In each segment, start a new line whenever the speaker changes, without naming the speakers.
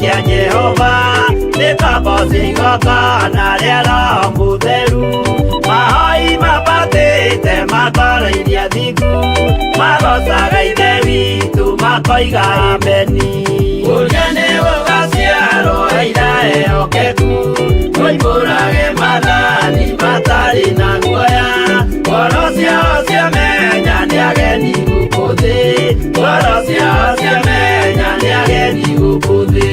kia Jehova nikabosingoka na rĩera mũtheru mahoi mabatĩte makoreirie thiku magocaga ithe witũ makoiga ameni ũgeni ũgaciarwo aira ehokeku tũimbũrage mathani matarĩ na guoya ngoro ciao ciamenya nĩ ageni gũkũ thĩ ngoro ciao ciamenya nĩ ageni gũkũ thĩ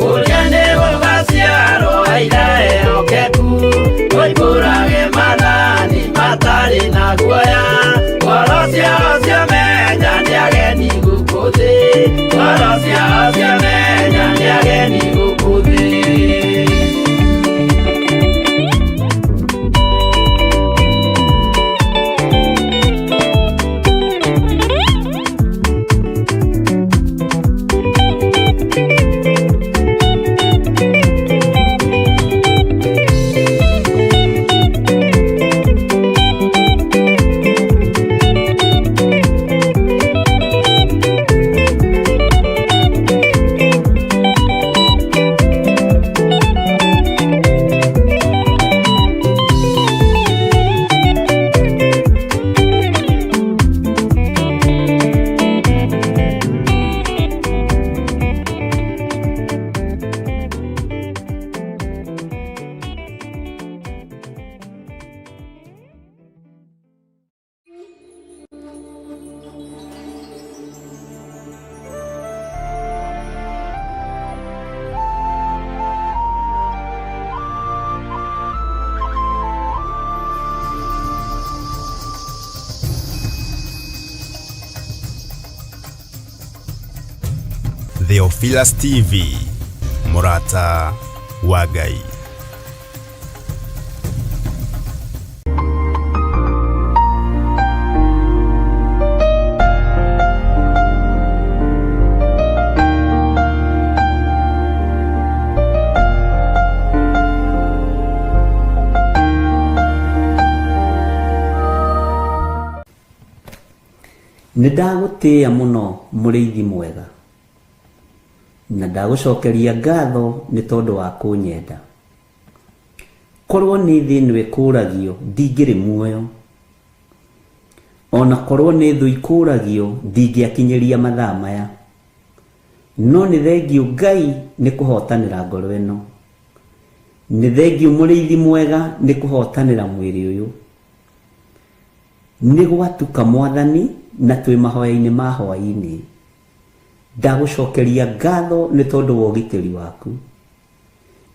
ũgeni ũgaciarwo aira ehokeku tũimbũrage mathani matarĩ na guoya ngoro ciao ciamenya nĩ ageni gũkũ thĩ ngoro ciao ciamenya nĩ ageni gũkũ thĩ.
Theophilus TV, Murata wa Ngai.
Nĩndagũtĩĩa mũno mũrĩithi mwega na ndagũcokeria ngatho nĩ tondũ wa kũnyenda. Korwo nĩ thĩ nĩwe kũragio ndingĩrĩ muoyo, ona korwo nĩ thũ ikũragio ndingĩakinyĩria mathaa maya, no nĩ thengiũ Ngai nĩ kũhotanĩra ngoro ĩno, nĩ thengiũ mũrĩithi mwega nĩ kũhotanĩra mwĩrĩ ũyũ. Nĩ gwatuka Mwathani na twĩ mahoya-inĩ ma hwaĩ-inĩ. Ndagũcokeria ngatho nĩ tondũ wa ũgitĩri waku,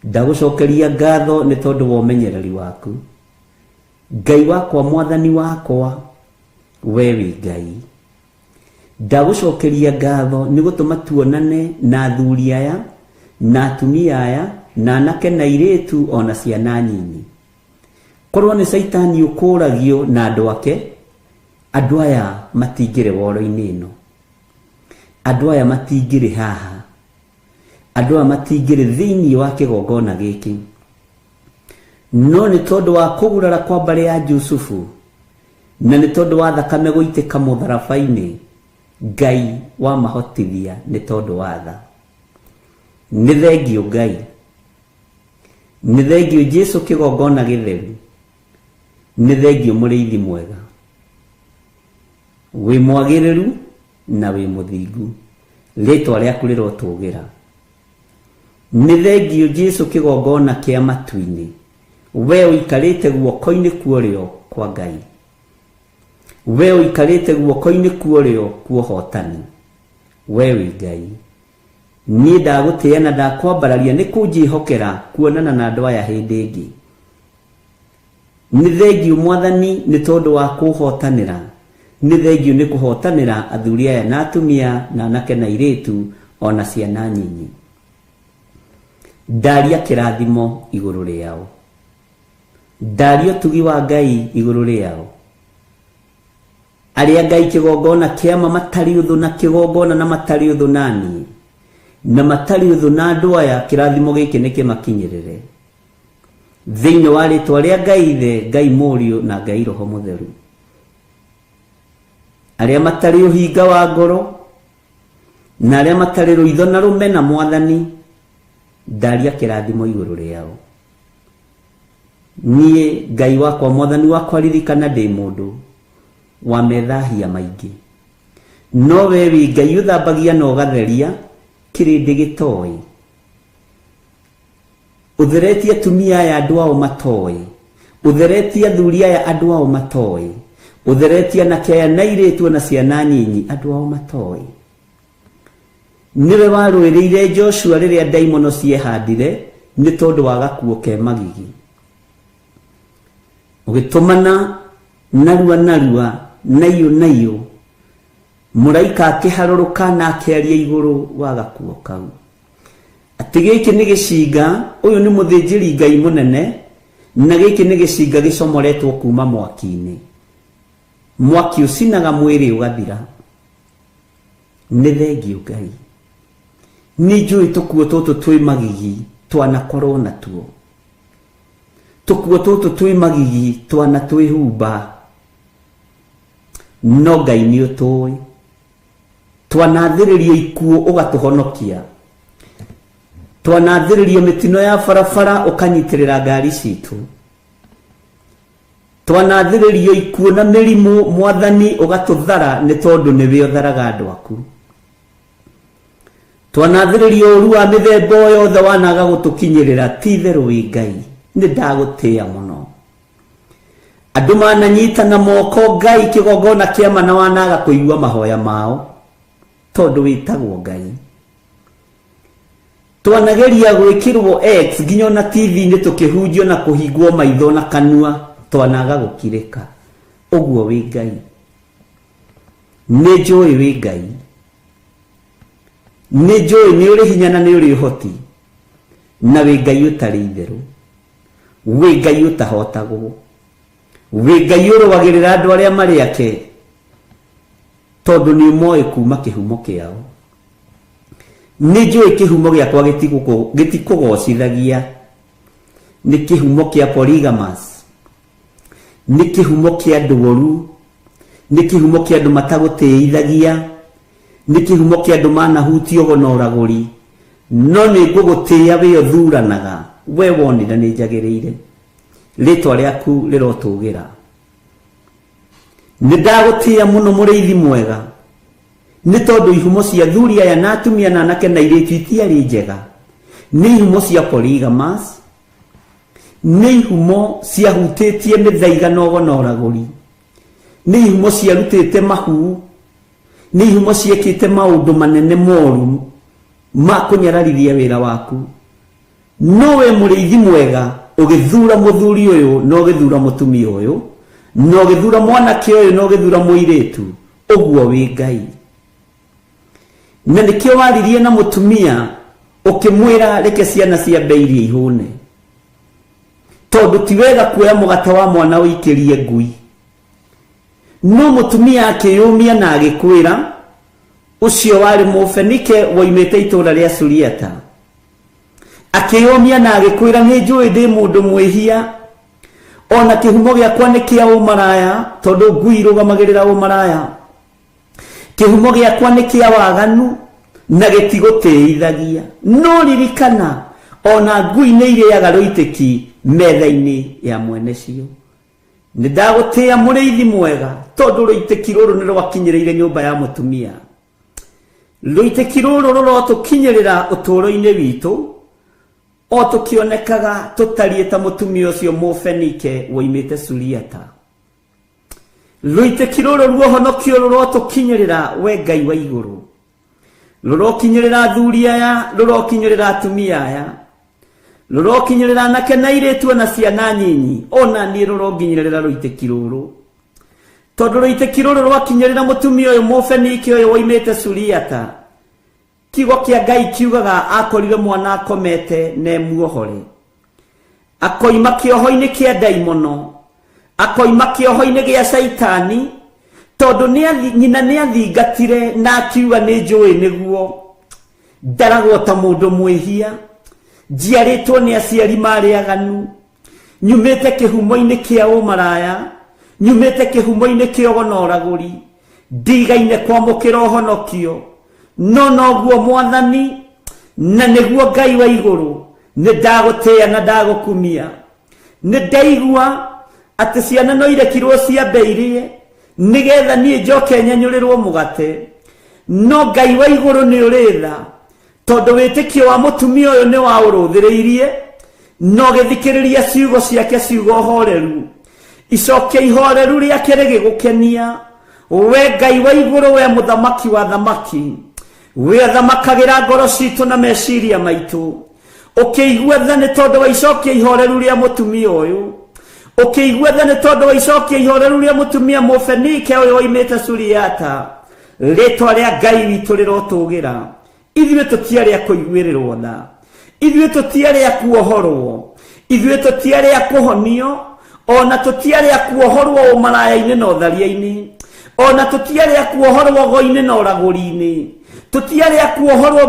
ndagũcokeria ngatho nĩ tondũ wa ũmenyereri waku. Ngai wakwa, Mwathani wakwa, we wĩ Ngai. Ndagũcokeria ngatho nĩ gũtũma tuonane na athuri aya na atumia aya na anake na airĩtu ona ciana nyinyi. Korwo nĩ Saitani ũkũragio na andũ ake, andũ aya matingĩrĩ woro-inĩ ĩno, andũ aya matingĩrĩ haha, andũ aya matingĩrĩ thĩinĩ wa kĩgongona gĩkĩ, no nĩ tondũ wa kũgurara kwa mbarĩ ya Jusufu na nĩ tondũ wa thakame gũitĩka mũtharaba-inĩ, Ngai wa mahotithia nĩ tondũ wa tha. Nĩ thengiũ Ngai, nĩ thengiũ Jesũ kĩgongona gĩtheru, nĩ thengiũ mũrĩithi mwega, wĩ mwagĩrĩru na wĩ mũthingu, rĩtwa rĩaku rĩrotũgĩra. Nĩ thengiũ Jesũ kĩgongona kĩa matu-inĩ, we ũikarĩte guoko-inĩ kwa ũrĩo kwa Ngai, we ũikarĩte guoko-inĩ kwa ũrĩo kwa ũhotani, we wĩ Ngai. Niĩ ndagũtĩĩa na ndakwambararia nĩ kũnjĩhokera kuonana na andũ aya hĩndĩ ĩngĩ. Nĩ thengiũ Mwathani nĩ tondũ wa kũhotanĩra, nĩ thengiũ nĩ kũhotanĩra athuri aya na atumia na anake na airĩtu ona ciana nyinyi. Ndaria kĩrathimo igũrũ rĩao, ndaria ũtugi wa Ngai igũrũ rĩao. Arĩa Ngai kĩgongona kĩama matarĩ ũthũ na kĩgongona na matarĩ ũthũ naniĩ na matarĩ ũthũ na andũ aya, kĩrathimo gĩkĩ nĩ kĩmakinyĩrĩre thĩinĩ wa rĩtwa rĩa Ngai Ithe, Ngai Mũriũ na Ngai Roho Mũtheru. Arĩa matarĩ ũhinga wa ngoro na arĩa matarĩ rũitho na rũmena Mwathani, ndaria kirathimo iguru riao. Nie Ngai wakwa mwathani wakwa ririkana ndi mundu wa methahia maingi, no we wi Ngai uthambagia na ugatheria kirindi gitoi. Utheretie atumia aya andu ao matoi, utheretie athuri aya andu ao matoi, utheretie anake aya na airitu na ciana nyinyi andu ao matoi. Niwe warwirire Joshua riria daimono ciehandire ni tondu wa gakuo ke magigi, ugitumana narua nayo muraika akiharuruka na akiaria iguru wa gakuo kau ati giki ni gicinga, uyu ni muthinjiri Ngai munene, na giki ni gicinga gicomoretwo kuma mwaki-ini, mwaki ucinaga mwiri ugathira. Ni thengio Ngai, ni njui tukuo tutu twi magigi twanakorwo natuo, tukuo tutu twi magigi twana twihumba, no Ngai ni utui, twanathiririo ikuo ugatuhonokia, twanathiririo mitino ya barabara ukanyitirira ngari citu, twanathiririo ikuo na mirimu mwathani ugatuthara ni tondu niwe utharaga andu aku, twanathiririo uru wa mithemba yothe wanaga gutukinyirira. Ti theru wi Ngai, ni ndagutia muno. Andu mananyitana moko Ngai kigongona kia mana wanaga kuigua mahoya mao tondu witagwo Ngai. Twanageria gwikirwo X nginya na TV ni tukihunjio na kuhingwo maitho na kanua, twanaga gukirika. Uguo wi Ngai, ni njui wi Ngai, ni njui ni uri hinya na ni uri uhoti, na wi Ngai utari itheru, wi Ngai utahotagwo, wi Ngai urugagirira andu aria mari ake tondu ni moi kuma kihumo kiao. Ni njui kihumo giakwa gitikugocithagia, ni kihumo kia polygamous, ni kihumo kia ndugoru, ni kihumo kia andu matagutiithagia, ni kihumo kia andu manahutio gonoraguri, no ni ngugutia we uthuranaga, we wonira ni njagiriire, ritwa riaku rirotugira. Ni ndagutia muno muriithi mwega, ni tondu ihumo cia athuri aya na atumia na anake na airitu itiari njega, ni ihumo cia polygamous, ni ihumo cia hutitie mithaiga na ugonoraguri, ni ihumo cia rutite mahu, ni ihumo ciekite maundu manene moru ma kunyararithia wira waku. No we muriithi mwega ugithura muthuri uyu no ugithura mutumia uyu no ugithura mwanake uyu no ugithura muiritu, uguo wi Ngai. Na nikio waririe na mutumia ukimwira reke ciana cia mbeirie ihune, tondu ti wega kuoya mugate wa mwana wikirie ngui. No mutumia akiyumia na agikwira ucio wari mufenike woimete itura ria Suriata, akiyumia na agikwira ni njui ndi mundu mwihia, ona kihumo giakwa ni kia umaraya tondu ngui irugamagirira umaraya, kihumo giakwa ni kia waganu na gitigutiithagia. No ririkana ona ngui ni iriaga ruitiki metha-ini ya mwene cio. Ni ndagutia muriithi mwega tondu ruitiki ruru ni rwakinyiriire nyumba ya mutumia, ruitiki ruru rurotukinyirira uturo-ini witu o tukionekaga tutariĩ ta mutumia ucio mufenike woimite Suriata. Ruitiki ruru ruohonokio rurotukinyirira we Ngai wa iguru, rurokinyirira athuri aya, rurokinyirira atumia aya, rurokinyirira anake na airitu na ciana nyinyi, ona ni ruronginyirira ruitiki ruru tondu ruitiki ruru rwakinyirira mutumia uyu mufenike uyu woimite Suriata. Kiugo kia Ngai kiugaga akorire mwana akomete ne muohore, akoima kioho-ini kia daimono, akoima kioho-ini gia Saitani, tondu nyina ni athingatire na akiuga ni njui niguo ndaragwo ta mundu mwihia, njiaritwo ni aciari mariaganu, nyumite kihumo-ini kia umaraya, nyumite kihumo-ini kia ugonoraguri, ndigaine kwamukira uhonokio. No noguo mwathani na niguo Ngai wa iguru ndagutia na ndagukumia ndaigua ati ciana no irekirwo ciambeirie nigetha nie njoke nyanyurirwo mugate no Ngai wa iguru ni uritha tondu witikio wa mutumia uyu ni wa uruthiriirie no githikiriria ciugo ciake ciugo horeru icoke ihoreru riake rigigukenia we Ngai wa iguru we muthamaki wa thamaki we thamakagira ngoro citu na meciria maitu ukigwetha ni tondu wa icoke ihoreru ria mutumia uyu ukigwetha ni tondu wa icoke ihoreru ria mutumia Mufenike uyu oimite Suriata ritwa ria Ngai witu rirotugira ithuĩ tũtiarĩ kũiguĩrĩrwo tha ithuĩ tũtiarĩ kuohorwo ithuĩ tũtiarĩ kuhonio ona tũtiarĩ kuohorwo ũmaraya-inĩ na ũtharia-inĩ ona tũtiarĩ kuohorwo go-inĩ na ũragũri-inĩ tũtiarĩ kuohorwo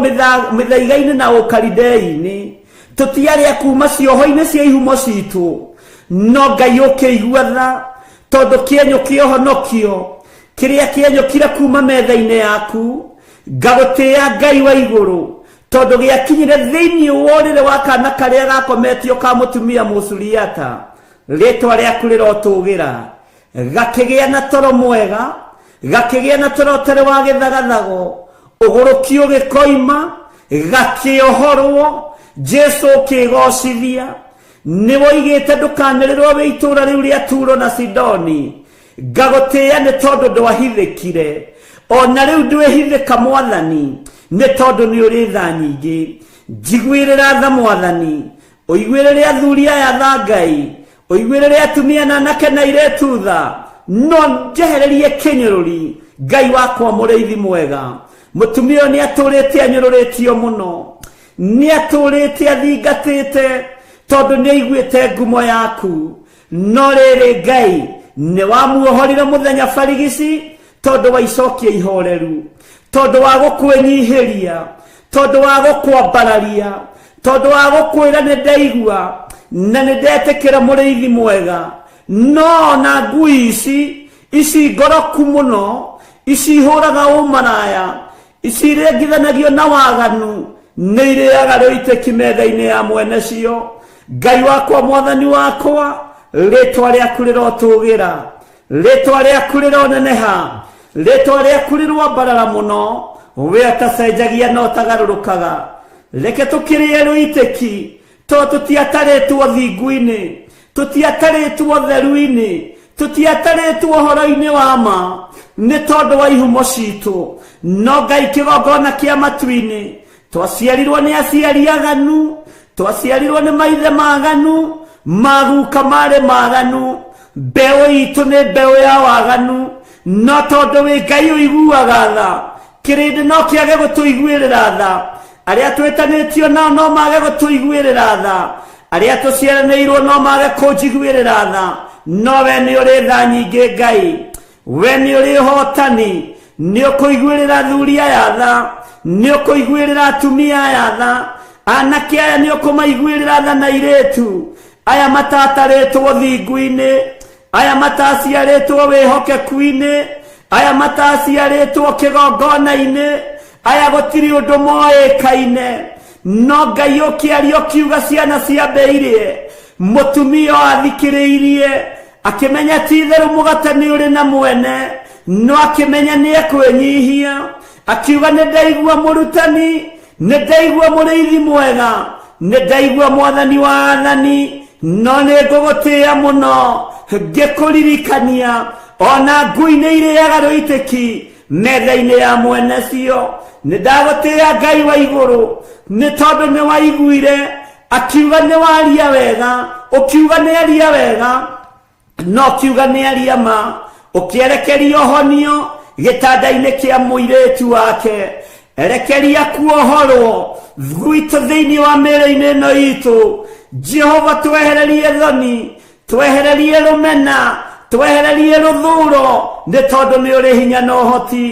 mĩthaiga-inĩ na ũkaridei-inĩ tũtiarĩ kuma cioho-inĩ cia ihumo citũ no Ngai ũkĩigua tha tondũ kĩenyũ kĩa ũhonokio kĩrĩa kĩenyũkire kuma metha-inĩ yaku ngagutia Ngai wa iguru tondu giakinyire thiini worire wa kana karia gakometio ka mutumia Musuriata ritwa riaku rirotugira gakigia na toro mwega gakigia na toro tare wa githagathago ugurukio gikoima gakiohorwo Jesu kigocithia niwo igite ndukanĩrĩrwo wi itura riu ria Turo na Sidoni ngagutia ni tondu ndwahithĩkire ona riu ndwihithika Mwathani ni tondu ni uri tha nyingi njiguirira tha Mwathani uiguirire athuri aya tha Ngai uiguirire atumia na anake na iretu tha no njehererie kinyururi Ngai wakwa muriithi mwega mutumia ni aturite anyururitio muno ni aturite athingatite tondu ni aiguite ngumo yaku no riri Ngai ni wamuohorire muthenya barigisi tondu wa icokia ihoreru tondu wa gukwenyihiria tondu wa gukwambararia tondu wa gukwira ni ndaigua na ni ndetikira muriithi mwega no na ngui ici ngoroku muno ici huraga umaraya ici rengithanagio na waganu ni iriaga rĩitĩki metha-inĩ ya mwene cio Ngai wakwa Mwathani wakwa ritwa riaku rirotugira ritwa riaku rironeneha ritwa riaku rirwambarara muno we atacenjagia no tagarurukaga reke tukirie rũitĩki to tutiataritwo thingu-inĩ tutiataritwo theru-inĩ tutiataritwo horo-inĩ wa ma ni tondu wa ihumo citu no Ngai kigongona kia matu-inĩ twaciarirwo ni aciari aganu twaciarirwo ni maithe maganu maguka mari maganu mbeu itu ni mbeu ya waganu no tondu wi Ngai uiguaga tha kirindi no kiage gutuiguirira tha aria twetanitio nao no mage gutuiguirira tha aria tuciaranĩirwo no mage kunjiguirira tha no we ni uri tha nyingi Ngai we ni uri hotani ni ukuiguirira athuri aya tha ni ukuiguirira atumia aya tha anake aya ni ukumaiguirira tha na iretu aya matataritwo thingu-inĩ aya mataciarĩtwo wĩhokeku-inĩ aya mataciarĩtwo kĩgongona-inĩ aya gũtirĩ ũndũ moĩkaine no Ngai ũkĩaria ũkiuga ciana ciambĩirie mũtumia athikĩrĩirie akĩmenya ti-itherũ mũgate nĩ ũrĩ na mwene no akĩmenya nĩ ekwĩnyihia akiuga nĩ ndaigua mũrutani nĩ ndaigua mũrĩithi mwega nĩ ndaigua Mwathani wa athani no nĩ ngũgũtĩĩa mũno ngĩkũririkania ona ngui nĩ irĩaga rũitĩki metha-inĩ ya mwene cio nĩ ndagũtĩĩa Ngai wa igũrũ nĩ tondu nĩ waiguire akiuga nĩ waria wega ukiuga nĩ aria wega no kiuga nĩ aria ma ukierekeria honio gĩtanda-inĩ kĩa mũirĩtu wake erekeria kuohorwo gwitũ thĩinĩ wa mĩĩrĩ-inĩ ĩno itũ Jehova twehererie thoni twehererie rũmena twehererie rũthũro nĩ tondu nĩ ũrĩ hinya na ũhoti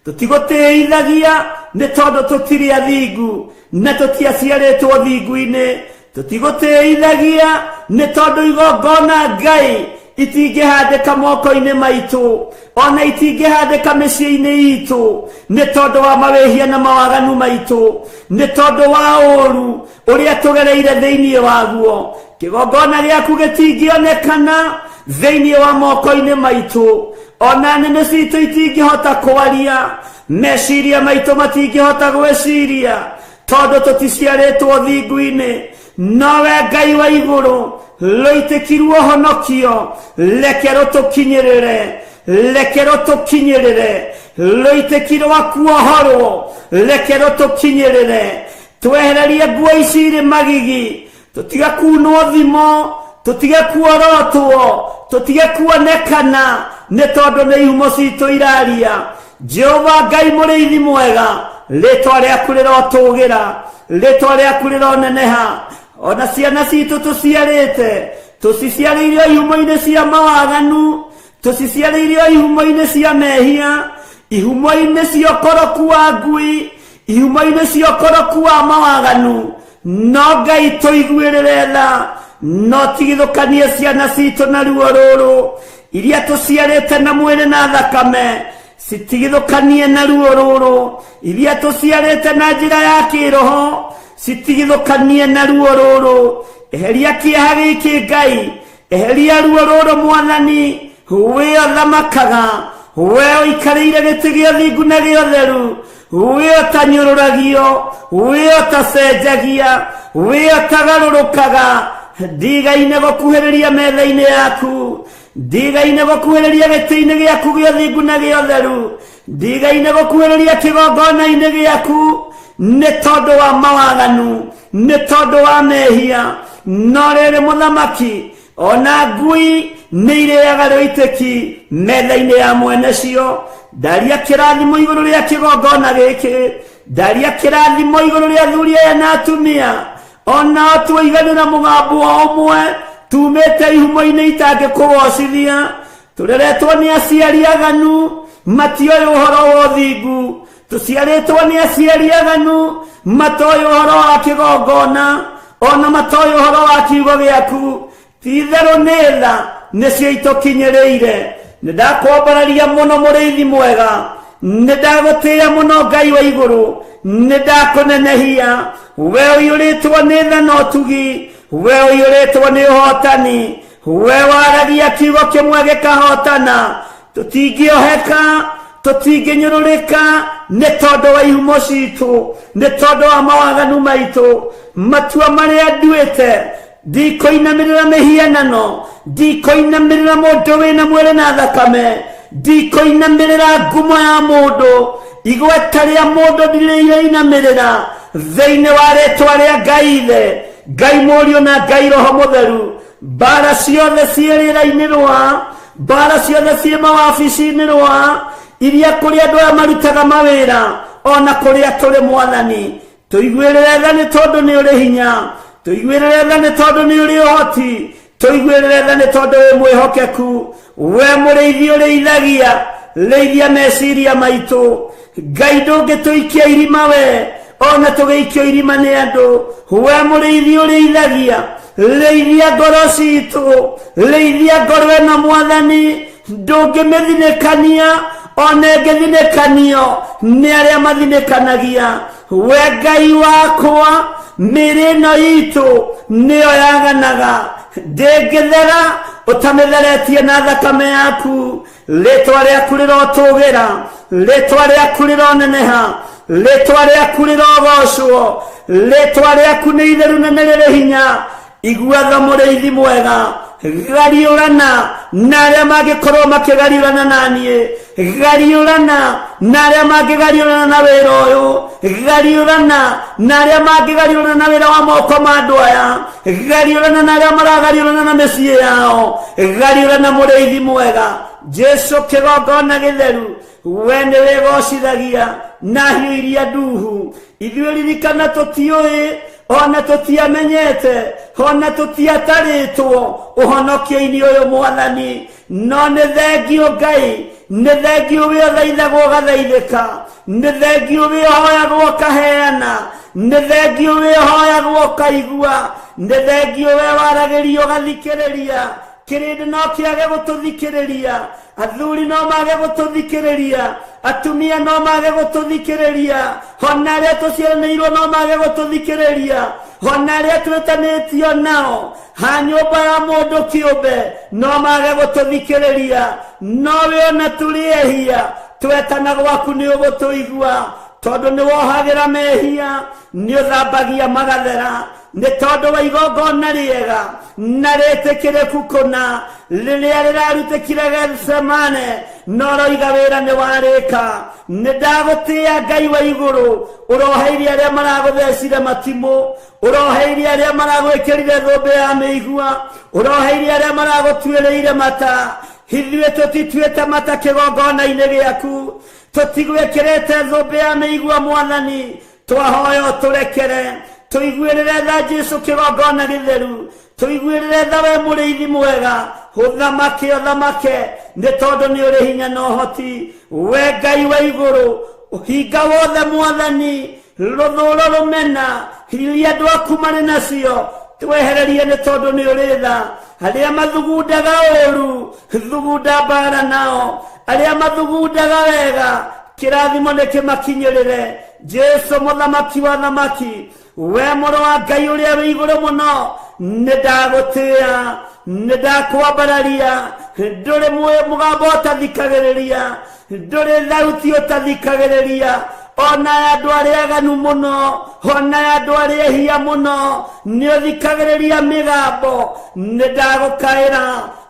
tũtigũtĩithagia nĩ tondu tũtirĩ athingu na tũtiaciarĩtwo thingu-inĩ tũtigũtĩithagia nĩ tondu igongona Ngai itingĩhandĩka moko-inĩ maitũ, ona itingĩhandĩka mĩciĩ-inĩ itũ, nĩ tondũ wa mawĩhia na mawaganu maitũ, nĩ tondũ wa ũũru ũrĩa tũgereire thĩinĩ waguo. Kĩgongona gĩaku gĩtingĩonekana thĩinĩ wa moko-inĩ maitũ, ona nĩmĩ citũ itingĩhota kwaria, meciria maitũ matingĩhota gwĩciria, tondũ tũticiarĩtwo thingu-inĩ. Nowe Ngai wa igũrũ rũitĩkirwo honokio, reke rũtũkinyĩrĩre, rũitĩkirwo kuohorwo, reke rũtũkinyĩrĩre. Twehererie nguo ici irĩ magigi, tũtige kunwo thimo, tũtige kuorotwo, tũtige kuonekana, nĩ tondũ nĩ ihumo citũ iraria. Jehova Ngai mũrĩithi mwega, rĩtwa rĩaku rĩrotũgĩra, rĩtwa rĩaku rĩroneneha. Ona ciana citũ tũciciarĩirio ihumo-inĩ cia mawaganu, tũciciarĩirio ihumo-inĩ cia mehia, ihumo-inĩ cia ũkoroku wa ngui, ihumo-inĩ cia ũkoroku wa mawaganu. No Ngai tũiguĩrĩre tha, no tigithũkanie ciana citũ na ruo rũrũ, iria tũciarĩte na mwĩrĩ na thakame, citigithũkanie na ruo rũrũ, iria tũciarĩte na njĩra ya kĩroho, citigithũkanie na ruo rũrũ. Eheria kĩeha gĩkĩ Ngai, eheria ruo rũrũ Mwathani, we ũthamakaga, we ũikarĩire gĩtĩ gĩa ũthingu na gĩa ũtheru, we ũtanyũrũragio, we ũtacenjagia, we ũtagarũrũkaga. Ndigaine gũkuhĩrĩria metha-inĩ yaku, ndigaine gũkuhĩrĩria gĩtĩ-inĩ gĩaku gĩa ũthingu na gĩa ũtheru, ndigaine gũkuhĩrĩria kĩgongona-inĩ gĩaku, nĩ tondũ wa mawaganu, nĩ tondũ wa mehia. No rĩrĩ Mũthamaki, ona ngui nĩ irĩaga rũitĩki metha-inĩ ya mwene cio. Ndaria kĩrathimo igũrũ rĩa kĩgongona gĩkĩ, ndaria kĩrathimo igũrũ rĩa athuri aya na atumia, ona tũiganĩra mũgambo ũmwe, tumĩte ihumo-inĩ itangĩkũgocithia. Tũreretwo nĩ aciari aganu, matioĩ ũhoro wa ũthingu. Tũciarĩtwo nĩ aciari aganu, matoĩ ũhoro wa kĩgongona, ona matoĩ ũhoro wa kiugo gĩaku. Ti-itherũ nĩ tha nĩcio itũkinyĩrĩire. Nĩndakwambararia mũno mũrĩithi mwega, nĩndagũtĩĩa mũno Ngai wa igũrũ, nĩndakũnenehia. We ũiyũrĩtwo nĩ tha na ũtugi, we ũiyũrĩtwo nĩ ũhotani, we waragia kiugo kĩmwe gĩkahotana. Tũtingĩoheka, tũtingĩnyũrũrĩka, nĩ tondũ wa ihumo citũ, nĩ tondũ wa mawaganu maitũ. Matua marĩa nduĩte, ndikũinamĩrĩra mĩhianano, ndikũinamĩrĩra mũndũ wĩna mwĩrĩ na thakame, ndikũinamĩrĩra ngumo ya mũndũ, igweta rĩa mũndũ ndirĩinamĩrĩra, thĩinĩ wa rĩtwa rĩa Ngai Ithe, Ngai Mũriũ na Ngai Roho Mũtheru. Mbara ciothe ciĩ rĩera-inĩ rwa, mbara ciothe ciĩ mawabici-inĩ rwa, iria kũrĩa andũ aya marutaga mawĩra, ona kũrĩa tũrĩ Mwathani. Tũiguĩrĩre tha nĩ tondũ nĩ ũrĩ hinya, tũiguĩrĩre tha nĩ tondũ nĩ ũrĩ ũhoti, tũiguĩrĩre tha nĩ tondũ wĩ mwĩhokeku. We mũrĩithi ũrĩithagia, rĩithia meciria maitũ. Ngai ndũngĩtũikia irima we, ona tũgĩikio irima nĩ andũ. We mũrĩithi ũrĩithagia, rĩithia ngoro citũ, rĩithia ngoro ĩno Mwathani. Ndũngĩmĩthinĩkania, ona ĩngĩthinĩkanio nĩ arĩa mathinĩkanagia. We Ngai wakwa, mĩrĩ ĩno itũ nĩyo yaganaga, ndĩngĩthera ũtamĩtheretie na thakame yaku. Rĩtwa rĩaku rĩrotũgĩra, rĩtwa rĩaku rĩroneneha, rĩtwa rĩaku rĩrogocwo, rĩtwa rĩaku nĩ itheru na nĩ rĩrĩ hinya. Iguatha mũrĩithi mwega, gariũrana na arĩa mangĩkorwo makĩgariũrana naniĩ, gariũrana na arĩa mangĩgariũrana na wĩra ũyũ, gariũrana na arĩa mangĩgariũrana na wĩra wa moko ma andũ aya, gariũrana na arĩa maragariũrana na mĩciĩ yao, gariũrana mũrĩithi mwega. Jesu kĩgongona gĩtheru, we nĩ wĩgocithagia na hiũ iria nduhu. Ithuĩ ririkana tũtiũĩ, ona tũtiamenyete, ona tũtiatarĩtwo ũhonokio-inĩ ũyũ Mwathani. No nĩ thengio Ngai, nĩ thengio we ũthaithagwo ũgathaithĩka, nĩ thengio we ũhoyagwo ũkaheana, nĩ thengio we ũhoyagwo ũkaigua, nĩ thengio we waragĩrio ũgathikĩrĩria.
kirindi no kiage gututhikiriria, athuri no mage gututhikiriria, atumia no mage gututhikiriria, ona aria tuciaranĩirwo no mage gututhikiriria, ona aria twetanĩtio nao ha nyũmba ya mũndũ kĩũmbe no mage gututhikiriria. Nowe ona tũrĩehia twetana gwaku nĩ ũgũtũigua, tondũ nĩ wohagĩra mehia, nĩ ũthambagia magathera, nĩ tondũ wa igongona rĩega na rĩtĩkĩrĩku kũna rĩrĩa rĩrarutĩkire Getsemane, no roiga wĩra nĩ warĩka. Nĩ ndagũtĩĩa Ngai wa igũrũ, ũroheirie arĩa maragũthecire matimũ, ũroheirie arĩa maragwĩkĩrire thũmbĩ ya mĩigua, ũroheirie arĩa maragũtuĩrĩire mata. Ithuĩ tũtituĩte mata kĩgongona-inĩ gĩaku, tũtigwĩkĩrĩte thũmbĩ ya mĩigua Mwathani. Twahoya ũtũrekere tũiguĩrĩre tha Jesũ kĩgongona gĩtheru, tũiguĩrĩre tha we mũrĩithi mwega, ũthamake nĩ tondũ nĩ ũrĩ hinya na ũhoti. We Ngai wa igũrũ, hinga wothe Mwathani, rũthũũro rũmena iria andũ aku marĩ nacio twehererie nĩ tondũ nĩ ũrĩ tha. Arĩa mathugundaga ũũru, thugunda mbara nao, arĩa mathugundaga wega, kĩrathimo nĩ kĩmakinyĩrĩre. Jesũ mũthamaki wa thamaki, we mũrũ wa Ngai ũrĩa wĩ igũrũ mũno, nĩ ndagũtĩĩa, nĩ ndakwambararia. Ndũrĩ mũgambo ũtathikagĩrĩria, ndũrĩ thauti ũtathikagĩrĩria, ona andũ arĩa aganu mũno, ona andũ arĩa ehia mũno nĩ ũthikagĩrĩria mĩgambo. Nĩ ndagũkaĩra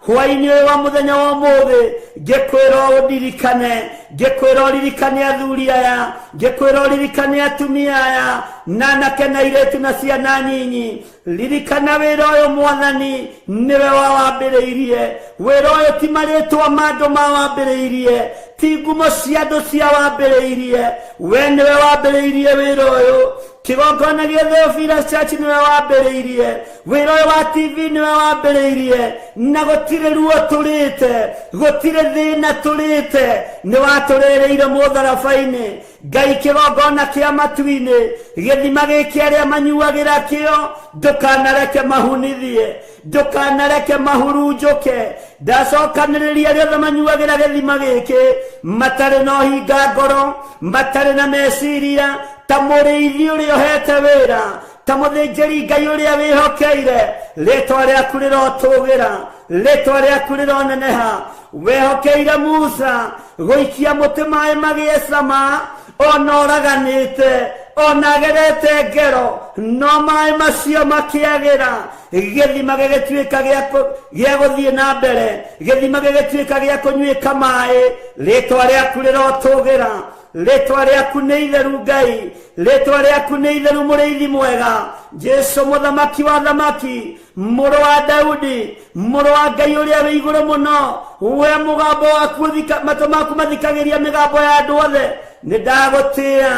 hwaĩ-inĩ ũyũ wa mũthenya wa ũmũthĩ, ngĩkwĩra ũndirikane, ngĩkwĩra ũririkane athuri aya, ngĩkwĩra ũririkane atumia aya, na anake na airĩtu na ciana nyinyi. Ririkana wĩra ũyũ Mwathani nĩwe wawambĩrĩirie. Wĩra ũyũ ti marĩtwa ma andũ mawambĩrĩirie, ti ngumo cia andũ cia wambĩrĩirie, we nĩwe wambĩrĩirie wĩra ũyũ. Kĩgongona gĩa Theophilus Church nĩwe wambĩrĩirie, wĩra ũyũ wa TV nĩwe wambĩrĩirie, na gũtirĩ ruo tũrĩte, gũtirĩ thĩna tũrĩte, nĩ watũrĩrĩire mũtharaba-inĩ. Ngai kĩgongona kĩa matu-inĩ, gĩthima gĩkĩ arĩa manyuagĩra kĩo, ndũkanareke mahunithie, ndũkanareke mahurunjũke. Ndacokanĩrĩria arĩa othe manyuagĩra gĩthima gĩkĩ, matarĩ na ũhinga ngoro, matarĩ na meciria, ta mũrĩithi ũrĩa ũhete wĩra, ta mũthĩnjĩri Ngai ũrĩa wĩhokeire. Rĩtwa rĩaku rĩrotũgĩra, rĩtwa rĩaku rĩroneneha. Wehokeire Musa gũikia mũtĩ maĩ magĩe cama, ona ũraganĩte, ona agerete ngero, no maĩ macio makĩagĩra. Gĩthima gĩgĩtuĩka gĩa gũthiĩ na mbere, gĩthima gĩgĩtuĩka gĩa kũnyuĩka maĩ. Rĩtwa rĩaku rĩrotũgĩra, rĩtwa rĩaku nĩ itheru Ngai, rĩtwa rĩaku nĩ itheru mũrĩithi mwega. Jesũ mũthamaki wa thamaki, mũrũ wa Daudi, mũrũ wa Ngai ũrĩa wĩ igũrũ mũno, we mũgambo waku matũ maku mathikagĩria mĩgambo ya andũ othe. Nĩ ndagũtĩĩa,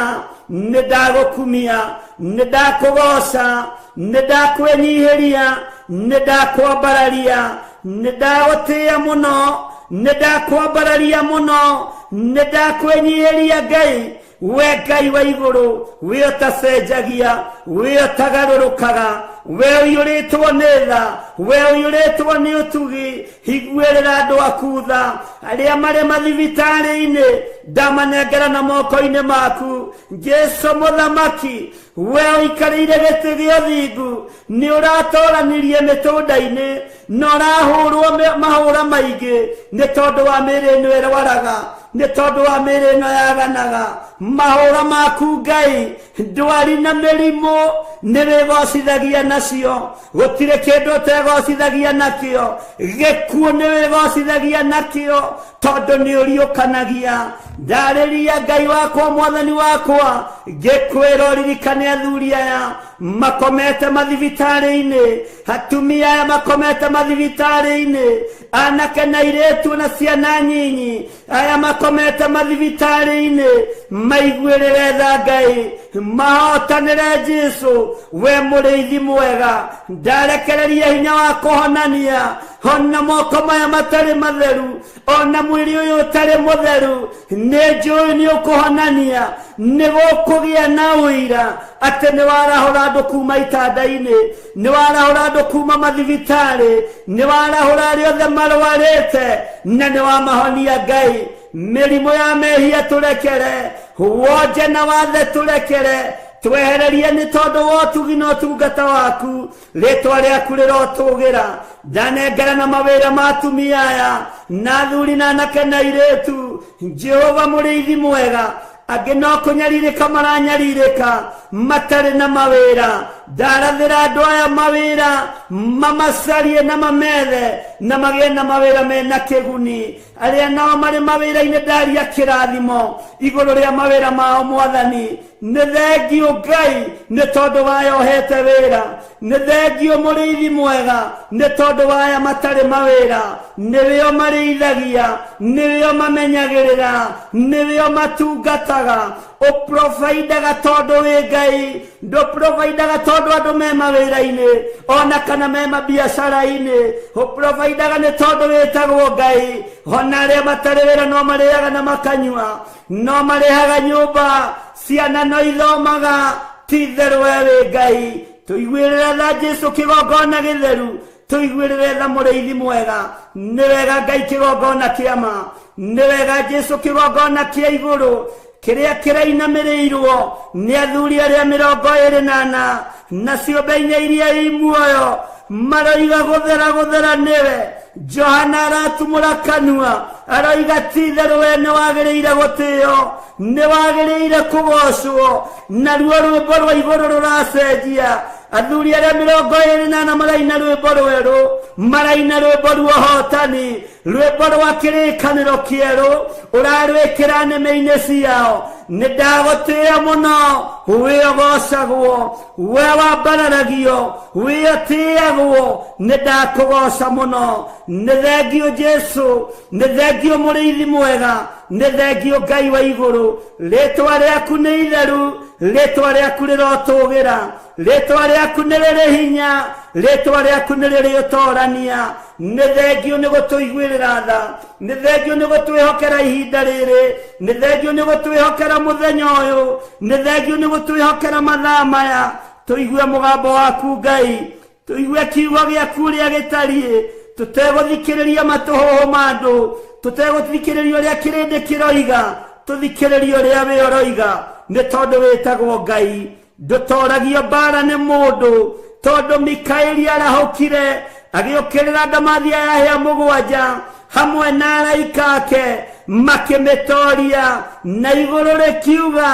nĩ ndagũkumia, nĩ ndakũgoca, nĩ ndakwĩnyihĩria, nĩ ndakwambararia. Nĩ ndagũtĩĩa mũno, nĩ ndakwambararia mũno, nĩ ndakwĩnyihĩria Ngai. We Ngai wa igũrũ, we ũtacenjagia, we ũtagarũrũkaga, we ũiyũrĩtwo nĩ tha, we ũiyũrĩtwo nĩ ũtugi. Higuĩrĩra andũ aku tha, arĩa marĩ mathibitarĩ-inĩ, ndamanengera na moko-inĩ maku. Jesũ mũthamaki, we ũikarĩire gĩtĩ gĩa ũthingu, nĩ ũratũranirie mĩtũnda-inĩ, na ũrahũrwo mahũra maingĩ, nĩ tondũ wa mĩĩrĩ ĩno ĩrwaraga, nĩ tondũ wa mĩĩrĩ ĩno yaganaga. Mahũra maku Ngai, ndwari na mĩrimũ nĩ wĩgocithagia nacio, gũtirĩ kĩndũ ũtegocithagia nakĩo. Gĩkuũ nĩ wĩgocithagia nakĩo, tondũ nĩ ũriũkanagia. Ndarĩria Ngai wakwa, Mwathani wakwa, ngĩkwĩra ũririkane athuri aya makomete mathibitarĩ-inĩ, atumia aya makomete mathibitarĩ-inĩ, anake na airĩtu na ciana nyinyi aya makomete mathibitarĩ-inĩ. Maiguĩrĩre tha Ngai, mahotanĩre Jesũ, we mũrĩithi mwega. Ndarekereria hinya wa kũhonania, ona moko maya matarĩ matheru, ona mwĩrĩ ũyũ ũtarĩ mũtheru. Nĩ njũĩ nĩ ũkũhonania, nĩ gũkũgĩa na ũira ate ni warahura andu kuma itanda-ini, ni warahura andu kuma mathibitari, ni warahura aria othe marwarite, na ni wamahonia Ngai. Mirimu ya mehia turekere, wonje na wathe turekere, twehererie ni tondu wa utugi na utungata waku. Ritwa riaku rirotugira, ndanengera na mawira ma atumia aya na athuri na anake na airitu. Jehova muriithi mwega, angi no kunyaririka maranyaririka matari na mawira. Ndarathira andu aya mawira mamacarie na mamethe na magie na mawira mena kiguni. Aria nao mari mawira-ini ndaria kirathimo iguru ria mawira mao Mwathani. Ni thengio Ngai ni tondu waya ohete wira, ni thengio muriithi mwega ni tondu waya matari mawira. Niwio mariithagia, niwio mamenyagirira, niwio matungataga. Uprovidaga tondu wi Ngai, nduprovidaga tondu andu me mawira-ini ona kana me mabiacara-ini. Uprovidaga ni tondu witagwo Ngai. Ona aria matari wira no mariaga na makanyua, no marihaga nyumba, ciana no ithomaga. Ti-theru we wi Ngai. Tuiguirire tha Jesu kigongona githeru, tuiguirire tha muriithi mwega. Ni wega Ngai kigongona kiama, ni wega Jesu kigongona kia iguru kiria kirainamirirwo ni athuri aria 24 na ciũmbe-inĩ iria imuoyo maroiga guthera niwe. Johana aratumũra kanua aroiga ti-theru we nĩ wagĩrĩire gũtĩo, nĩ wagĩrĩire kũgocwo, naruo rwĩmbo rwa igũrũ rũracenjia. Athuri aria 24 maraina rwĩmbo rwerũ, maraina rwĩmbo rwa ũhotani, rwĩmbo rwa kĩrĩkanĩro kĩerũ ũrarwĩkĩra nĩmĩ-inĩ ciao. Nĩ ndagũtĩĩa mũno, wĩ ũgocagwo, we wambararagio, wĩ ũtĩagwo, nĩ ndakũgoca mũno. Nĩ thengio Jesu, nĩ thengio mũrĩithi mwega, nĩ thengio Ngai wa igũrũ. Rĩtwa rĩaku nĩ itheru, rĩtwa rĩaku rĩrotũgĩra, rĩtwa rĩaku nĩ rĩrĩ hinya, rĩtwa rĩaku nĩ rĩrĩ ũtorania. Nĩ thengio nĩ gũtũiguĩrĩra tha, nĩ thengio nĩ gũtwĩhokera ihinda rĩrĩ, nĩ thengio nĩ gũtwĩhokera mũthenya ũyũ, nĩ thengio nĩ gũtwĩhokera mathaa maya. Tũigue mũgambo waku Ngai, tũigue kiugo gĩaku ũrĩa gĩtariĩ, tũtegũthikĩrĩria matũhũhũ ma andũ, tũtegũthikĩrĩria ũrĩa kĩrĩndĩ kĩroiga, tũthikĩrĩrie ũrĩa wĩ ũroiga. Nĩ tondũ wĩtagwo Ngai, ndũtoragio mbara nĩ mũndũ, tondũ Mikaeli arahũkire agĩũkĩrĩra ndamathia yahĩa 7 hamwe na araika ake makĩmĩtoria, na igũrũ rĩkiuga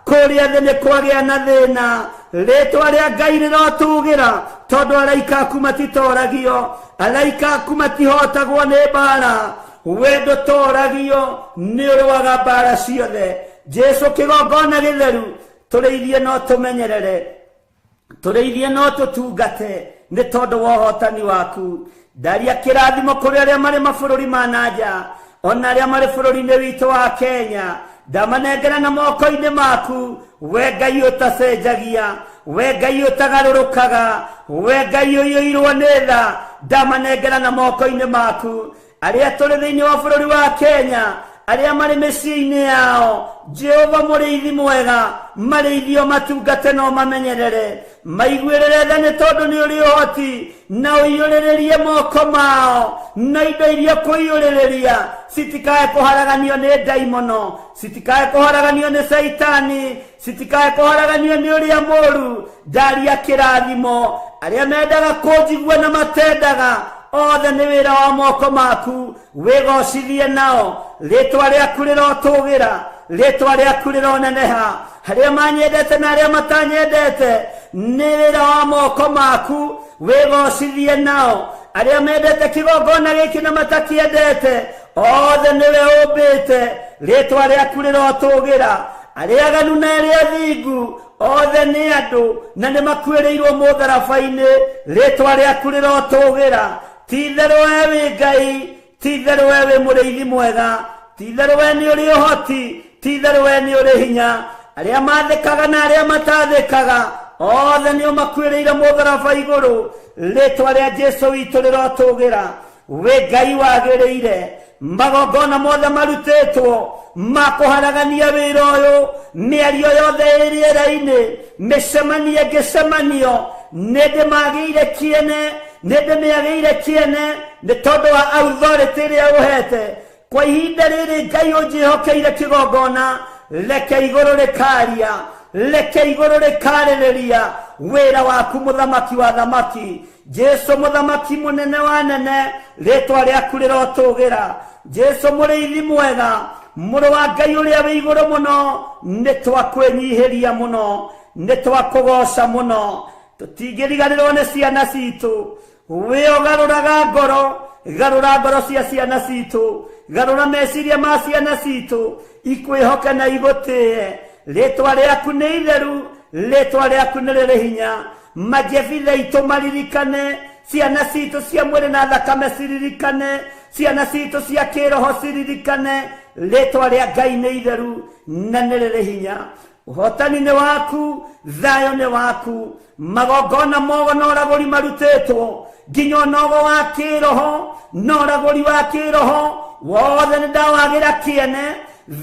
kũrĩa thĩ nĩ kwagĩa na thĩna. Rĩtwa rĩa Ngai rĩrotũgĩra, tondũ araika aku matitoragio, araika aku matihotagwo nĩ mbara. We ndũtoragio, nĩ ũrũaga mbara ciothe. Jesu kĩgongona gĩtheru, tũrĩithie no tũmenyerere, tũrĩithie no tũtungate nĩ tondũ wa ũhotani waku. Ndaria kĩrathimo kũrĩ arĩa marĩ mabũrũri ma nanja, ona arĩa marĩ bũrũri-inĩ witũ wa Kenya. Ndamanengera na moko-inĩ maku, we Ngai ũtacenjagia, we Ngai ũtagarũrũkaga, we Ngai ũiyũirwo nĩ tha. Ndamanengera na moko-inĩ maku arĩa tũrĩ thĩinĩ wa bũrũri wa Kenya, arĩa marĩ mĩciĩ-inĩ yao. Jehova mũrĩithi mwega, marĩithio matungate no mamenyerere, maiguĩrĩre tha nĩ tondũ nĩ ũrĩ ũhoti, na ũiyũrĩrĩrie moko mao, na indo iria kũiyũrĩrĩria citikae kũharaganio nĩ ndaimono, citikae kũharaganio nĩ Saitani, citikae kũharaganio nĩ ũrĩa mũũru. Ndaria kĩrathimo arĩa mendaga kũnjigua na matendaga, othe nĩ wĩra wa moko maku, wĩgocithie nao. Rĩtwa rĩaku rĩrotũgĩra, rĩtwa rĩaku rĩroneneha. Arĩa manyendete na arĩa matanyendete, nĩ wĩra wa moko maku, wĩgocithie nao. Arĩa mendete kĩgongona gĩkĩ na matakĩendete, othe nĩwe ũmbĩte. Rĩtwa rĩaku rĩrotũgĩra. Arĩa aganu na arĩa athingu, othe nĩ andũ na nĩ makuĩrĩirwo mũtharaba-inĩ. Rĩtwa rĩaku rĩrotũgĩra. Ti-itherũ we wĩ Ngai, ti-itherũ we wĩ mũrĩithi mwega, ti-itherũ we nĩ ũrĩ ũhoti, ti-itherũ we nĩ ũrĩ hinya. Arĩa mathĩkaga na arĩa matathĩkaga, othe nĩo makuĩrĩire mũtharaba igũrũ. Rĩtwa rĩa Jesu witũ rĩrotũgĩra. We Ngai wagĩrĩire, magongona mothe marutetwo makuharagania wira uyu miario yothe iriera-ini micemania ngicemanio nindimagiire kiene nindimiagiire kiene ni tondu wa authority iria uhete kwa ihinda riri Ngai unjihokeire kigongona reke iguru rikaria reke iguru rikaririria wira waku muthamaki wa thamaki Jesu muthamaki munene wa nene ritwa riaku rirotugira Jesu muriithi mwega muru wa Ngai uria wi iguru muno nitwakwenyihiria muno nitwakugoca muno tutingiriganirwo ni ciana citu we ugaruraga ngoro garura ngoro cia ciana citu garura meciria ma ciana citu ikwihoka na igutie ritwa riaku ni itheru ritwa riaku ni riri hinya majebithe itu maririkane ciana citu cia mwiri na thakame ciririkane ciana citu cia kiroho ciririkane ritwa ria Ngai ni itheru na ni riri hinya uhotani ni waku thayo ni waku magongona mogo noragori marutetwo nginya nogo wa kiroho noragori wa kiroho wothe ni ndawagira kiene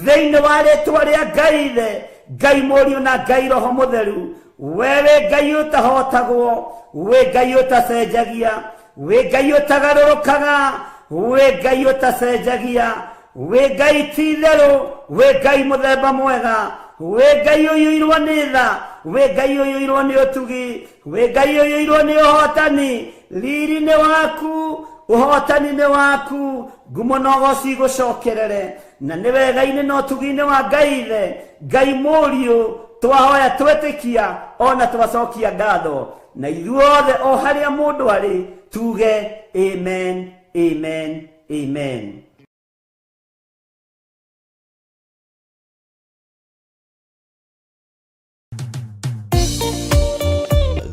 thiini wa ritwa ria Ngai the Ngai murio na Ngai roho mutheru wewe Ngai utahotagwo we Ngai utacenjagia we Ngai utagarurukaga we Ngai utacenjagia we Ngai titheru we Ngai muthemba mwega we Ngai uyuirwo ni tha we Ngai uyuirwo ni utugi we Ngai uyuirwo ni uhotani riri ni waku uhotani ni waku ngumo nogo cigucokerere na ni wega-ini no tugi-ini wa Ngai the Ngai murio twahoya twetikia ona twacokia ngatho na ithuothe o haria mundu ari tuge amen amen amen.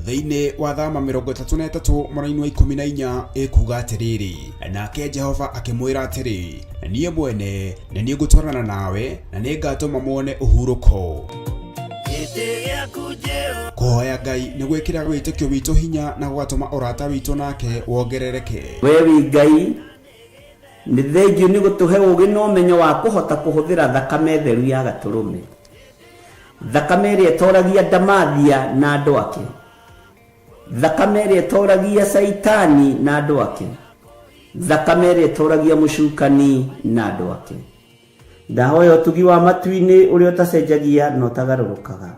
Thiini wa thama 33 mweri wa 14 ikuga atiriri nake Jehova akimwira atiri nie mwene na nie gutwarana nawe na nie ngatuma muone uhuruko kuhoya Ngai ni gwikira witikio witu hinya na gwatuma urata witu nake wongerereke
wewe Ngai ni thengiu ni gutuhe ugi no menyo wa kuhota kuhuthira thakame theru ya gaturume thakame ria toragia ndamathia na andu ake thakame ria toragia saitani na andu ake thakame ria toragia mucukani na andu ake ndahoya utugi wa matuini uria utacenjagia no tagarurukaga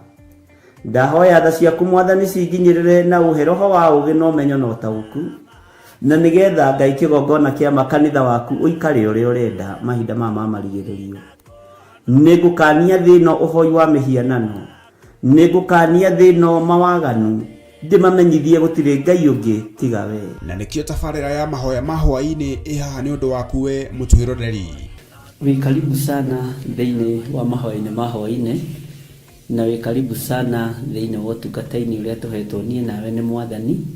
ndahoya tha ciaku mwathani cinginyirire na uheroho wa ugi no menyo no tauku na nigetha Ngai kigongona kia makanitha waku uikare uria urenda mahinda mama marigiririo nigukania thino uhoi wa mihianano nigukania thino mawaganu ndimamenyithie gutire Ngai ungi tiga we
na nikio tafarira ya mahoya mahwa-ini ihaha ni undu waku we mutwiroreri
we karibu sana thiini wa mahoya-ini mahwa-ini na we karibu sana thiini wa utungata-ini uria tuhetwo nie nawe ni mwathani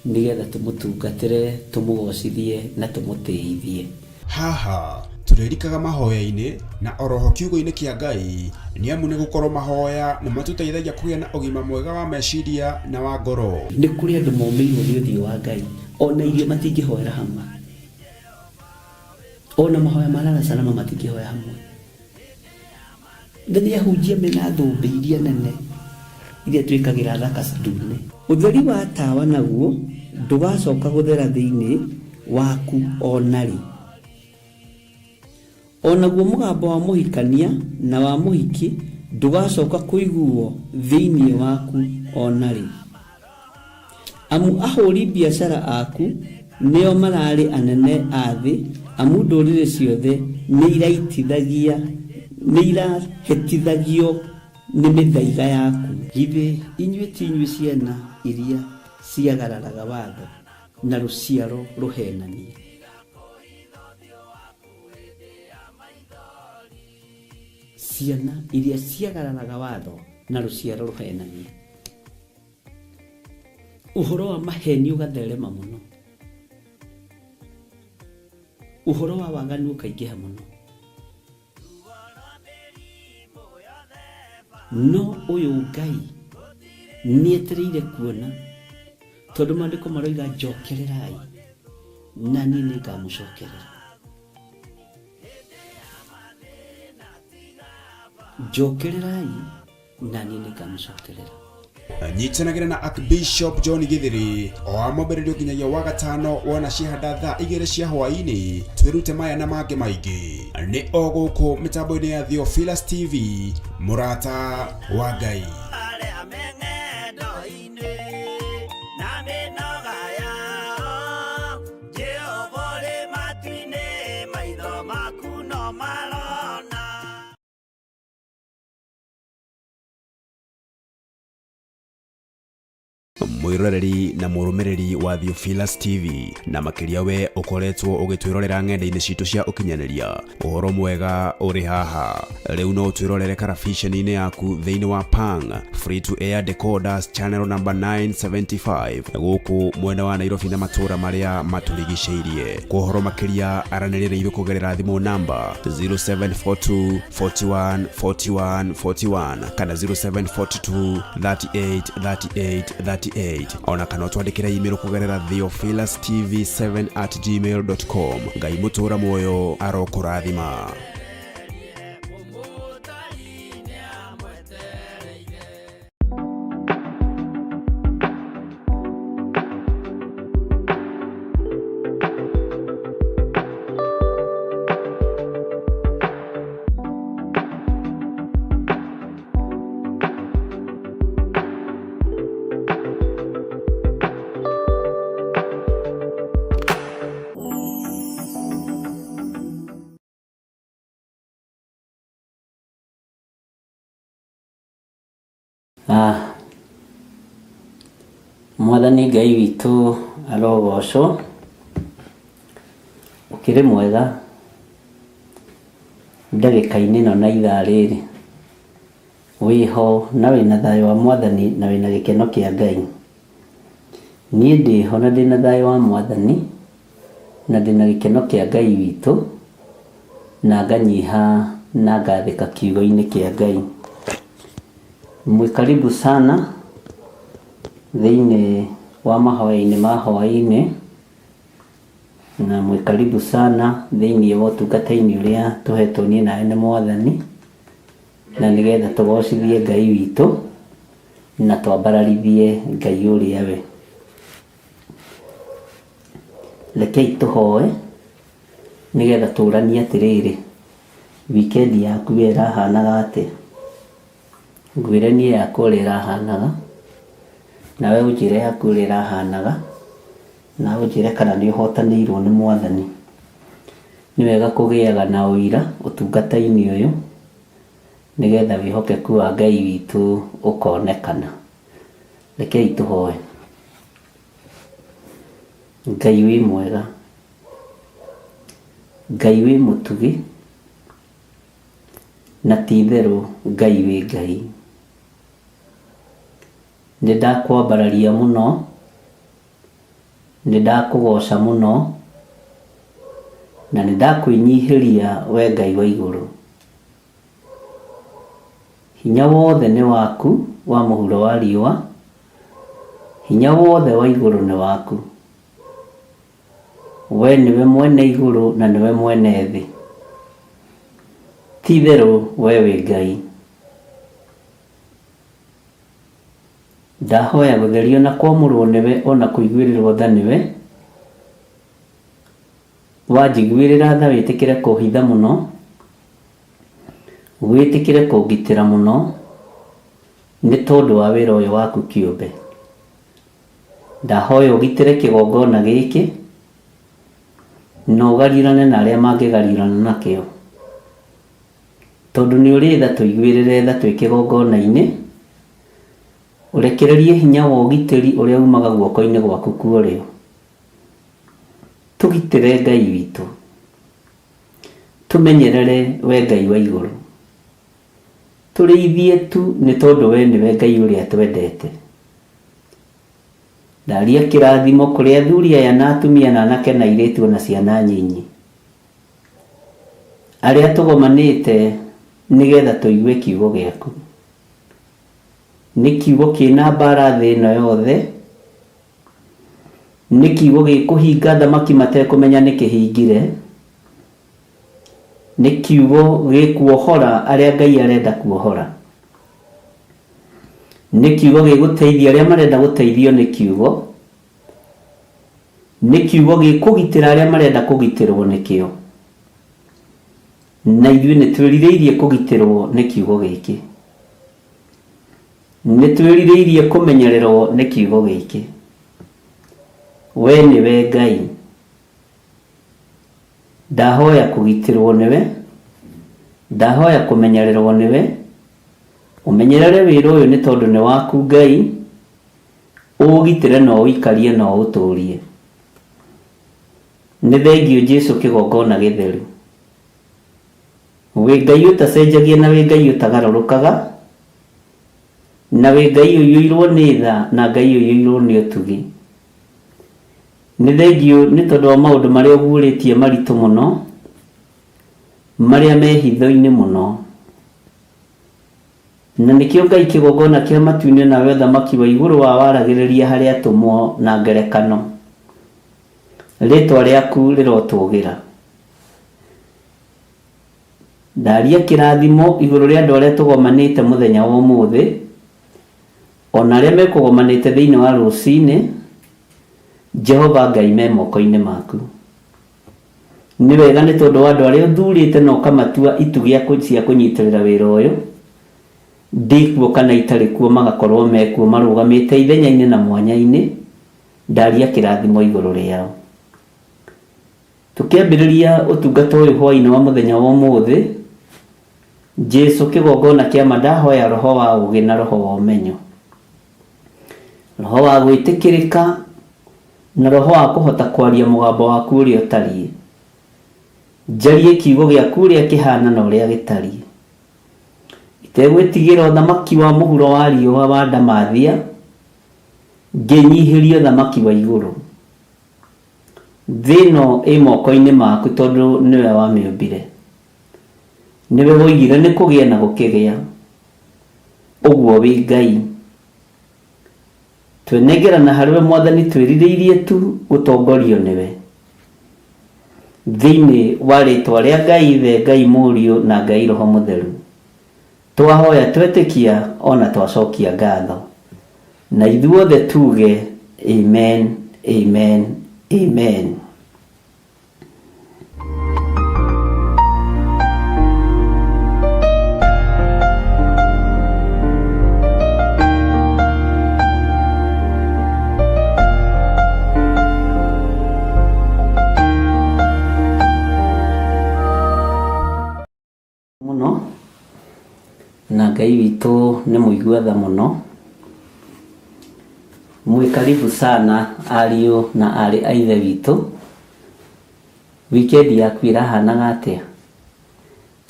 nigetha tumutungatire tumugocithie na tumutiithie
haha turirikaga mahoya-ini na oroho kiugo-ini kia Ngai ni amu ni gukorwo mahoya ni matuteithagia kugia na ugima mwega wa meciria na wa ngoro
ni kuri andu momeirwo ni uthio wa Ngai ona irio matingihoera hamwe ona mahoya marara salama matingihoya hamwe ndiye hujia mena thumbi iria nene iria twikagira thaka ndune utheri wa tawa naguo ndugacoka guthera thiini waku onari onaguo mugambo wa muhikania na wa muhiki ndugacoka kuiguo thiini waku onari amu ahuri biashara aku nio marari anene athi amu ndurire ciothe ni iraitithagia ni irahetithagio ni mithaiga yaku githe inyue tinyue ciana iria ciagararaga watho na ruciaro ruhenanie ciana iria ciagararaga watho na ruciaro ruhenanie uhoro wa maheni ugatherema muno uhoro wa waganu ukaingiha muno no uyu Ngai nietereire kuona tondu mandiko maroiga njokererai na nini ngamucokerera njokererai na niĩ nĩngamũcokerera.
Nyitanagira na Archbishop John Githiri o amũmbĩrĩrio nginyagia wa gatano wona ciahanda thaa 2 cia hwaĩ-inĩ. Twĩrute maya na mangĩ maingĩ nĩ o gũkũ mĩtambo-inĩ ya Theophilus TV, mũrata wa Ngai. Mwiroreri na murumiriri wa Theophilus TV na makiria we ukoretwo ugitwirorera ng'enda-inĩ citũ cia ukinyanĩria. Uhoro mwega uri haha. Riu no twirorere karabiceni-inĩ yaku thĩinĩ wa Pang free to air decoders channel number 975 gũkũ mwena wa Nairobi na matũra maria maturigicĩirie. Kuhoro makiria aranĩrĩra ithu kugerera thimũ namba 0742 41 41 41 kana 0742 38 38 38 ona kana twandikira email kugerera theophilustv7@gmail.com. Ngai mutura moyo arokurathima.
Mwathani Ngai witũ arogocwo. Ukĩrĩ mwega ndagĩka-inĩ ĩno na ithaa rĩrĩ wĩho na wĩna thayũ wa Mwathani na wĩna gĩkeno kĩa Ngai. Niĩ ndĩho na ndĩna thayũ wa Mwathani na ndĩna gĩkeno kĩa Ngai witũ na nganyiha na ngathĩka kiugo-inĩ kĩa Ngai. Mwĩkaribu sana thĩinĩ wa mahoya-inĩ ma hwaĩ-inĩ na mwĩkaribu sana thĩinĩ wa ũtungata-inĩ ũrĩa tũhetwo niĩ nawe nĩ Mwathani na nĩgetha tũgocithie Ngai witũ na twambararithie Ngai ũrĩa we. Rekei tũhoe nĩgetha tũranie atĩrĩrĩ, wikendi yaku ĩrahanaga atĩa? Ngwĩre niĩ yakwa ũrĩa ĩrahanaga, nawe ũnjĩre yaku ũrĩa ĩrahanaga, na ũnjĩre kana nĩ ũhotanĩirwo nĩ Mwathani. Nĩ wega kũgĩaga na ũira ũtungata-inĩ ũyũ nĩgetha wĩhokeku wa Ngai witũ ũkonekana. Rekei tũhoe. Ngai wĩ mwega, Ngai wĩ mũtugi, na ti-itherũ Ngai wĩ Ngai. Nĩndakwambararia mũno, nĩndakũgoca mũno, na nĩndakwĩnyihĩria we Ngai wa igũrũ. Hinya wothe nĩ waku wa mũhuro wa riũa, hinya wothe wa igũrũ nĩ waku. We nĩwe mwene igũrũ na nĩwe mwene thĩ. Ti-itherũ we wĩ Ngai. Ndahoya gũtherio na kwamũrwo nĩwe ona kũiguĩrĩrwo tha nĩwe. Wanjiguĩrĩra tha wĩtĩkĩre kũhitha mũno, wĩtĩkĩre kũngitĩra mũno nĩ tondũ wa wĩra ũyũ waku kĩũmbe. Ndahoya ũgitĩre kĩgongona gĩkĩ na ũgariũrane na arĩa mangĩgariũrana nakĩo, tondũ nĩ ũrĩ tha tũiguĩrĩre tha twĩ kĩgongona-inĩ. Ũrekererie hinya wa ũgitĩri ũrĩa umaga guoko-inĩ gwaku kuorĩo. Tũgitĩre Ngai witũ, tũmenyerere we Ngai wa igũrũ, tũrĩithie tu nĩ tondũ we nĩwe Ngai ũrĩa twendete. Ndaria kĩrathimo kũrĩ athuri aya na atumia na anake na airĩtu na ciana nyinyi arĩa tũgomanĩte nĩgetha tũigue kiugo gĩaku. Nĩ kiugo kĩna mbara thĩ ĩno yothe, nĩ kiugo gĩkũhinga thamaki matekũmenya nĩ kĩhingire, nĩ kiugo gĩkuohora arĩa Ngai arenda kuohora, nĩ kiugo gĩgũteithia arĩa marenda gũteithio nĩ kiugo, nĩ kiugo gĩkũgitĩra arĩa marenda kũgitĩrwo nĩkĩo, na ithuĩ nĩ twĩrirĩirie kũgitĩrwo nĩ kiugo gĩkĩ, nĩ twĩrirĩirie kũmenyererwo nĩ kiugo gĩkĩ. We nĩwe Ngai, ndahoya kũgitĩrwo nĩwe, ndahoya kũmenyererwo nĩwe, ũmenyerere wĩra ũyũ nĩ tondũ nĩ waku Ngai, ũgitĩre na ũikarie na ũtũũrie. Nĩ thengio Jesũ kĩgongona gĩtheru, wĩ Ngai ũtacenjagia na wĩ Ngai ũtagarũrũkaga, na wĩ Ngai ũiyũirwo nĩ tha na Ngai ũiyũirwo nĩ ũtugi. Nĩ thengio nĩ tondũ wa maũndũ marĩa ũguũrĩtie maritũ mũno, marĩa me hitho-inĩ mũno, na nĩkĩo Ngai kĩgongona kĩa matu-inĩ nawe ũthamaki wa igũrũ wa waragĩrĩria harĩ atũmwo na ngerekano, rĩtwa rĩaku rĩrotũgĩra. Ndaria kĩrathimo igũrũ rĩa andũ arĩa tũgomanĩte mũthenya wa ũmũthĩ, ona arĩa mekũgomanĩte thĩinĩ wa rũcinĩ. Jehova Ngai me moko-inĩ maku. Nĩ wega nĩ tondũ wa andũ arĩa ũthurĩte na ũkamatua itu cia kũnyitĩrĩra wĩra ũyũ, ndikuo kana itarĩ kuo magakorwo mekuo marũgamĩte ithenya-inĩ na mwanya-inĩ. Ndaria kĩrathimo igũrũ rĩao. Tũkĩambĩrĩria ũtungata ũyũ hwaĩ-inĩ wa mũthenya wa ũmũthĩ, Jesũ kĩgongona kĩa ma, ndahoya roho wa ũũgĩ na roho wa ũmenyo, roho wa gwĩtĩkĩrĩka na roho wa kũhota kwaria mũgambo waku ũrĩa ũtariĩ. Njarie kiugo gĩaku ũrĩa kĩhana na ũrĩa gĩtariĩ, itegwĩtigĩra ũthamaki wa mũhuro wa riũa wa ndamathia, ngĩnyihĩrie ũthamaki wa igũrũ. Thĩ ĩno ĩ moko-inĩ maku tondũ nĩwe wamĩũmbire, nĩwe woigire nĩ kũgĩa na gũkĩgĩa. Ũguo wĩ Ngai, twenengerana harĩwe Mwathani, twĩrirĩirie tu gũtongorio nĩwe, thĩinĩ wa rĩtwa rĩa Ngai Ithe, Ngai Mũriũ na Ngai Roho Mũtheru. Twahoya, twetĩkia ona twacokia ngatho, na ithuothe tuge amen, amen, amen. Na Ngai witũ nĩ mũigua tha mũno. Mwĩ karibu sana ariũ na arĩ a ithe witũ. Wikendi yaku ĩrahanaga atĩa?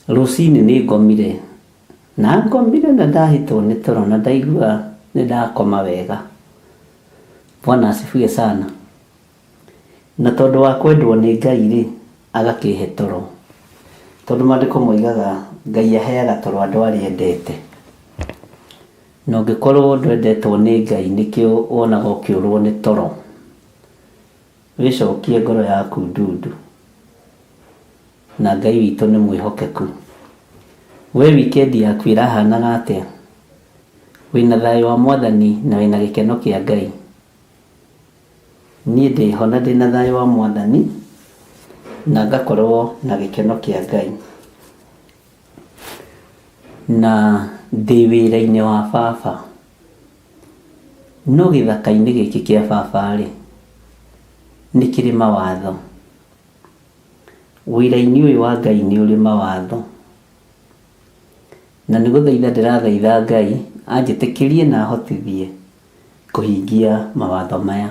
Rũcinĩ nĩ ngomire na ndahĩtwo nĩ toro na ndaigua nĩ ndakoma wega. Bwana asifiwe sana. Na tondũ wa kwendwo nĩ Ngai rĩ, agakĩhe toro, tondũ maandĩko moigaga Ngai aheaga toro andũ arĩa endete. Na ũngĩkorwo ndwendetwo nĩ Ngai, nĩkĩo wonaga ũkĩũrwo nĩ toro. Wĩcokie ngoro yaku ndundu, na Ngai witũ nĩ mwĩhokeku. We wikendi yaku ĩrahanaga atĩa? Wĩna thayũ wa Mwathani na wĩna gĩkeno kĩa Ngai? Niĩ ndĩho na ndĩna thayũ wa Mwathani na ngakorwo na gĩkeno kĩa Ngai, na ndĩ wĩra-inĩ wa Baba. No gĩthaka-inĩ gĩkĩ kĩa Baba rĩ, nĩ kĩrĩ mawatho. Wĩra-inĩ ũyũ wa Ngai nĩ ũrĩ mawatho, na nĩ gũthaitha ndĩrathaitha Ngai anjĩtĩkĩrie na ahotithie kũhingia mawatho maya.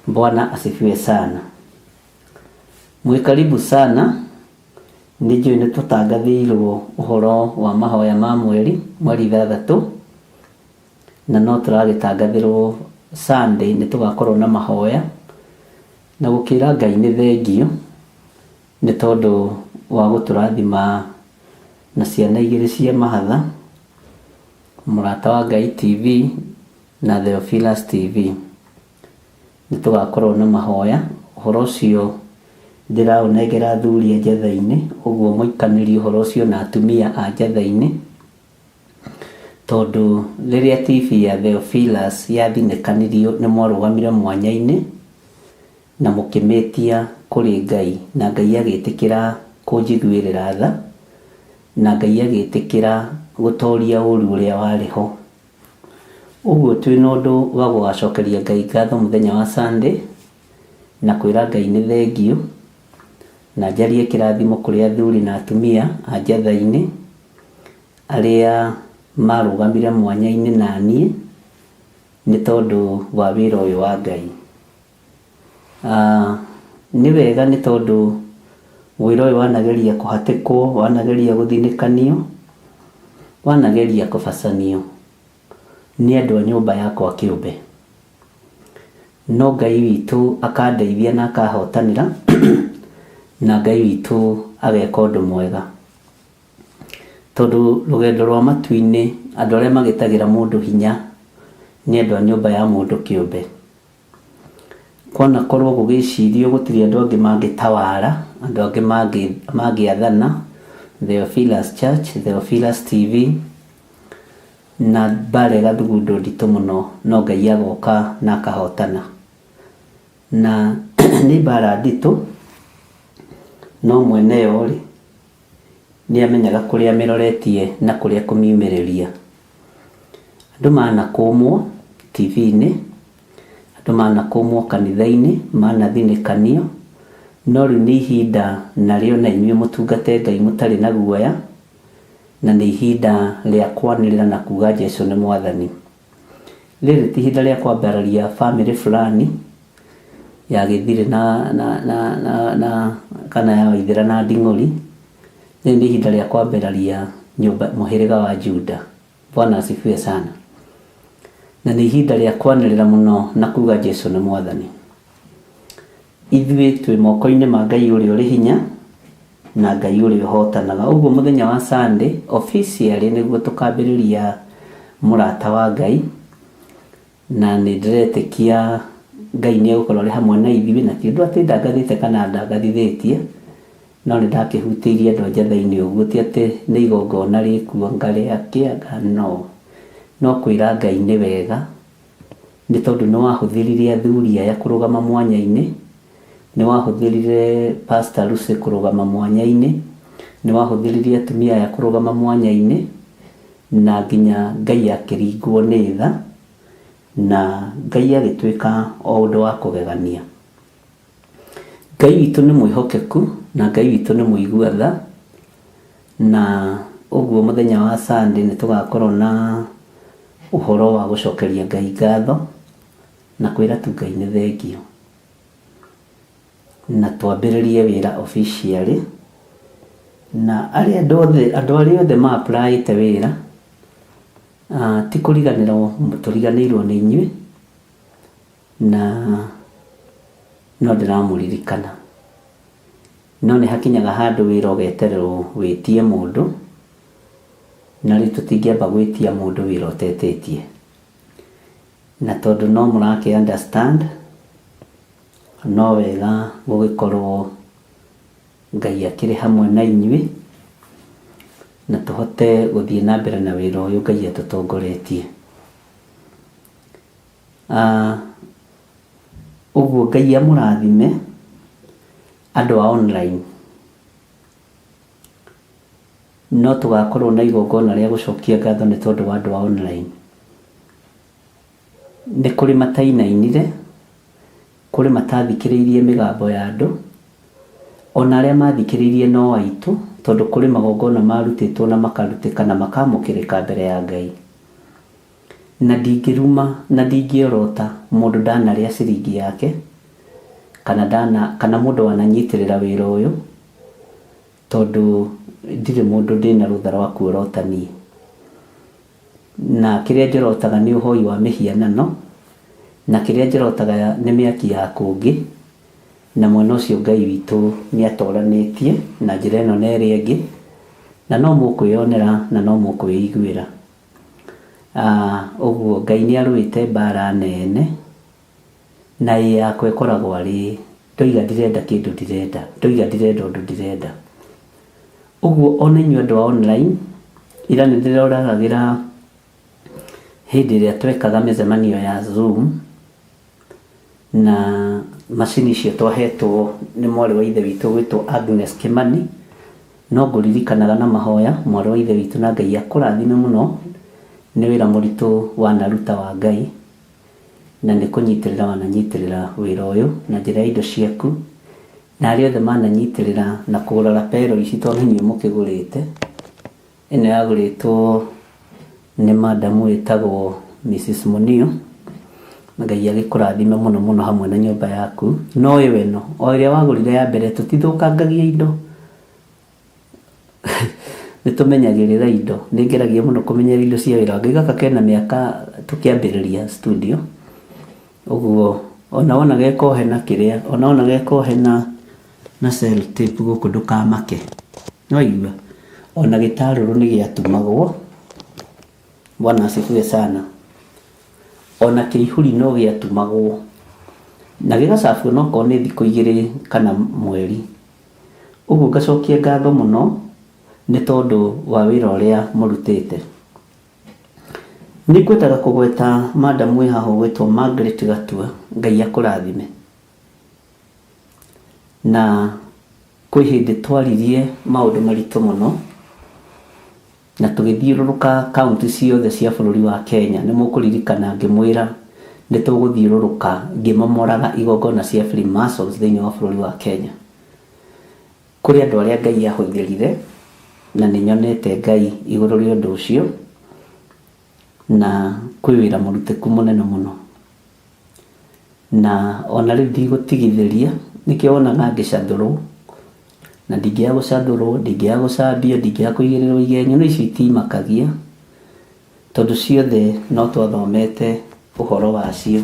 Bwana asifiwe sana. Mwĩ karibu sana. Nĩ njũĩ nĩ tũtangathĩirwo ũhoro wa mahoya ma mweri 6, na no tũragĩtangathĩrwo Sunday nĩ tũgakorwo na mahoya, na gũkĩra Ngai nĩ thengio nĩ tondũ wa gũtũrathima na ciana 2 cia mahatha, Mũrata wa Ngai TV na Theophilus TV. Nĩ tũgakorwo na mahoya. Ũhoro ũcio ndĩraũnengera athuri a njatha-inĩ, ũguo mũikanĩrie ũhoro ũcio na atumia a njatha-inĩ, tondũ rĩrĩa TV ya Theophilus yathinĩkanirio nĩ mwarũgamire mwanya-inĩ na mũkĩmĩtia kũrĩ Ngai, na Ngai agĩtĩkĩra kũnjiguĩrĩra tha, na Ngai agĩtĩkĩra gũtoria ũru ũrĩa warĩ ho. Ũguo twĩna ũndũ wa gũgacokeria Ngai ngatho mũthenya wa Sunday na kwĩra Ngai nĩ thengio, na njarie kĩrathimo kũrĩ athuri na atumia a njatha-inĩ arĩa marũgamire mwanya-inĩ na niĩ nĩ tondũ wa wĩra ũyũ wa Ngai. Nĩ wega nĩ tondũ wĩra ũyũ wanageria kũhatĩkwo, wanageria gũthinĩkanio, wanageria kũbacanio nĩ andũ a nyũmba yakwa kĩũmbe, no Ngai witũ akandeithia na akahotanĩra na Ngai witũ ageka ũndũ mwega, tondũ rũgendo rwa matu-inĩ andũ arĩa magĩtagĩra mũndũ hinya nĩ andũ a nyũmba ya mũndũ kĩũmbe. Kwana korwo gũgĩcirio gũtirĩ andũ angĩ mangĩtawara, andũ angĩ mangĩathana, Theophilus Church, Theophilus TV, na mbare gathugundo nditũ mũno, no Ngai agoka na akahotana. Na nĩ mbara nditũ, no mwene yo rĩ nĩ amenyaga kũrĩa mĩroretie na kũrĩa kũmiumĩrĩria. Andũ manakũmwo TV-inĩ, andũ manakũmwo kanitha-inĩ, manathinĩkanio, no rĩu nĩ ihinda narĩo na inyuĩ mũtungate Ngai mũtarĩ na guoya, na nĩ ihinda rĩa kwanĩrĩra na kuga Jesũ nĩ Mwathani. Rĩrĩ ti ihinda rĩa kwambararia family fulani ya Gĩthirĩ na kana ya Waithĩra na Nding'ũri. Rĩrĩ nĩ ihinda rĩa kwambararia nyũmba mũhĩrĩga wa Juda. Bwana asifiwe sana. Na nĩ ihinda rĩa kwanĩrĩra mũno na kuga Jesũ nĩ Mwathani. Ithuĩ twĩ moko-inĩ ma Ngai ũrĩa ũrĩ hinya na Ngai ũrĩa ũhotanaga. Ũguo mũthenya wa Sunday officially nĩguo tũkambĩrĩria mũrata wa Ngai, na nĩ ndĩretĩkia Ngai nĩ egũkorwo arĩ hamwe na ithuĩ, na ti ũndũ atĩ ndangathĩte kana ndangathithĩtie, no nĩ ndakĩhutĩirie andũ a njatha-inĩ ũguo, ti atĩ nĩ igongona rĩkuo ngarĩa kĩaga, no kwĩra Ngai nĩ wega, nĩ tondũ nĩ wahũthĩrire athuri aya kũrũgama mwanya-inĩ, nĩ wahũthĩrire Pastor Lucy kũrũgama mwanya-inĩ, nĩ wahũthĩrire atumia aya kũrũgama mwanya-inĩ, na nginya Ngai akĩringwo nĩ tha, na Ngai agĩtuĩka o ũndũ wa kũgegania. Ngai witũ nĩ mwĩhokeku na Ngai witũ nĩ mũigua tha, na ũguo mũthenya wa Sunday nĩ tũgakorwo na ũhoro wa gũcokeria Ngai ngatho na kwĩra tu Ngai nĩ thengio, na twambĩrĩrie wĩra officially. Na andũ arĩa othe ma-applyĩte wĩra, ti kũriganĩrwo, tũriganĩirwo nĩ inyuĩ, na no ndĩramũririkana, no nĩ hakinyaga handũ wĩra ũgetererwo wĩtie mũndũ, na rĩu tũtingĩamba gwĩtia mũndũ wĩra ũtetĩtie, na tondũ no mũrakĩ understand, no wega gũgĩkorwo Ngai akĩrĩ hamwe na inyuĩ, na tũhote gũthiĩ na mbere na wĩra ũyũ Ngai atũtongoretie. Ũguo Ngai amũrathime andũ a online, no tũgakorwo na igongona rĩa gũcokia ngatho nĩ tondũ wa andũ a online. Nĩ kũrĩ matainainire, kũrĩ matathikĩrĩirie mĩgambo ya andũ, ona arĩa mathikĩrĩirie no aitũ, tondũ kũrĩ magongona marutĩtwo na makarutĩka na makamũkĩrĩka mbere ya Ngai. Na ndingĩruma na ndingĩorota mũndũ ndanarĩa ciringi yake, kana mũndũ wananyitĩrĩra wĩra ũyũ, tondũ ndirĩ mũndũ ndĩna rũtha rwa kuorota niĩ. Na kĩrĩa njorotaga nĩ ũhoi wa mĩhianano, na kĩrĩa njorotaga nĩ mĩaki ya kũngĩ, na mwena ũcio Ngai witũ nĩ atoranĩtie na njĩra ĩno na ĩrĩa ĩngĩ, na no mũkwĩyonera na no mũkwĩiguĩra. Ũguo Ngai nĩ arũĩte mbara nene, na yakwa ĩkoragwo arĩ ndoiga ndirenda kĩndũ ndirenda, ndoiga ndirenda ũndũ ndirenda. Ũguo ona inyuĩ andũ a online, ira nĩ ndĩroragĩra hĩndĩ ĩrĩa twekaga mĩcemanio ya Zoom, na macini icio twahetwo nĩ mwarĩ wa ithe witũ gwĩtwo Agnes Kimani. No ngũririkanaga na mahoya mwarĩ wa ithe witũ, na Ngai akũrathime mũno, nĩ wĩra mũritũ wanaruta wa Ngai, na nĩ kũnyitĩrĩra wananyitĩrĩra wĩra ũyũ na njĩra ya indo ciaku, na arĩa othe mananyitĩrĩra na kũgũra lapero ici tondũ inyuĩ mũkĩgũrĩte. Ĩno yagũrĩtwo nĩ madamu wĩtagwo Mrs. Munio, na Ngai agĩkũrathime mũno mũno hamwe na nyũmba yaku. No ĩyo ĩno o ĩrĩa wagũrire ya mbere tũtithũkangagia indo nĩ tũmenyagĩrĩra indo. Nĩ ngeragia mũno kũmenyerera indo cia wĩra. Ngai gaka kena mĩaka tũkĩambĩrĩria studio, ũguo ona wona gekohe na kĩrĩa, ona wona gekohe na cell tape gũkũ ndũkamake. No igua ona gĩtarũrũ nĩ gĩatumagwo. Bwana asifiwe sana. Ona kĩihũri no gĩatumagwo na gĩgacabwo no korwo nĩ thikũ 2 kana mweri. Ũguo ngacokia ngatho mũno nĩ tondũ wa wĩra ũrĩa mũrutĩte. Nĩ ngwendaga kũgweta madam wĩ haha gwĩtwo Margaret Gatua. Ngai akũrathime. Na kwĩ hĩndĩ twaririe maũndũ maritũ mũno na tũgĩthiũrũrũka kaunti ciothe cia bũrũri wa Kenya. Nĩ mũkũririkana ngĩmwĩra nĩ tũgũthiũrũrũka ngĩmomoraga igongona cia Freemasons thĩinĩ wa bũrũri wa Kenya. Kũrĩ andũ arĩa Ngai ahũthĩrire na nĩ nyonete Ngai igũrũ rĩa ũndũ ũcio, na kwĩ wĩra mũrutĩku mũnene mũno. Na ona rĩu ndigũtigithĩria, nĩkĩo wonaga ngĩcathũrwo, na ndingĩaga gũcathũrwo, ndingĩaga gũcambio, ndingĩaga kũigĩrĩrwo igenyo. No icio itimakagia tondũ ciothe no twathomete ũhoro wacio.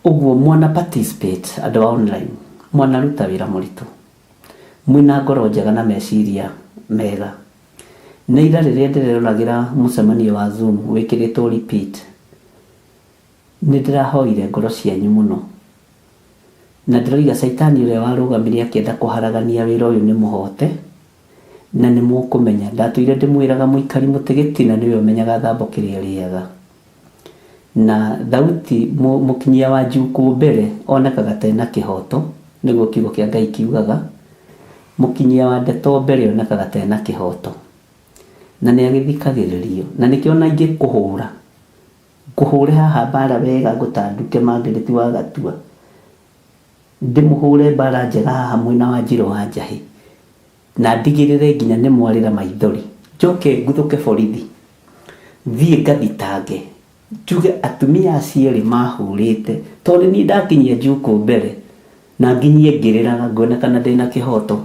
Ũguo mwana participate andũ a online, mwana ruta wĩra mũritũ, mwĩna ngoro njega na meciria mega. Nĩ ira rĩrĩa ndĩreroragĩra mũcemanio wa Zoom wĩkĩrĩtwo repeat, nĩ ndĩrahoire ngoro cianyu mũno, na ndĩroiga Saitani ũrĩa warũgamire akĩenda kũharagania wĩra ũyũ nĩ mũhote, na nĩ mũkũmenya. Ndatũire ndĩmwĩraga mũikari mũtĩ gĩtina nĩwe ũmenyaga thambo kĩrĩa rĩega. Na thauti mũkinyia wa Njuku mbere onekaga tena kĩhoto, nĩguo kiugo kĩa Ngai kiugaga. Mũkinyia wa ndeto mbere onekaga tena kĩhoto, na nĩ agĩthikagĩrĩrio. Na nĩkĩo ona ingĩkũhũra ngũhũre haha mbara wega, ngũtanduke Margaret wa Gatua, ndĩmũhũre mbara njega haha mwena wa Njiro wa Njahi, na ndigĩrĩre nginya nĩ mwarĩra maithori, njoke nguthũke borithi, thiĩ ngathitange, njuge atumia acio erĩ mahũrĩte. Tondũ niĩ ndakinyia Njuku mbere na nginyie ngĩrĩraga nguonekana ndĩna kĩhoto.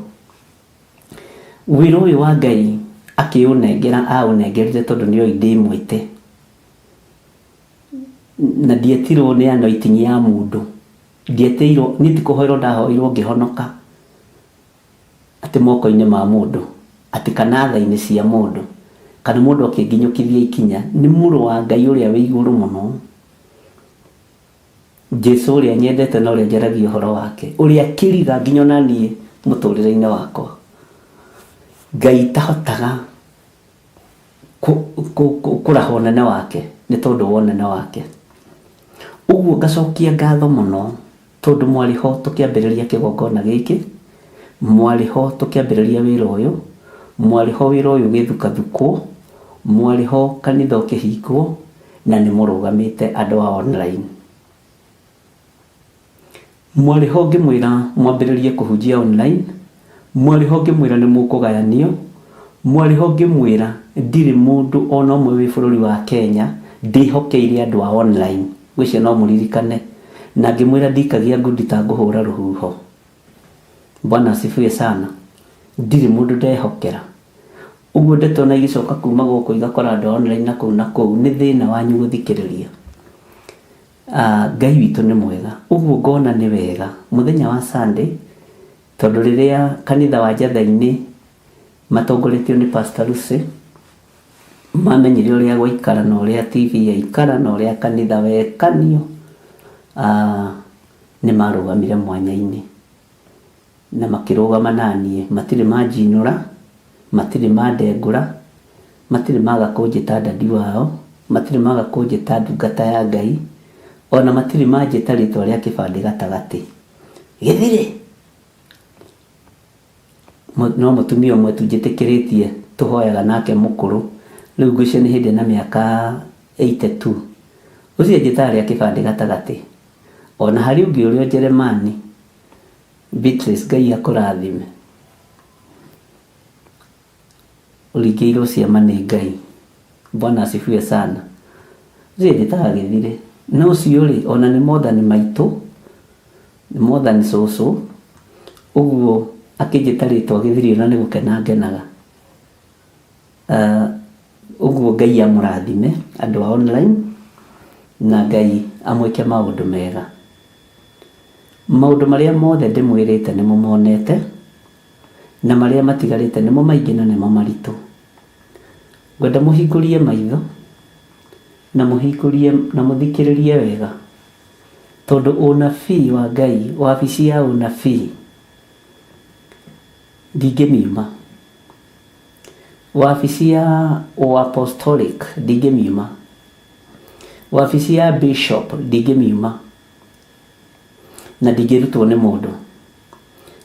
Wĩra ũyũ wa Ngai akĩũnengera, aũnengerire tondũ nĩoĩ ndĩmwĩte, na ndietirwo nĩ anointing ya mũndũ. Ndietirwo, niĩ tikũhoerwo ndahoirwo ngĩhonoka atĩ moko-inĩ ma mũndũ, atĩ kana tha-inĩ cia mũndũ, kana mũndũ akĩnginyũkithia ikinya. Nĩ mũrũ wa Ngai ũrĩa wĩ igũrũ mũno, Jesũ ũrĩa nyendete na ũrĩa njaragia ũhoro wake, ũrĩa kĩriga nginya ona niĩ mũtũrĩre-inĩ wakwa. Ngai tahotaga kũraha ũnene wake nĩ tondũ wa ũnene wake. Ũguo ngacokia ngatho mũno tondũ mwarĩ ho tũkĩambĩrĩria kĩgongona gĩkĩ, mwarĩ ho tũkĩambĩrĩria wĩra ũyũ, mwarĩ ho wĩra ũyũ gĩthukathukwo, mwarĩ ho kanitha ũkĩhingwo, na nĩ mũrũgamĩte andũ a online. Mwarĩ ho ngĩmwĩra mwambĩrĩrie kũhunjia online, mwarĩ ho ngĩmwĩra nĩ mũkũgayanio, mwarĩ ho ngĩmwĩra ndirĩ mũndũ ona ũmwe wĩ bũrũri wa Kenya ndĩhokeire andũ a online. Gwĩcio no mũririkane, na ngĩmwĩra ndikagia ngundi ta ngũhũra rũhuho. Bwana asifiwe sana. Ndirĩ mũndũ ndehokera. Ũguo ndeto na igĩcoka kuma gũkũ igakora andũ online na kũu nĩ thĩna wanyu gũthikĩrĩria. Ngai witũ nĩ mwega. Ũguo ngona nĩ wega mũthenya wa Sunday, tondũ rĩrĩa kanitha wa Njatha-inĩ matongoretio nĩ Pastor Lucy mamenyire ũrĩa gwaikara na ũrĩa TV yaikara na ũrĩa kanitha wekanio, nĩ marũgamire mwanya-inĩ na makĩrũgama naniĩ, matirĩ manjinũra, matirĩ mandengũra, matirĩ maga kũnjĩta dadi wao, matirĩ maga kũnjĩta ndungata ya Ngai, ona matirĩ manjĩta rĩtwa rĩa kĩbandĩ gatagatĩ. Gĩthire no mũtumia ũmwe tu njĩtĩkĩrĩtie tũhoyaga nake mũkũrũ, rĩu ngwĩciria nĩ hĩndĩ na mĩaka 82, ũcio njĩtaga rĩa kĩbandĩ gatagatĩ. Ona harĩ ũngĩ ũrĩa Jeremani Beatrice, Ngai akũrathime, ũringĩirwo ciama nĩ Ngai, Bwana asifiwe sana. Ũcio njĩtaga Gĩthire, no ũcio rĩ ona nĩ mothani maitũ, nĩ mothani cũcũ, ũguo akĩnjĩta rĩtwa Gĩthire na nĩ gũkena ngenaga. Ũguo Ngai amũrathime andũ a online, na Ngai amwĩke maũndũ mega. Maũndũ marĩa mothe ndĩmwĩrĩte nĩmo monete, na marĩa matigarĩte nĩmo maingĩ na nĩmo maritũ. Ngwenda mũhingũrie maitho na mũhingũrie na mũthikĩrĩrie wega, tondũ ũnabii wa Ngai, wabici ya ũnabii ndingĩmiuma, wabici ya apostolic ndingĩmiuma, wabici ya bishop ndingĩmiuma, na ndingĩrutwo nĩ mũndũ,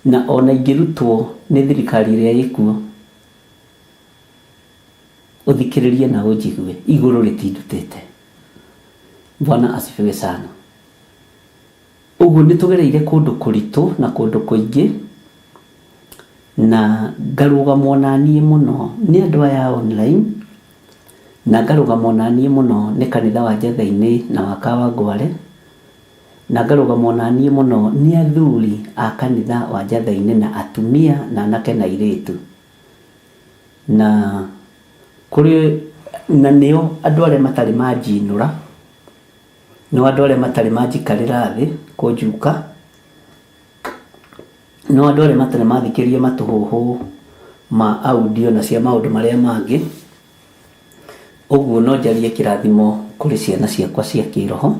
na ona ingĩrutwo nĩ thirikari ĩrĩa ĩkuo. Ũthikĩrĩrie na ũnjigue, igũrũ rĩtindutĩte. Bwana asifiwe sana. Ũguo nĩ tũgereire kũndũ kũritũ na kũndũ kũingĩ, na ngarũgamwo naniĩ mũno nĩ andũ aya online, na ngarũgamwo naniĩ mũno nĩ kanitha wa Njatha-inĩ na wa Kawangware, na ngarũgamwo naniĩ mũno nĩ athuri a kanitha wa Njatha-inĩ na atumia na anake na airĩtu, na kũrĩ na nĩo andũ arĩa matarĩ manjinũra, no andũ arĩa matarĩ manjikarĩra thĩ kũnjuka, no andũ arĩa matarĩ mathikĩrĩria matũhũhũ ma audio na cia maũndũ marĩa mangĩ. Ũguo no njarie kĩrathimo kũrĩ ciana ciakwa cia kĩroho,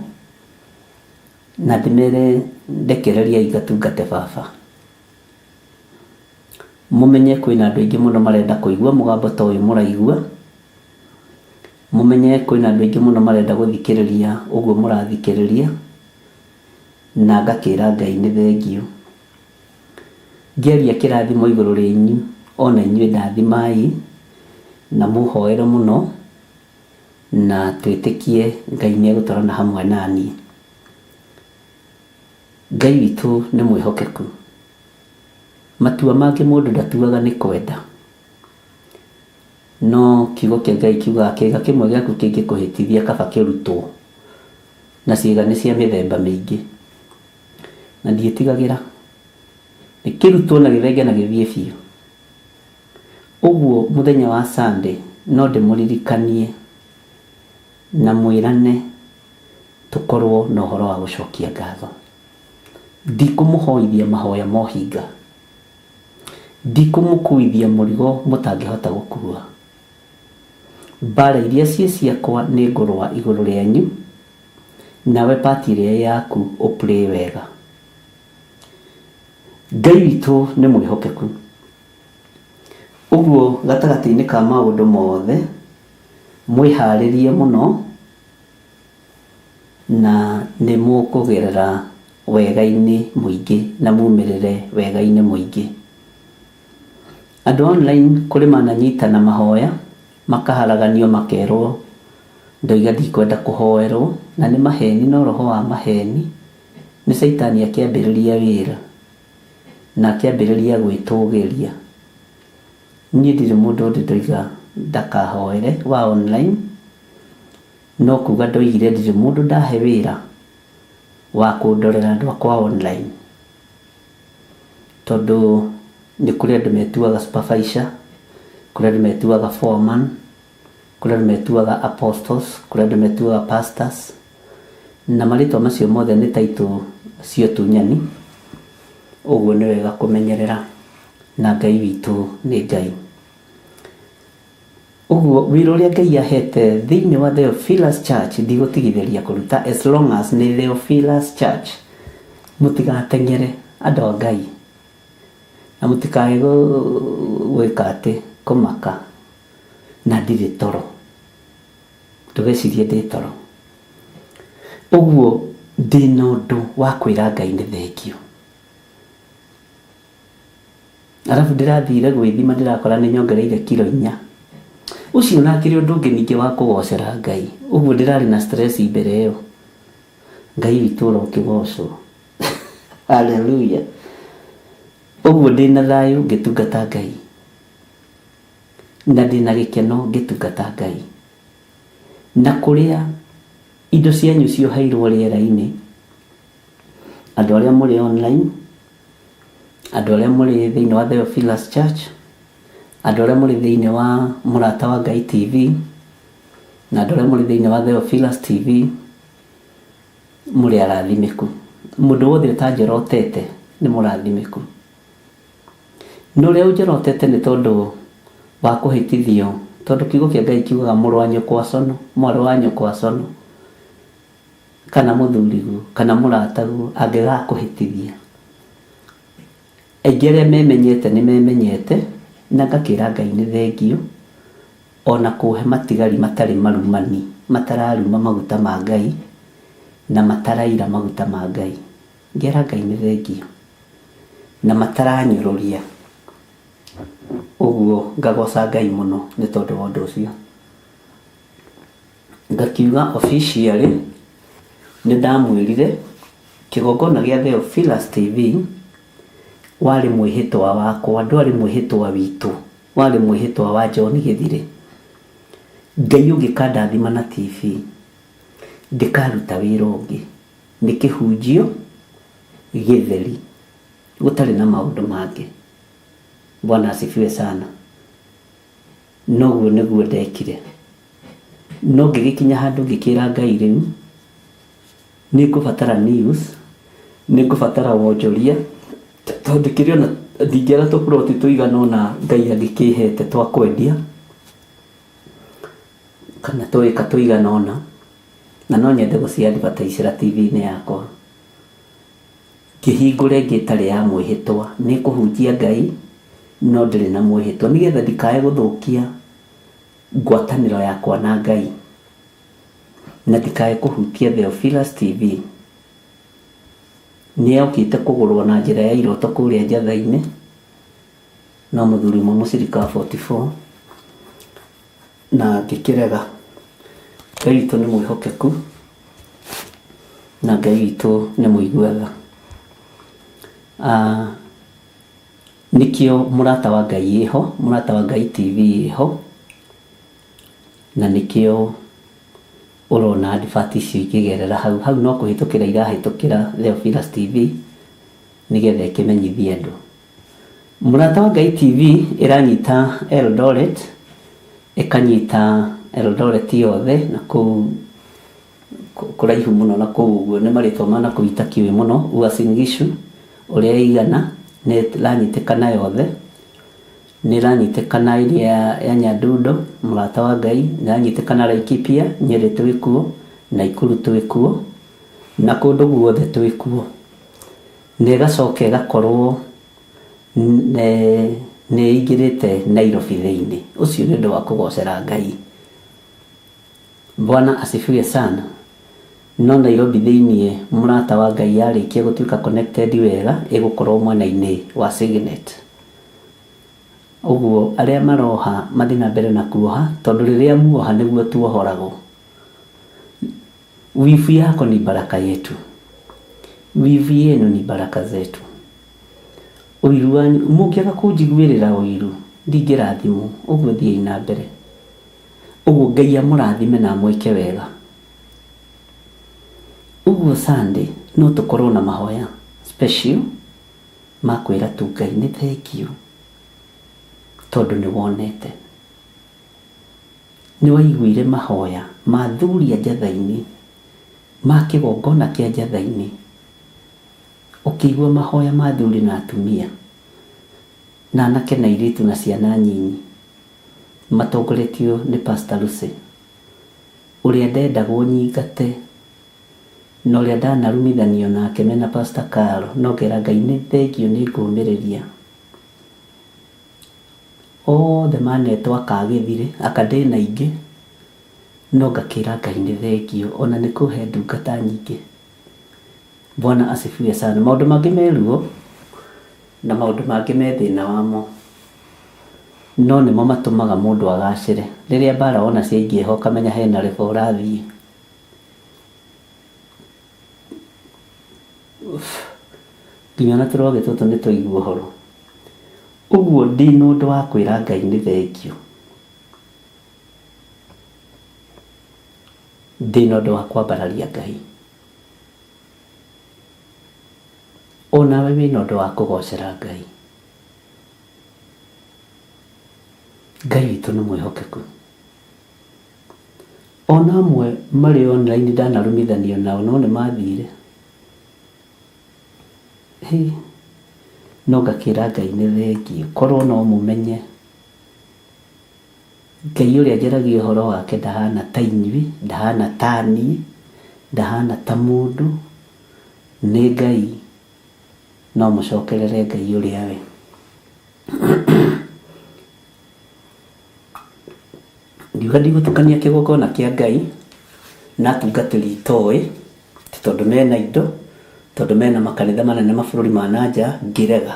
na ndĩmere ndekereria igatungate baba. Mũmenye kwĩna andũ aingĩ mũno marenda kũigua mũgambo ta ũyũ mũraigua, mũmenye kwĩna andũ aingĩ mũno marenda gũthikĩrĩria ũguo mũrathikĩrĩria, na ngakĩra Ngai nĩ thengio. Ngĩaria kĩrathimo igũrũ rĩanyu, ona inyuĩ ndathimai na mũhoere mũno, na twĩtĩkie Ngai nĩ egũtwarana hamwe naniĩ. Ngai witũ nĩ mwĩhokeku, matua mangĩ mũndũ ndatuaga nĩ kwenda, no kiugo kĩa Ngai kiugaga kĩĩga kĩmwe gĩaku kĩngĩkũhĩtithia kaba kĩrutwo, na ciĩga nĩ cia mĩthemba mĩingĩ, na ndiĩtigagĩra nĩ kĩrutwo na gĩthenge na gĩthiĩ biũ. Ũguo mũthenya wa Sunday no ndĩmũririkanie na mwĩrane tũkorwo na ũhoro wa gũcokia ngatho. Ndikũmũhoithia mahoya mohinga, ndikũmũkuithia mũrigo mũtangĩhota gũkua. Mbara iria ciĩ ciakwa nĩ ngũrũa igũrũ rĩanyu, nawe pati ĩrĩa yaku ũplay wega. Ngai witũ nĩ mwĩhokeku, ũguo gatagatĩ-inĩ ka maũndũ mothe mwĩharĩrie mũno, na nĩ mũkũgerera wega-inĩ mũingĩ na mumĩrĩre wega-inĩ mũingĩ. Andũ online kũrĩ mananyitana mahoya, makaharaganio makerwo ndoiga ndikwenda kũhoerwo, na nĩ maheni, no roho wa maheni nĩ Saitani akĩambĩrĩria wĩra na akĩambĩrĩria gwĩtũgĩria. Niĩ ndirĩ mũndũ ndoiga ndakahoere wa online, no kuga ndoigire ndirĩ mũndũ ndahe wĩra wa kũndorera andũ akwa online, tondũ nĩ kũrĩ andũ metuaga supervisor, kũrĩ andũ metuaga foreman, kũrĩ andũ metuaga apostles, kũrĩ andũ metuaga pastors, na marĩtwa macio mothe nĩ taitũ cio tunyani. Ũguo nĩ wega kũmenyerera, na Ngai witũ nĩ Ngai. Ũguo wĩra ũrĩa Ngai ahete thĩinĩ wa Theophilus Church ndigũtigithĩria kũruta, as long as nĩ Theophilus Church Mũtigateng'ere andũ a Ngai, na mũtikae gwĩka atĩ kũmaka na ndirĩ toro, ndũgecirie ndĩ toro. Ũguo ndĩna ũndũ wa kwĩra Ngai nĩ thengio. Arabu ndĩrathire gwĩthima ndĩrakora nĩ nyongereire kilo 4. Ũcio nakĩrĩ ũndũ ũngĩ ningĩ wa kũgocera Ngai. Ũguo ndĩrarĩ na stress mbere ĩyo. Ngai witũ ũrokĩgocwo. Hallelujah. Ũguo ndĩna thayũ ngĩtungata Ngai, na ndĩna gĩkeno ngĩtungata Ngai. Na kũrĩa indo cianyu cioheirwo rĩera-inĩ, andũ arĩa mũrĩ online, andũ arĩa mũrĩ thĩinĩ wa Theophilus Church, andũ arĩa mũrĩ thĩinĩ wa Mũrata wa Ngai TV, na andũ arĩa mũrĩ thĩinĩ wa Theophilus TV, mũrĩ arathimĩku. Mũndũ wothe ũtanjorotete nĩ mũrathimĩku. No ũrĩa ũnjorotete nĩ tondũ wa kũhĩtithio, tondũ kiugo kĩa Ngai kiugaga mũrũ wa nyũkwa cono, mwarĩ wa nyũkwa cono, kana mũthurigu kana mũratagu angĩgakũhĩtithia. Aingĩ arĩa memenyete nĩ memenyete, na ngakĩra Ngai nĩ thengio, ona kũhe matigari matarĩ marumani, matararuma maguta ma Ngai na mataraira maguta ma Ngai. Ngera Ngai nĩ thengio, na mataranyũrũria. Ũguo ngagoca Ngai mũno nĩ tondũ wa ũndũ ũcio. Ngakiuga officially nĩ ndamwĩrire kĩgongona gĩa Theophilus TV warĩ mwĩhĩtwa wakwa, ndwarĩ mwĩhĩtwa witũ, warĩ mwĩhĩtwa wa John Gĩthire. Ngai ũngĩkandathima na TV ndĩkaruta wĩra ũngĩ, nĩ kĩhunjio gĩtheri, gũtarĩ na maũndũ mangĩ. Bwana asifiwe sana. Noguo nĩguo ndekire. No ngĩgĩkinya handũ ngĩkĩra Ngai rĩu nĩ ngũbatara news, nĩ ngũbatara wonjoria, tondũ kĩrĩ ona ndingĩara tũploti tũigana ona Ngai angĩkĩhete twa kwendia, kana tũĩka tũigana ona, na no nyende gũciadvertisera TV-inĩ yakwa. Kĩhingũre ngĩtarĩ ya mwĩhĩtwa, nĩ kũhunjia Ngai no ndĩrĩ na mwĩhĩtwa, nĩgetha ndikae gũthũkia ngwatanĩro yakwa na Ngai, na ndikae kũhutia Theophilus TV. Nĩ okĩte kũgũrwo na njĩra ya iroto kũrĩa njatha-inĩ, no mũthuri ũmwe mũcirika 44, na ngĩkĩrega. Ngai witũ nĩ mwĩhokeku, na Ngai witũ nĩ mũiguaga. Nikio Mũrata wa Ngai ĩho, Mũrata wa Ngai TV ĩho, na nikio ũrona advert icio ikĩgerera hau no kũhĩtũkĩra irahĩtũkĩra Theophilus TV nĩgetha ĩkĩmenyithie andũ. Mũrata wa Ngai TV ĩranyita Eldoret, ĩkanyita Eldoret yothe, na kũu kũraihu mũno na kũu ũguo nĩ marĩtwa mana kũita kiũĩ mũno. Uasin Gishu ũrĩa igana nĩ ranyitĩkana yothe, nĩ ranyitĩkana iria ya Nyadundo, Mũrata wa Ngai, nĩ ranyitĩkana Laikipia, Nyeri twĩ kuo, Naikuru twĩ kuo, na kũndũ guothe twĩ kuo. Nĩ ĩgacoka ĩgakorwo nĩ ĩingĩrĩte Nairobi thĩinĩ. Ũcio nĩ ũndũ wa kũgocera Ngai. Bwana asifiwe sana. No Nairobi thĩinĩ Mũrata wa Ngai yarĩkia gũtuĩka connected wega, ĩgũkorwo mwena-inĩ wa Signet. Ũguo arĩa maroha mathiĩ na mbere na kuoha, tondũ rĩrĩa muoha nĩguo tuohoragwo. Wivu yako ni baraka yetu, wivu yenu ni baraka zetu. Ũiru wanyu mũngĩaga kũnjiguĩrĩra ũiru ndingĩrathimwo. Ũguo thiĩi na mbere. Ũguo Ngai amũrathime na mwĩke wega. Ũguo Sunday no tũkorwo na mahoya special ma kwĩra tu Ngai nĩ thengio, tondũ nĩ wonete, nĩ waiguire mahoya ma thuri a njatha-inĩ, ma kĩgongona kĩa njatha-inĩ, ũkĩigua mahoya ma thuri na atumia, na anake na airĩtu na ciana nyinyi, matongoretio nĩ Pastor Lucy, ũrĩa ndendagwo nyingate no ria ndanarumithanio nake mena Pastor Carol no ngera Ngai nĩ thengio nĩ ngũmĩrĩria othe manetwo akagĩthire akandĩna ingĩ no ngakĩra Ngai nĩ thengio ona nĩ kũhe ndungata nyingĩ. Bwana asifiwe sana. Maũndũ mangĩ meruo na maũndũ mangĩ me thĩna wamo no nĩmo matũmaga mũndũ agacĩre. Rĩrĩa mbara wona ciaingĩha ũkamenya hena rĩbo ũrathiĩ. Nginya na tũroge tũtũ nĩ tũigua ũhoro. Ũguo ndĩ mũndũ wa kwĩra Ngai nĩ thengio. Ndĩ mũndũ wa kwambararia Ngai. Onawe wĩ mũndũ wa kũgocera Ngai. Ngai witũ nĩ mwĩhokeku. Ona amwe marĩ online ndanarumithanio nao no nĩ mathire. No ngakĩra Ngai nĩ thengio korwo no mũmenye Ngai ũrĩa njaragia ũhoro wake ndahana ta inyuĩ, ndahana ta niĩ, ndahana ta mũndũ, nĩ Ngai. No mũcokerere Ngai ũrĩa we. Ndiuga ndigũtukania kĩgongona kĩa Ngai na atungatĩri itoĩ tondũ mena indo, tondũ mena makanitha manene mabũrũri ma nanja ngĩrega.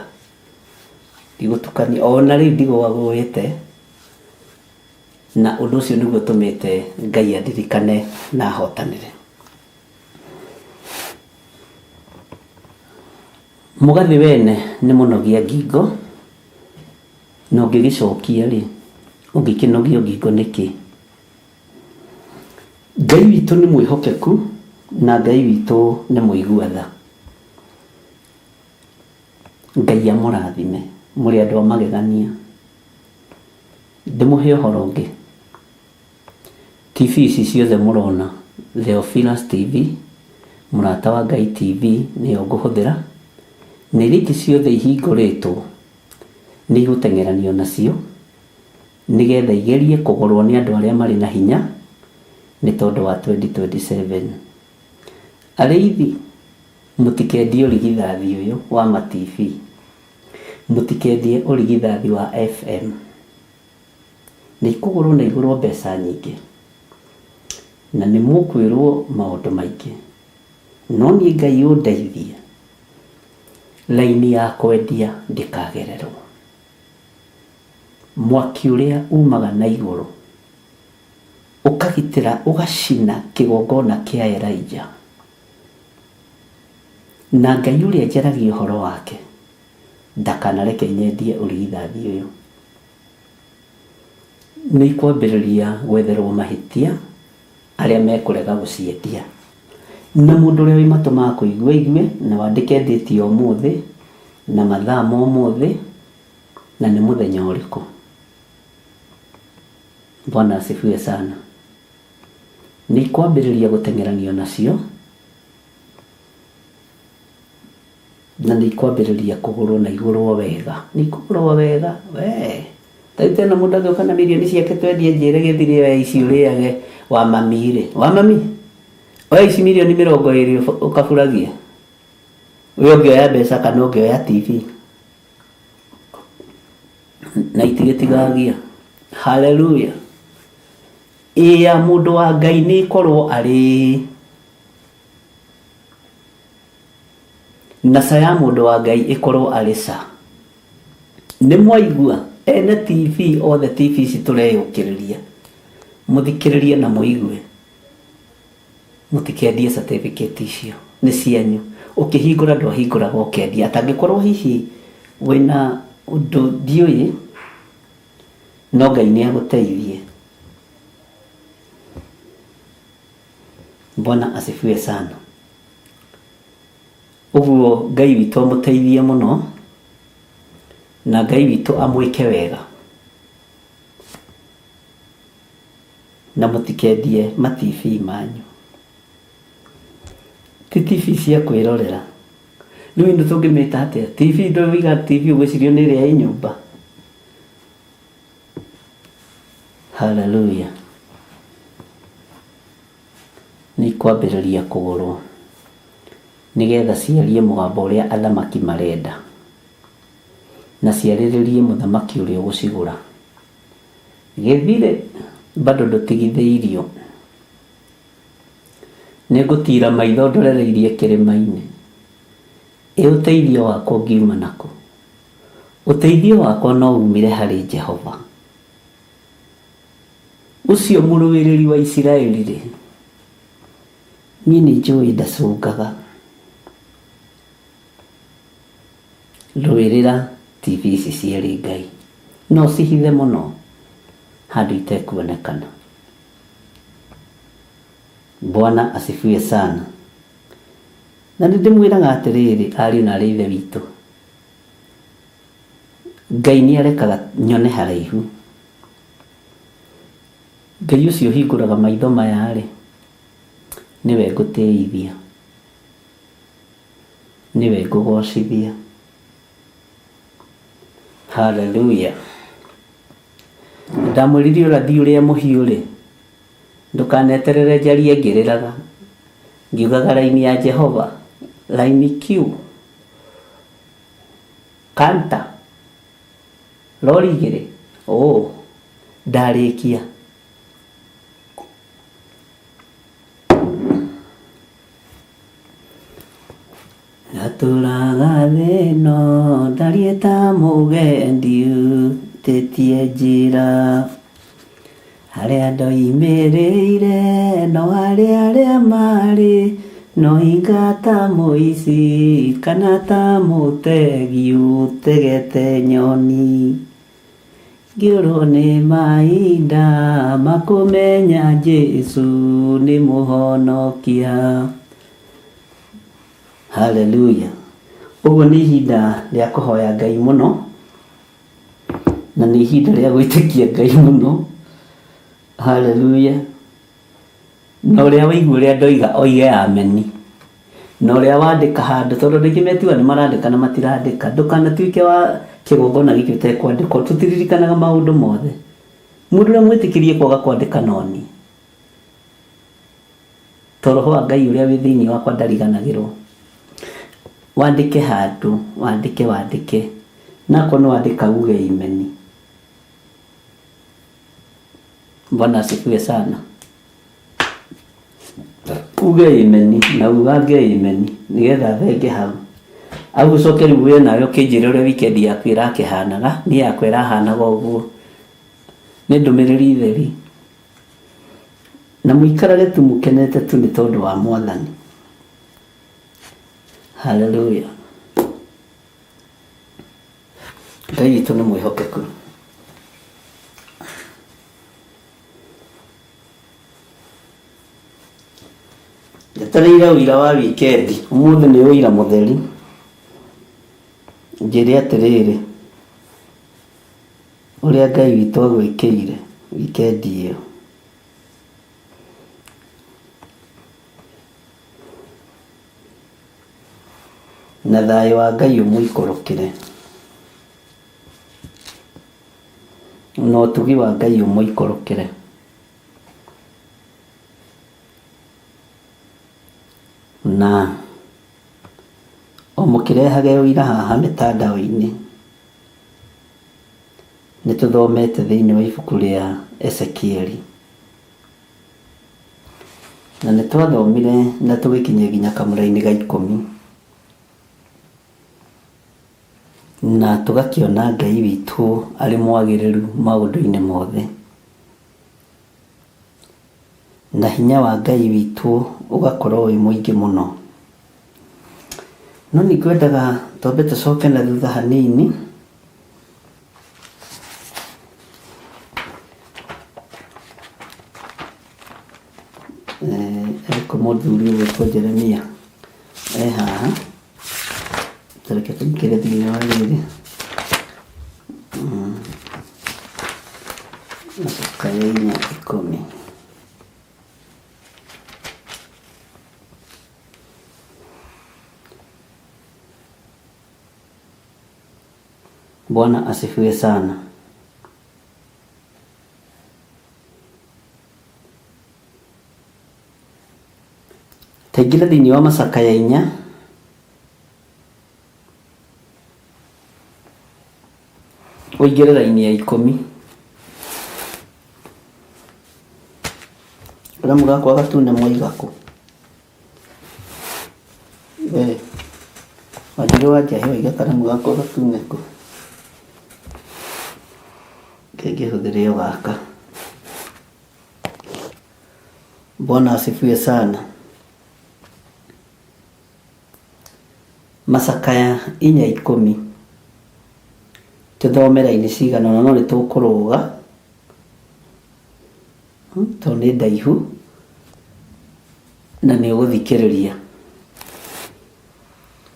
Ndigũtukania ona rĩu ndigũagũĩte na ũndũ ũcio nĩguo tũmĩte Ngai andirikane na ahotanĩre. Mũgathĩ wene nĩ mũnogia ngingo no ngĩgĩcokia rĩ ũngĩkĩnogia ngingo nĩkĩ? Ngai witũ nĩ mwĩhokeku na Ngai witũ nĩ mũigua tha. Ngai amũrathime mũrĩ andũ a magegania. Ndĩmũhe ũhoro ũngĩ. TV ici ciothe mũrona, Theophilus TV, Mũrata wa Ngai TV nĩyo ngũhũthĩra. Nĩ rĩngĩ ciothe ihingũrĩtwo nĩ igũtengeranio nacio nĩgetha igerie kũgũrwo nĩ andũ arĩa marĩ na hinya nĩ tondũ wa 2027. Arĩithi mũtikendie ũrigithathi ũyũ wa ma TV, mũtikendie ũrigithathi wa FM. Nĩ ikũgũrwo na igũrwo mbeca nyingĩ na nĩ mũkwĩrwo maũndũ maingĩ. No niĩ Ngai ũndeithie laini ya kwendia ndĩkagererwo. Mwaki ũrĩa umaga na igũrũ ũkagitĩra ũgacina kĩgongona kĩa Elijah. Na Ngai ũrĩa njaragia ũhoro wake ndakanareke nyendie ũrigithathi ũyũ. Nĩ ikwambĩrĩria gwetherwo mahĩtia arĩa mekũrega gũciendia. Na mũndũ ũrĩa wĩmatũmaga kũigua igue na wandĩke ndĩti ũmũthĩ na mathaa ma ũmũthĩ na nĩ mũthenya ũrĩkũ. Bwana asifiwe sana. Nĩ ikwambĩrĩria gũtengeranio nacio na nĩ ikwambĩrĩria kũgũrwo na igũrwo wega. Nĩ ikũgũrwo wega we. Taite na mũndũ agĩũka na milioni ciake twendie njĩre gĩthiri we ici ũrĩage wa mami rĩ. Wa mami oya ici milioni 20 ũkaburagie. Ũyũ ũngĩoya mbeca kana ũngĩoya TV na itigĩtigagia. Hallelujah. Ĩa mũndũ wa Ngai nĩ korwo arĩ na ca ya mũndũ wa Ngai ĩkorwo arĩ ca. Nĩ mwaigua ene TV othe TV ici tũreyũkĩrĩria mũthikĩrĩrie na mũigue. Mũtikendie certificate icio nĩ cianyu. Ũkĩhingũra ndwahingũraga ũkendia. Atangĩkorwo hihi wĩna ũndũ ndiũĩ no Ngai nĩ agũteithie. Bwana asifiwe sana. Ũguo Ngai witũ amũteithie mũno na Ngai witũ amwĩke wega. Na mũtikendie ma TV manyu. Ti TV cia kwĩrorera. Nĩ wĩndũ tũngĩmĩta atĩa? TV ndũiga TV ũgwĩcirio nĩ ĩrĩa ĩ nyũmba. Hallelujah. Nĩ kwambĩrĩria kũgũrwo nigetha ciarie mũgambo ũrĩa athamaki marenda na ciarĩrĩrie mũthamaki ũrĩa ũgũcigũra. Gĩthire bado ndũtigithĩirio, nĩngũtira maitho ndorereirie kĩrĩma-inĩ. Ũteithio wakwa ngiuma naku? Ũteithio wakwa no umire harĩ Jehova, ũcio mũrũĩrĩri wa Isiraeli rĩ. Niĩ nĩnjũĩ ndacũngaga. Rũĩrĩra TV ici cierĩ Ngai, no cihithe mũno handũ itekuonekana. Bwana asifiwe sana. Na nĩndĩmwĩraga atĩrĩrĩ, ariũ na arĩ ithe witũ, Ngai nĩarekaga nyone haraihu. Ngai ũcio hingũraga maitho maya rĩ, niwe ngũtĩithia, niwe ngũgocithia. Hallelujah. Ndamwĩrire ũrathi ũrĩa mũhiũ rĩ, ndũkaneterere njarie ngĩrĩraga ngiugaga raini ya Jehova, raini Q, kanta rori igĩrĩ. Ndarĩkia. Natũraga thĩ ĩno ndariĩ ta mũgendi ũtĩtie njĩra, harĩa ndoimĩrĩire no harĩ arĩa marĩ, no hinga ta mũici kana ta mũtegi ũtegete nyoni. Ngĩũrwo nĩ mahinda makũmenya Jesu nĩ mũhonokia. Hallelujah. Ũguo nĩ ihinda rĩa kũhoya Ngai mũno, na nĩ ihinda rĩa gwĩtĩkia Ngai mũno. Hallelujah. Na ũrĩa waigua ũrĩa ndoiga oige ameni, na ũrĩa wandĩka handũ, tondũ andũ aingĩ metuaga nĩ marandĩka na matirandĩka. Ndũkanatuĩke wa kĩgongona gĩkĩ ũtekwandĩkwo. Tũtiririkanaga maũndũ mothe. Mũndũ ũrĩa mwĩtĩkĩrie kwaga kwandĩka noni, tondũ roho wa Ngai ũrĩa wĩ thĩinĩ wakwa ndariganagĩrwo. Wandĩke handũ, wandĩke, nako nĩ wandĩka uge imeni. Bwana asifiwe sana. Uge imeni na ugange imeni nigetha thenge hau. Au ucoke rĩu we nawe ũkĩnjĩra ũrĩa weekend yaku ĩrakĩhanaga. Niĩ yakwa ĩrahanaga ũguo. Nĩ ndũmĩrĩri theri. Na mũikarage tu mũkenete tu nĩ tondũ wa Mwathani. Hallelujah. Ngai witũ nĩ mwĩhokeku. Njetereire ũira wa weekend, ũmũthĩ nĩ ũira mũtheri. Njĩre atĩrĩrĩ, ũrĩa Ngai witũ agwĩkĩire weekend ĩyo. Na thayũ wa Ngai ũmũikũrũkĩre, na ũtugi wa Ngai ũmũikũrũkĩre. Na mũkĩrehage ũira haha mĩtandao-inĩ. Nĩ tũthomete thĩinĩ wa ibuku rĩa Ezekieli, na nĩ twathomire na tũgĩkinya nginya kamũra-inĩ ga 10, na tũgakĩona Ngai witũ arĩ mwagĩrĩru maũndũ-inĩ mothe, na hinya wa Ngai witũ ũgakorwo wĩ mũingĩ mũno. No nĩ ngwendaga twambe tũcoke na thutha hanini ariko mũthuri ũgwĩtwo Jeremia haha. Tareke tũmũkĩre thĩinĩ wa rĩrĩ Macakaya 10. Bwana asifiwe sana. Taingĩra thĩinĩ wa Macakaya 4 Uingire raini ya 10. Karamu gakwa gatune mwaigako. Wajiri waje hewa iga karamu gakwa gatune ko. Kege hudhirio gaka. Bwana asifiwe sana. Masakaya inya 10. Tuthomera ini cigana no ni tukuruga. To ni ndaihu na ni uguthikiriria.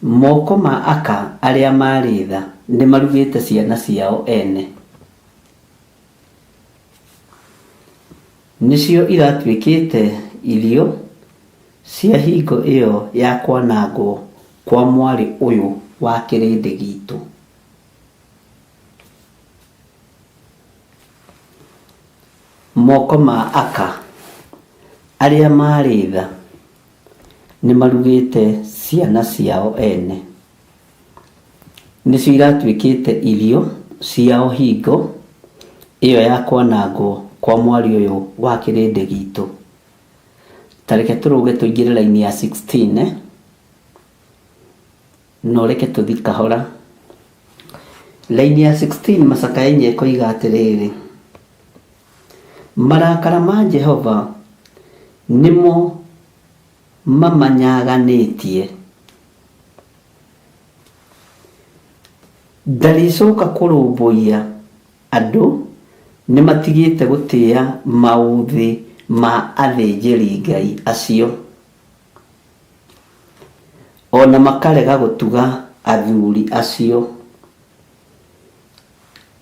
Moko ma aka aria maritha ni marugite ciana ciao ene. Nicio iratwikite irio cia hingo iyo ya kwanangwo kwa mwari uyu wa kirindi gitu. Moko ma aka aria maritha ni marugite ciana ciao ene. Nicio iratwikite irio ciao hingo iyo ya kwanangwo kwa mwari uyu wa kirindi gitu. Tareke turuge tuingire laini ya 16 no reke tuthika hora. Laini ya 16 Masakaya inya ikoiga atiriri. Marakara ma Jehova nimo mamanyaganitie. Ndaricoka kurumbuia andu nimatigite gutia mauthi ma athinjiri Ngai acio. Ona makarega gutuga athuri acio.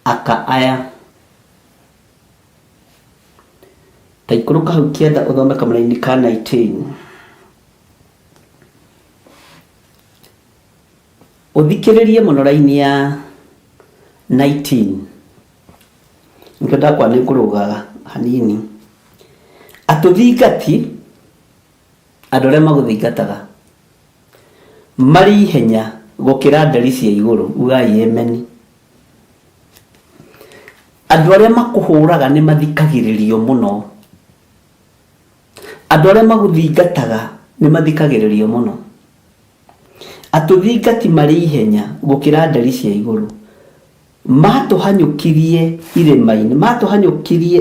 Aka aya taikuruka hau kienda uthome kamaraini ka 19. Uthikiririe muno raini ya 19. Ngenda kwa ni kurugaga hanini. Atuthingati andu aria maguthingataga mari henya gukira ndari cia iguru. Ugai amen. Andu aria makuhuraga ni mathikagiririo muno. Andu aria maguthingataga ni mathikagiririo muno. Atuthingati mari henya gukira ndari cia iguru. Matuhanyukirie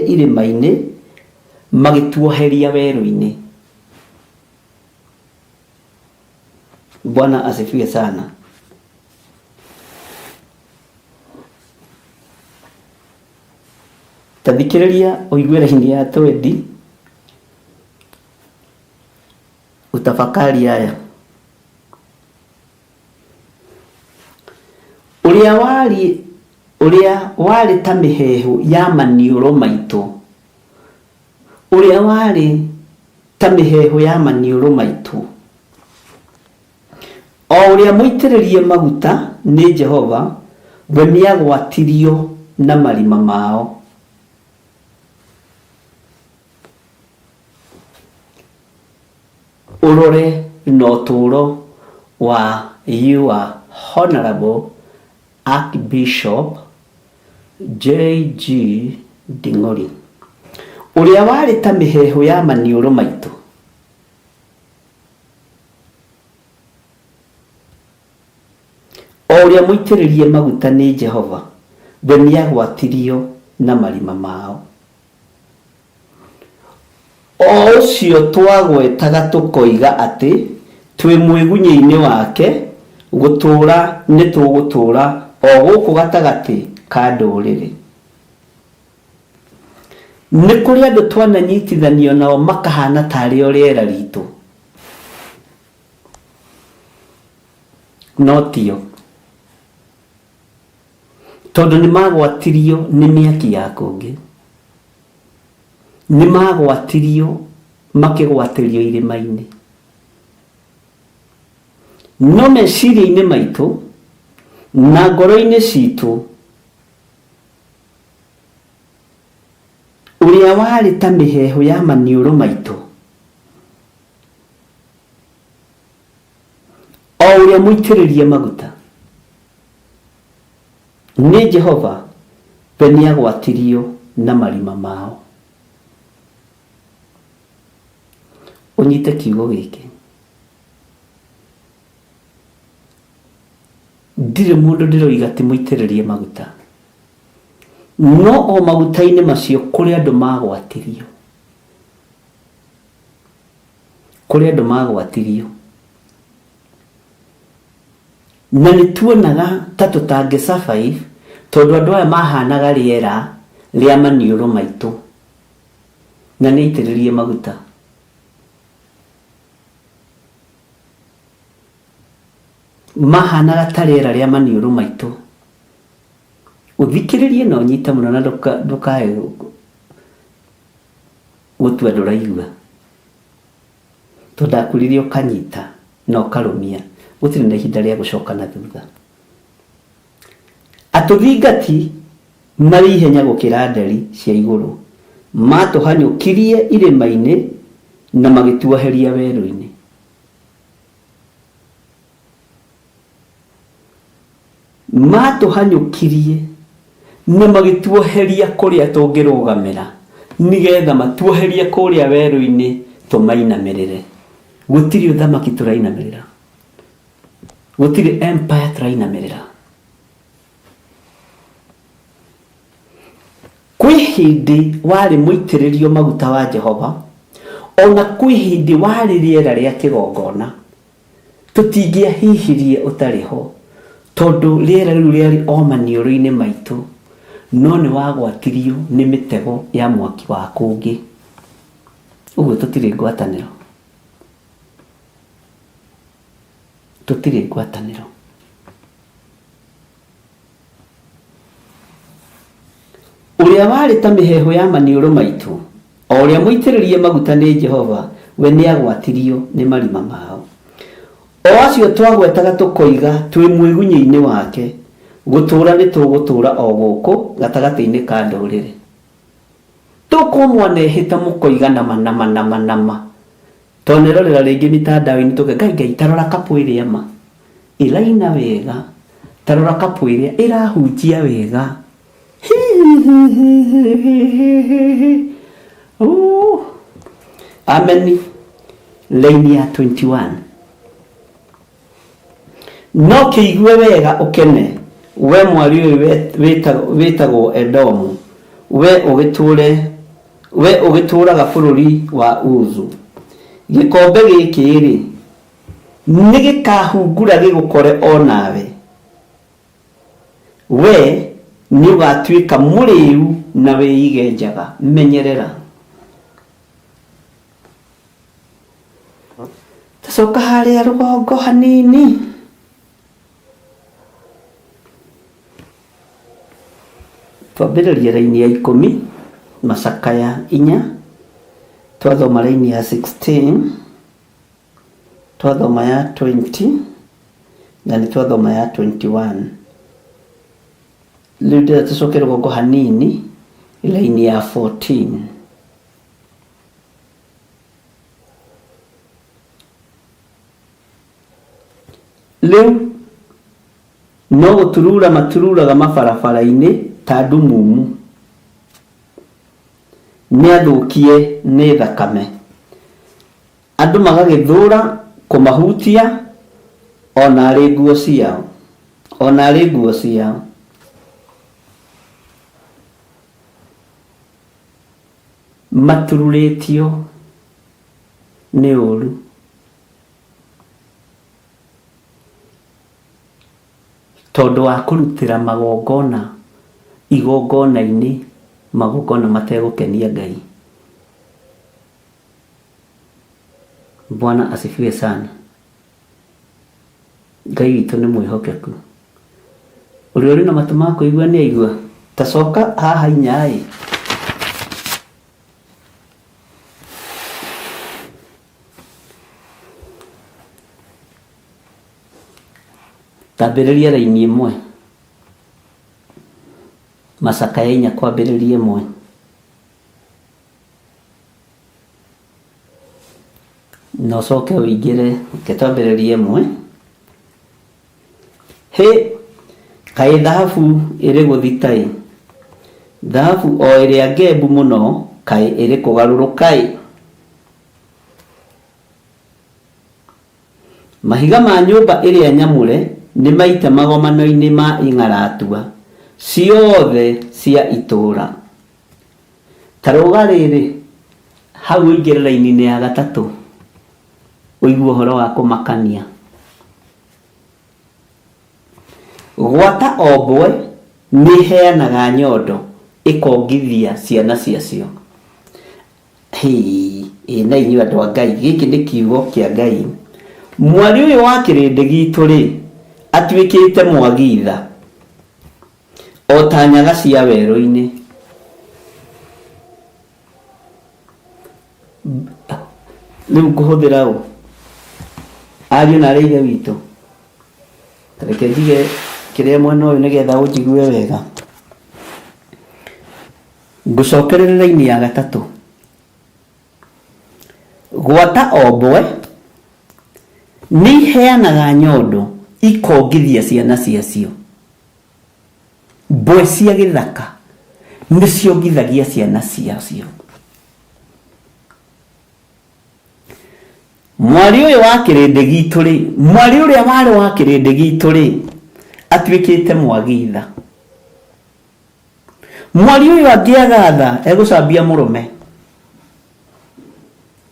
irima-ini magituoheria weru-ini. Bwana asifiwe sana. Tathikiriria uigwira hindi ya 20 utafakari haya. Uria wari ta mihehu ya maniuro maitu. Uria wari ta mihehu ya maniuro maitu. O uria muitiririe maguta ni Jehova we niagwatirio na marima mao. Urore no turo wa your Honorable Archbishop J.G. Nding'ori. Uria wari ta mihehu ya maniuro maitu. O uria muitiririe maguta ni Jehova we niagwatirio na marima mao. O ucio twagwetaga tukoiga ati twi mwigunya-ini wake gutura ni tugutura o guku gatagati ka nduriri. Ni kuri andu twananyitithanio nao makahana tari o riera ritu. No tio. Tondu ni magwatirio ni miaki ya kungi. Ni magwatirio makigwatirio irima-ini. No meciria-ini maitu na ngoro-ini citu uria wari ta mihehu ya maniuro maitu. O uria muitiririe maguta ni Jehova penia gwatirio na marima mao. Unyite kiugo giki. Ndire mundu ndiroiga ti muitiririe maguta. No o maguta-ini macio kuri andu magwatirio. Kuri andu magwatirio. Na nituonaga ta tutange survive tondu andu aya mahanaga riera ria maniuru maitu. Na niitiririe maguta. Mahanaga ta riera ria maniuru maitu. Uthikiririe na unyita muno na ndukae gutua nduraigua. Tondakuririe ukanyita na ukarumia. Gutiri na ihinda ria gucoka na thutha. Atuthingati mari ihenya gukira nderi cia iguru. Matuhanyukirie irima-ini na magituoheria weru-ini. Matuhanyukirie na magituoheria kuria tungirugamira nigetha matuoherie kuria weru-ini tumainamirire. Gutiri uthamaki turainamirira. Gutiri empire turainamirira. Kwi hindi wari muitiririo maguta wa Jehova, ona kwi hindi wari riera ria kigongona, tutingia hihirie utariho tondu riera riu riari o maniuru-ini maitu, no ni wagwatirio ni mitego ya mwaki wa kungi. Uguo tutiri ngwataniro. Tutiri ngwataniro. Uria wari ta miheho ya maniuru maitu, o uria muitiririe maguta ni Jehova, we ni agwatirio ni marima mao. O acio twagwetaga tukoiga twi mwigunya-ini wake, gutura ni tugutura o guku gatagati-ini ka ndurire. Tukumwana hita mukoiga nama. Tonerorera ringi mitandao-ini tuke ngai tarora kapu iria ma iraina wega, tarora kapu iria irahunjia wega. Amen. Laini ya 21. No kiigue wega ukene, we mwari uyu witagwo Edomu, we ugituraga bururi wa Uzu. Gikombe giki ri ni gikahungura gigukore onawe. We ni ugatuika muriu na weige njaga. Menyerera. Tacoka haria rugongo hanini. Twambiririe raini ya 10, Macaka ya 4, twathoma raini ya 16, twathoma ya 20, na ni twathoma ya 21. Lida tucoke rugongo hanini raini ya 14. Leo no guturura matururaga mabarabara-ini tandu mumu ni athukie ni thakame. Andu magagithura kumahutia ona ari nguo ciao. Matururetio ni uru. Tondu wa kurutira magongona igongona-ini, magongona mategukenia Ngai. Bwana asifiwe sana. Ngai witu ni mwihokeku. Uri na matu ma kuigua ni aigua. Tacoka haha inyai. Tambiriria raini 1. Macaka ya 4 kwambiriria 1. No coke uingire ketambiriria 1. He kai dhahabu iri guthitai Dhahabu o ĩrĩa ngembu mũno kaĩ ĩrĩ kũgarũrũkai. Mahiga ma nyũmba ĩrĩa nyamũre nĩ maite magomano-inĩ ma ing'aratua ciothe cia itũũra. Ta rũga rĩrĩ hau ũingĩre raini-inĩ ya gatatũ ũigue ũhoro wa kũmakania. Gwata ombwe nĩ heanaga nyondo ĩkongithia ciana ciacio. Na inyuĩ andũ a Ngai, gĩkĩ nĩ kiugo kĩa Ngai. Mwari ũyũ wa kĩrĩndĩ gitũ rĩ atuĩkĩte mwagitha o ta nyaga cia werũ-inĩ. Rĩu ngũhũthĩra ũ ariũ na arĩ ithe witũ, tareke njige kĩrĩa mwena ũyũ nĩgetha ũnjigue wega. Ngũcokerera raini ya gatatũ. Gwata ombwe nĩ iheanaga nyondo ikongithia ciana ciacio. Mbwe cia gĩthaka nĩ ciongithagia ciana ciacio. Mwari ũyũ wa kĩrĩndĩ gitũ rĩ, mwari ũrĩa warĩ wa kĩrĩndĩ gitũ rĩ atuĩkĩte mwagitha. Mwari ũyũ angĩagatha egũcambia mũrũme,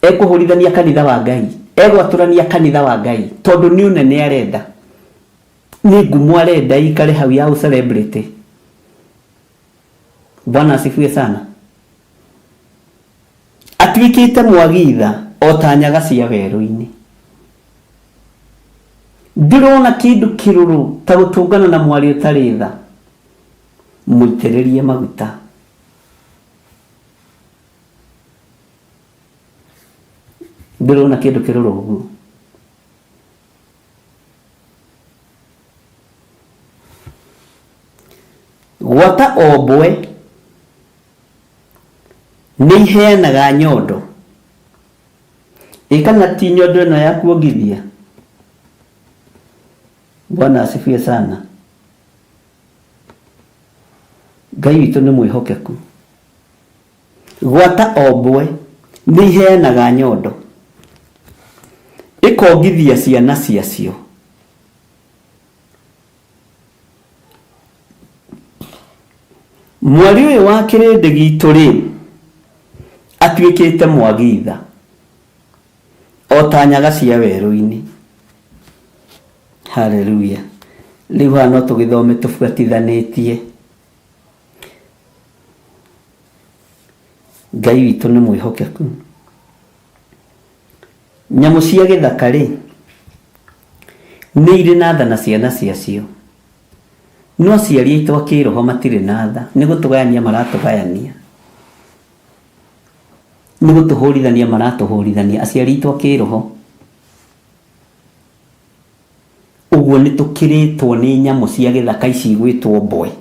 ekũhũrithania kanitha wa Ngai, egwatũrania kanitha wa Ngai tondũ nĩ ũnene arenda, nĩ ngumo arenda ikare hau ya celebrity. Bwana asifiwe sana. Atuĩkĩte mwagitha o ta nyaga cia werũ-inĩ. Ndĩrona kĩndũ kĩrũrũ ta gũtũngana na mwari ũtarĩ tha, mũitĩrĩrie maguta. Ndĩrona kĩndũ kĩrũrũ ũguo. Gwata ombwe nĩ iheanaga nyondo. Kana ti nyondo ĩno ya kuongithia? Bwana asifiwe sana. Ngai witũ nĩ mwĩhokeku. Gwata ombwe nĩ iheanaga nyondo ĩkongithia ciana ciacio. Mwari ũyũ wa kĩrĩndĩ gitũ rĩ atuĩkĩte mwagitha o ta nyaga cia werũ-inĩ. Haleluya. Rĩu haha no tũgĩthome tũbuatithanĩtie. Ngai witũ nĩ mwĩhokeku. Nyamũ cia gĩthaka rĩ nĩ irĩ na tha na ciana ciacio, no aciari aitũ a kĩroho matirĩ na tha. Nĩ gũtũgayania maratũgayania, nĩ gũtũhũrithania maratũhũrithania aciari aitũ a kĩroho. Ũguo nĩ tũkĩrĩtwo nĩ nyamũ cia gĩthaka ici gwĩtwo mbwe.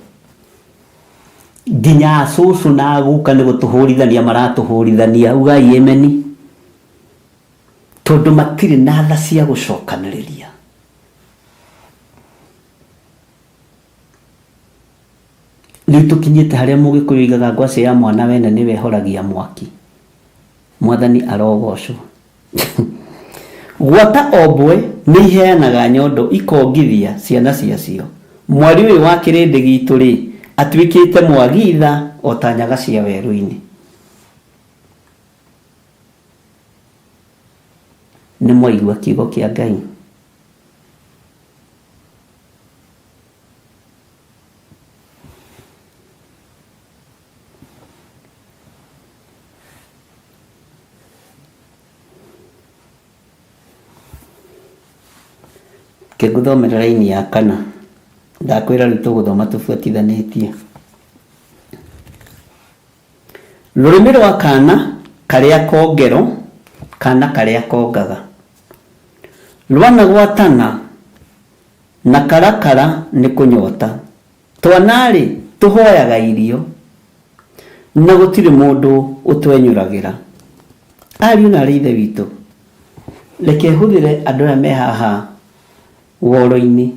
Nginya cũcũ na guka nĩ gũtũhũrithania maratũhũrithania. Ugai ameni. Tondũ matirĩ na tha cia gũcokanĩrĩria. Rĩu tũkinyĩte harĩa Mũgĩkũyũ oigaga ngwacĩ ya mwana wene nĩwe ĩhoragia mwaki. Mwathani arogocwo. Gwata ombwe nĩ iheanaga nyondo ikongithia ciana ciacio. Mwari ũyũ wa kĩrĩndĩ gitũ rĩ atuĩkĩte mwagitha o ta nyaga cia werũ-inĩ. Nĩ mwaigua kiugo kĩa Ngai? Kĩngũthomera raini ya kana. Ndakwĩra rĩu tũgũthoma tũbuatithanĩtie. Rũrĩmĩ rwa kana karĩa kongero, kana karĩa kongaga, rwanagwatana na karakara nĩ kũnyota. Twanarĩ tũhoyaga irio na gũtirĩ mũndũ ũtwenyũragĩra. Ariũ na arĩ ithe witũ, reke hũthĩre andũ aya me haha woro-inĩ.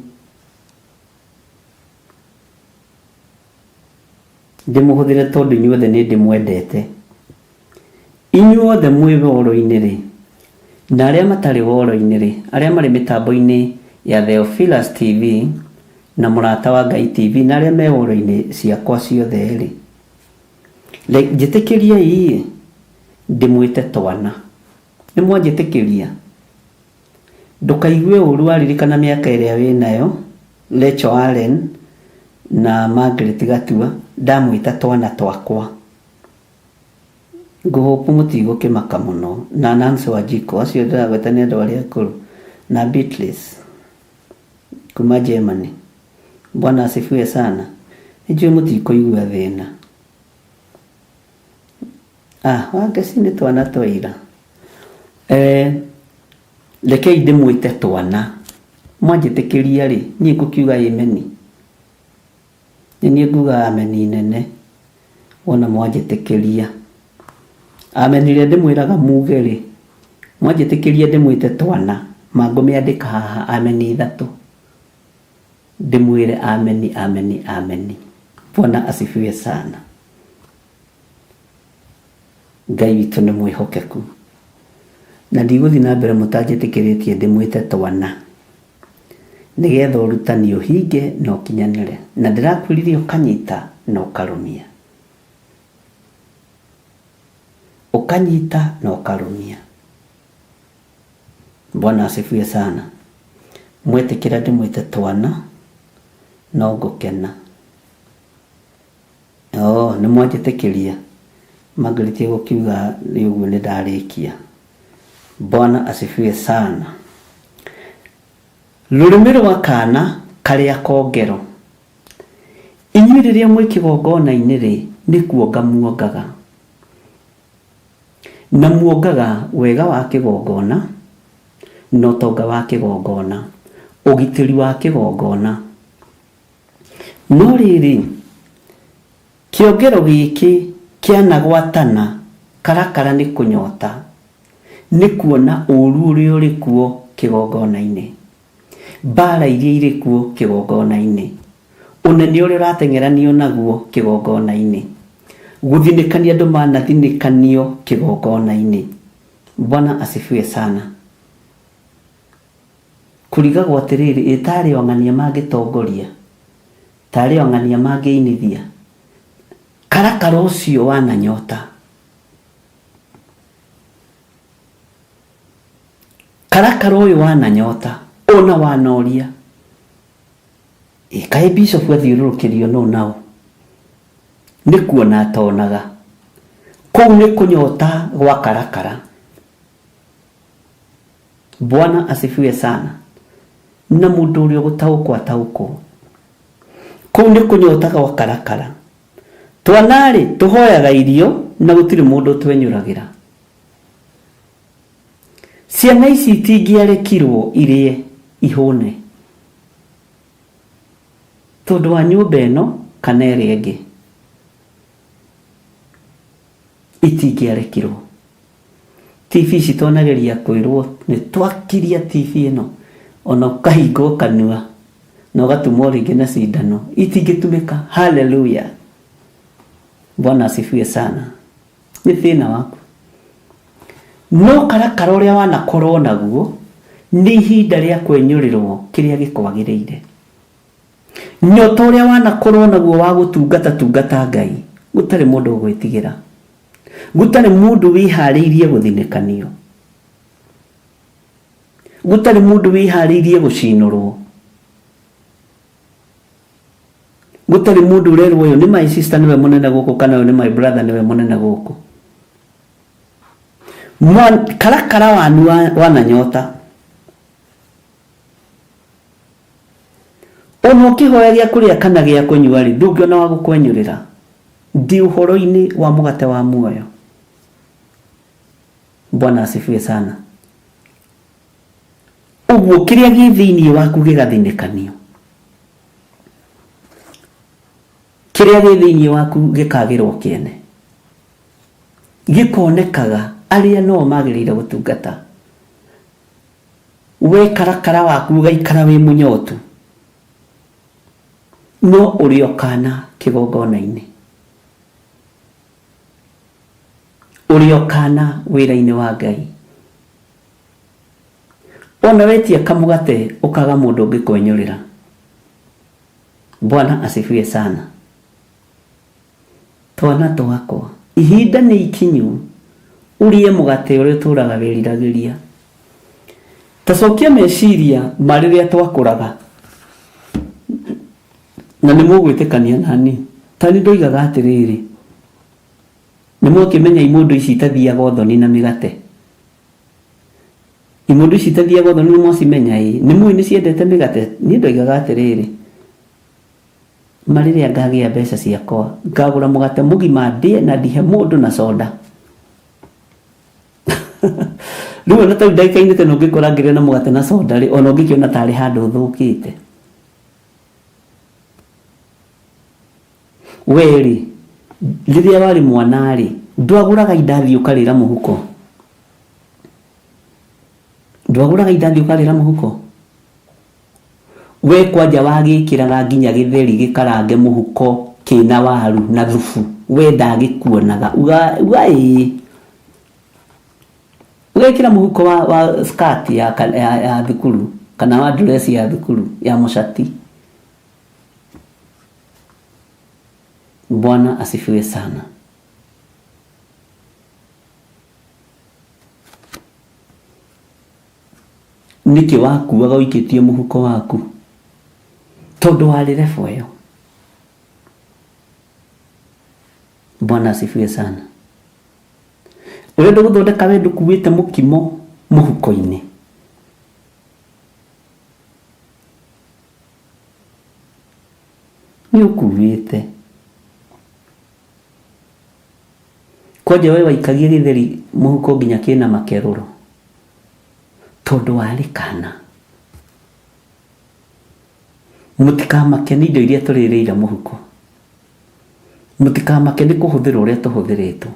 ndimuhuthire tondu inyuothe ni ndimwendete. Inyuothe mwi woro-ini ri, na aria matari woro-ini ri, aria mari mitambo-ini ya Theophilus TV na Murata wa Ngai TV na aria me woro-ini ciakwa ciothe ri, njitikiria ii ndimwite twana. Nimwanjitikiria ndukaigue uru aririkana miaka iria winayo Rachel Allen na Margaret Gatua ndamwita twana twakwa. Nguhopu mutigukimaka muno na Nancy Wajiko acio ndiragwetania andu aria akuru na Beatrice kuma Germany. Bwana asifiwe sana. Ijue mutikoigua thina. Wake sini twana twaira. Rekei ndimwite twana. Mwanjitikiria ri, nie ngukiuga ameni. Nie nguga ameni nene. Wona mwanjitikiria. Amenire ndimwiraga muge ri. Mwanjitikiria ndimwite twana. Mangumiandika haha ameni 3. Ndimwire ameni ameni ameni. Bwana asifiwe sana. Ngai witu ni mwihokeku. Na ndiguthi na mbere mutanjitikiritie ndimwite twana. Nigetha urutani uhinge na ukinyanire. Na ndirakwiririe ukanyita na ukarumia. Ukanyita na ukarumia. Bwana asifiwe sana. Mwetikira ndimwite twana no ngukena. Ni mwanjitikiria. Margaret gukiuga riugu ni ndarikia. Bwana asifiwe sana. Rurimi rwa kana karia kongero. Inyuĩ rĩrĩa mwĩ kĩgongona-inĩ rĩ, nĩ kuonga muongaga. Na muongaga wega wa kĩgongona, na ũtonga wa kĩgongona, ũgitĩri wa kĩgongona. No rĩrĩ, kĩongero gĩkĩ kĩanagwatana karakara nĩ kũnyota, nĩ kuona ũru ũrĩa ũrĩ kuo kĩgongona-inĩ, mbara iria irĩ kuo kĩgongona-inĩ, ũnene ũrĩa ũrateng'eranio naguo kĩgongona-inĩ, gũthinĩkania andũ manathinĩkanio kĩgongona-inĩ. Bwana asifiwe sana. Kurigagwo atĩrĩrĩ, ĩtarĩ ong'ania mangĩtongoria, tarĩ ong'ania mangĩinithia, karakara ũcio wananyota, karakara ũyũ wananyota, ona wanoria. Kaĩ bishop athiũrũrũkĩrio no nao nĩ kuona atonaga. Kũu nĩ kũnyota gwa karakara. Bwana asifiwe sana. Na mũndũ ũrĩa gũtaũkwo ataũkwo. Kũu nĩ kũnyota gwa karakara. Twanarĩ tũhoyaga irio na gũtirĩ mũndũ twenyũragĩra. Ciana ici itingĩarekirwo irie ihũne tondũ wa nyũmba ĩno kana ĩrĩa ĩngĩ. Itingĩarekirwo. TV citonagĩria kwĩrwo nĩ twakiria TV ĩno, ona ũkahingwo kanua na ũgatumwo rĩngĩ na cindano. Itingĩtumĩka. Hallelujah. Bwana asifiwe sana. Nĩ thĩna waku. No karakara ũrĩa wanakorwo naguo nĩ ihinda rĩa kwenyũrĩrwo kĩrĩa gĩkwagĩrĩire. Nyota ũrĩa wanakorwo naguo wa gũtungata Ngai, gũtarĩ mũndũ ũgwĩtigĩra, gũtarĩ mũndũ wĩharĩirie gũthinĩkanio, gũtarĩ mũndũ wĩharĩirie gũcinũrwo, gũtarĩ mũndũ ũrerwo ũyũ nĩ my sister nĩwe mũnene gũkũ kana ũyũ nĩ my brother nĩwe mũnene gũkũ. Karakara wanu wananyota. Ona ũkĩhoya gĩa kũrĩa kana gĩa kũnyua rĩ, ndũngĩona wa gũkwenyũrĩra. Ndi ũhoro-inĩ wa mũgate wa muoyo. Bwana asifiwe sana. Ũguo kĩrĩa gĩ thĩinĩ waku gĩgathinĩkanio. Kĩrĩa gĩ thĩinĩ waku gĩkagĩrwo kĩene. Gĩkonekaga arĩa no magĩrĩire gũtungata. We karakara waku ũgaikara wĩ mũnyotu. No ũrĩ o kana kĩgongona-inĩ. uliokana wira-ini wa Ngai. Ona wetia kamugate ukaga mundu ngikwenyurira. Bwana asifiwe sana. Twana twakwa, ihinda ni ikinyu urie mugate uria turaga wiriragiria. Tacokia meciria mariria twakuraga. Na nĩ mũgwĩtĩkania nani, tani ndoigaga atĩrĩrĩ, nĩ mũkĩmenya imundu ici itathiaga ũthoni na mĩgate. Imundu ici itathiaga ũthoni nĩ mwacimenya ĩ, nĩ mũĩ nĩ ciendete mĩgate. Niĩ ndoigaga atĩrĩrĩ, marĩrĩa ngagĩa mbeca ciakwa ngagũra mũgate mũgima ndĩe na ndihe mũndũ na soda. Rĩu ona tau ndagĩka-inĩ teno ngĩkora ngĩrĩa na mũgate na soda rĩ, ona ũngĩkĩona tarĩ handũ ũthũkĩte. Weri, rĩrĩa warĩ mwana rĩ, ndwagũraga indathi ũkarĩra mũhuko. Ndwagũraga indathi ũkarĩra mũhuko. We kwanja wagĩkĩraga nginya gĩtheri gĩkarange mũhuko kĩna waru na thubu. We ndagĩkuonaga. Uga ĩ. Ugekĩra mũhuko wa skirt ya thukuru kana wa dress ya thukuru ya mũcati. Bwana asifiwe sana. Niki wakuaga ũikĩtie mũhuko waku tondũ warĩ refu ĩyo. Bwana asifiwe sana. Urenda gũthondeka we ndũkuĩte mũkimo mũhuko-inĩ. Nĩ ũkuĩte. Kwanja we waikagia gĩtheri mũhuko nginya kĩna makerũro tondũ warĩ kana. Mũtikamake nĩ indo iria tũrĩrĩire mũhuko. Mũtikamake nĩ kũhũthĩra ũrĩa tũhũthĩrĩtwo.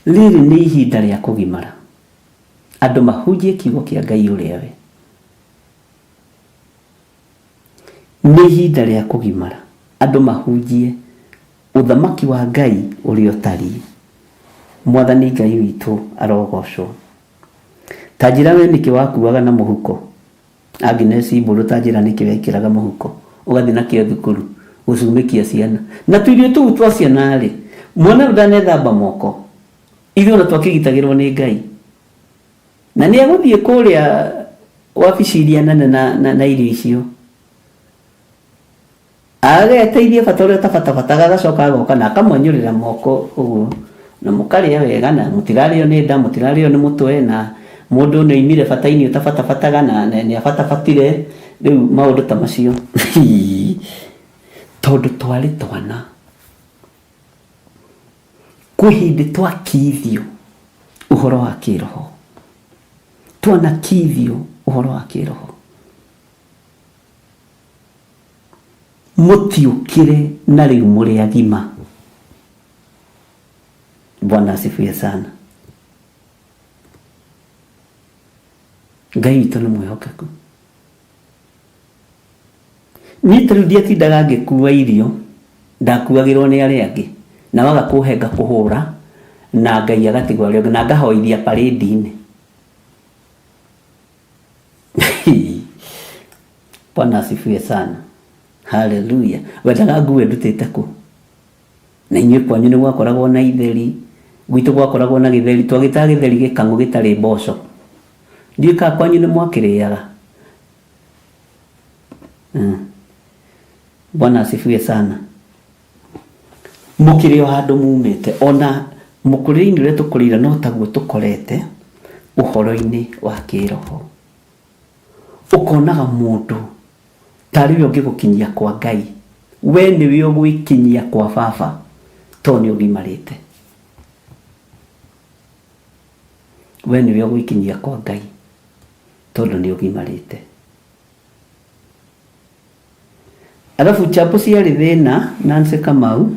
Rĩrĩ nĩ ihinda rĩa kũgimara. Andũ mahunjie kiugo kĩa Ngai ũrĩa we. Nĩ ihinda rĩa kũgimara. Andũ mahunjie uthamaki wa Ngai ũrĩa ũtariĩ. Mwathani Ngai witũ arogocwo. Tanjira we nĩkĩ wakuaga na mũhuko. Agnes Mbũrũ tanjira nĩkĩ wekĩraga mũhuko. Ũgathiĩ nakĩo thukuru gũcumĩkia ciana. Na tũirio tũu twa ciana rĩ, mwana ndanethamba moko. Ithuĩ ona twakĩgitagĩrwo nĩ Ngai. Na nĩ egũthiĩ kũrĩa wabici iria nene na irio icio. Ageteithia bata ũrĩa tabatabataga agacoka agoka na akamwenyũrĩra moko ũguo. Na mũkarĩa wega na mũtirarĩo nĩ nda, mũtirarĩo nĩ mũtwe na mũndũ nĩ oimire bata-inĩ ũtabatabataga na nĩ abatabatire rĩu maũndũ ta macio. Tondũ twarĩ twana. Kwĩ hĩndĩ twakithio ũhoro wa kĩroho. Twanakithio ũhoro wa kĩroho. Mũtiũkĩre na rĩu mũrĩ agima. Bwana asifiwe sana. Ngai witũ nĩ mwĩhokeku. Niĩ tarĩu ndiatindaga ngĩkua irio, ndakuagĩrwo nĩ arĩa angĩ. Na waga kũhe ngakũhũra na Ngai agatigwo arĩa angĩ na ngahoithia parade-inĩ. Bwana asifiwe sana. Hallelujah. Wendaga ngue ndutĩte kũ? Na inyuĩ kwanyu nĩ gwakoragwo na itheri, gwitũ gwakoragwo na gĩtheri, twagĩtaga gĩtheri gĩkang'ũ gĩtarĩ mboco. Ndiũĩ kana kwanyu nĩ mwakĩrĩaga. Bwana asifiwe sana. Mũkĩrĩ o handũ mumĩte, ona mũkũrĩre-inĩ ũrĩa tũkũrĩire no taguo tũkorete ũhoro-inĩ wa kĩroho. Ũkonaga mũndũ tarĩ we ũngĩgũkinyia kwa Ngai. We nĩwe ũgwĩkinyia kwa Baba tondũ nĩ ũgimarĩte. We nĩwe ũgwĩkinyia kwa Ngai tondũ nĩ ũgimarĩte. Alafu chapo ciarĩ thĩna Nancy Kamau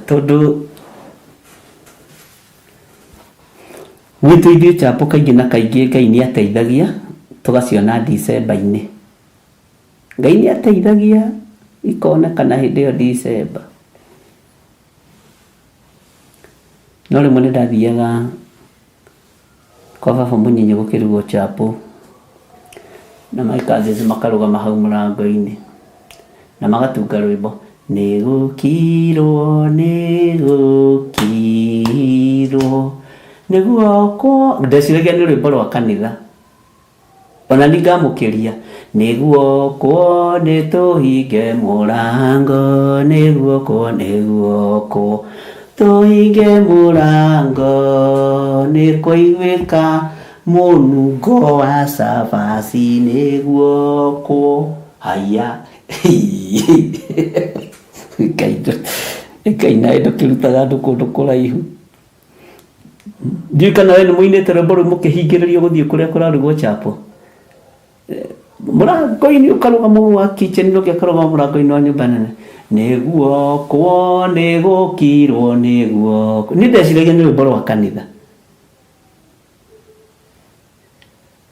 tondũ gwitũ ithuĩ chapo kaingĩ na kaingĩ Ngai nĩ ateithagia tũgaciona December-inĩ. Ngai nĩ ateithagia ikonekana hĩndĩ ĩyo December. no rimwe nĩ ndathiaga kwa baba Mũnyinyi gũkĩrugwo chapo, na maikathĩci makarũgama hau mũrango-inĩ na magatunga rwĩmbo nĩgũkirwo nĩguo ndeciragia nĩ rwĩmbo rwa kanitha, ona ni ngamũkĩria nĩguo nĩtũhinge mũrango, nĩguo tũhinge mũrango, nĩkũiguĩka mũnungo wa cabaci, nĩguo haya Ngai nawe ndũkĩrutaga andũ kũndũ kũraihu. Ndiũĩ kana we nĩ mũinĩte rwĩmbo rũu mũkĩhingĩrĩrio gũthiĩ kũrĩa kũrarugwo chapo. Mũrango-inĩ ũkarũgama wa kitchen ũngĩ akarũgama mũrango-inĩ wa nyũmba nene, nĩguo nĩgũkirwo nĩ ndeciragia nĩ rwĩmbo rwa kanitha.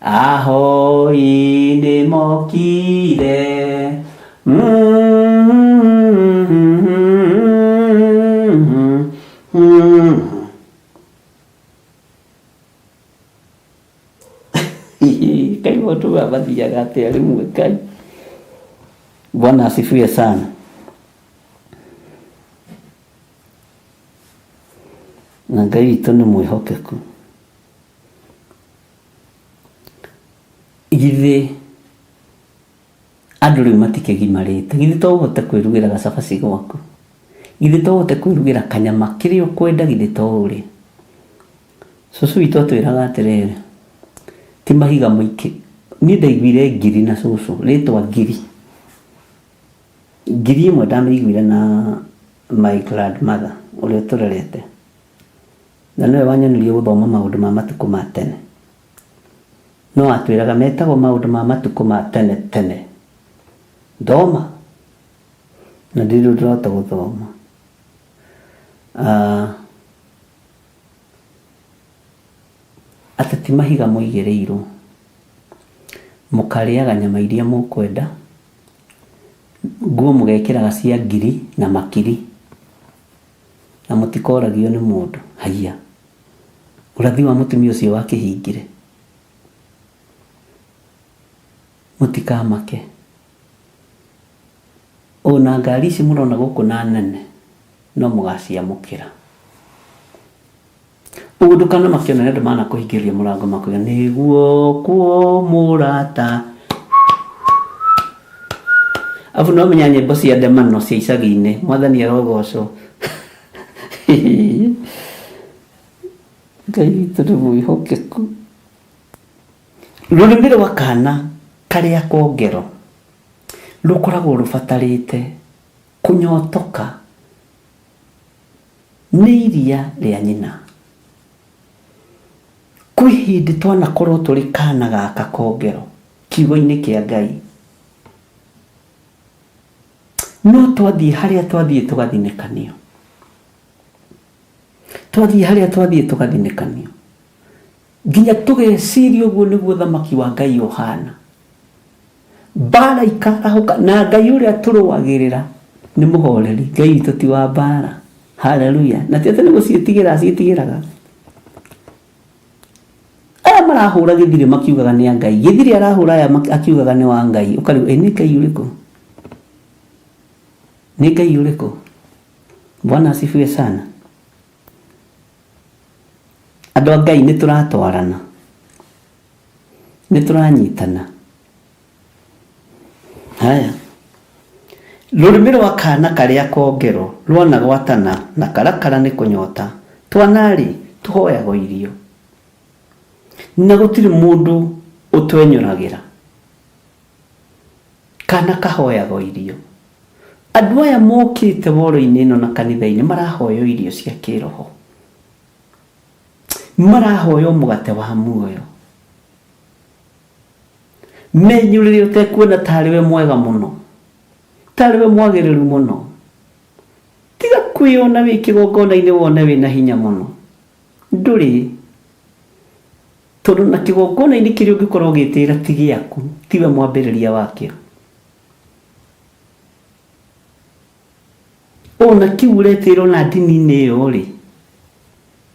Ahoi nĩmokire Kai watu wabathiaga atĩa rĩmwe Kai. Bwana asifiwe sana. Na Ngai witũ nĩ mwĩhokeku. Githĩ andũ rĩu matikĩgimarĩte, githĩ to ũhote kwĩrugĩra gacabaci gwaku, githĩ to ũhote kwĩrugĩra kanyama kĩrĩa ũkwenda, githĩ to ũrĩ. Cũcũ witũ atwĩraga atĩrĩrĩ, ti mahiga maingĩ. Niĩ ndaiguire ngiri na cũcũ, rĩtwa ngiri ĩmwe ndamĩiguire na my grandmother ũrĩa tũrerete, na nĩwe wanyonirie gũthoma maũndũ ma matukũ ma tene. No atwĩraga metagwo maũndũ ma matukũ ma tene tene. Thoma na ndĩrĩ ndĩrahota gũthoma. Atĩ ti mahiga mũigĩrĩirwo, mũkarĩaga nyama iria mũkwenda, nguo mũgekĩraga cia ngiri na makiri, na mũtikoragio nĩ mũndũ. Haiya, ũrathi wa mũtumia ũcio wakĩhingire, mũtikamake. Ona ngari ici mũrona gũkũ na nene no mũgaciamũkĩra. Ũguo kana makĩona andũ mana kũhingĩria mũrango makoiga nĩguo mũrata. Afu no menya nyĩmbo cia ndemano cia icagi-inĩ, Mwathani arogocwo. Ngai witũ nĩ mwĩhokeku. Rũrĩmĩ rwa kana karĩa kongero rũkoragwo rũbatarĩte kũnyotoka nĩ iria rĩa nyina. Kwĩ hĩndĩ twanakorwo tũrĩ kana gaka kongero kiugo-inĩ kĩa Ngai, no twathiĩ harĩa twathiĩ tũgathinĩkanio, nginya tũgeciria ũguo nĩguo thamaki wa Ngai ũhana. Mbara ikarahũka, na Ngai ũrĩa tũrũagĩrĩra nĩ mũhoreri. Ngai witũ ti wa mbara. Haleluya. Na ti atĩ nĩ gũciĩtigĩraga. Aya marahũra gĩthirĩ makiugaga nĩ a Ngai, gĩthirĩ arahũra aya akiugaga nĩ wa Ngai. Ũkarigwo nĩ Ngai ũrĩkũ? Nĩ Ngai ũrĩkũ? Bwana asifiwe sana. Andũ a Ngai nĩ tũratwarana, nĩ tũranyitana. Haya, rũrĩmĩ rwa kana karĩa kongero rwana gwatana na karakara nĩ kũnyota, twanarĩ tũhoyagwo irio na gũtirĩ mũndũ ũtwenyoragĩra. Kana kahoyagwo irio. Andũ aya mokĩte woro-inĩ ĩno na kanitha-inĩ marahoywo irio cia kĩroho, marahoywo mũgate wa muoyo. Menyũrĩre ũtekuona tarĩ we mwega mũno, tarĩ we mwagĩrĩru mũno. Tiga kwĩona wĩ kĩgongona-inĩ wone wĩna hinya mũno. Ndũrĩ. Tondũ na kĩgongona-inĩ kĩrĩa ũngĩkorwo ũgĩtĩĩra ti gĩaku, tiwe mwambĩrĩria wakĩo. Ona kiu ũretĩĩrwo na ndini-inĩ ĩyo rĩ,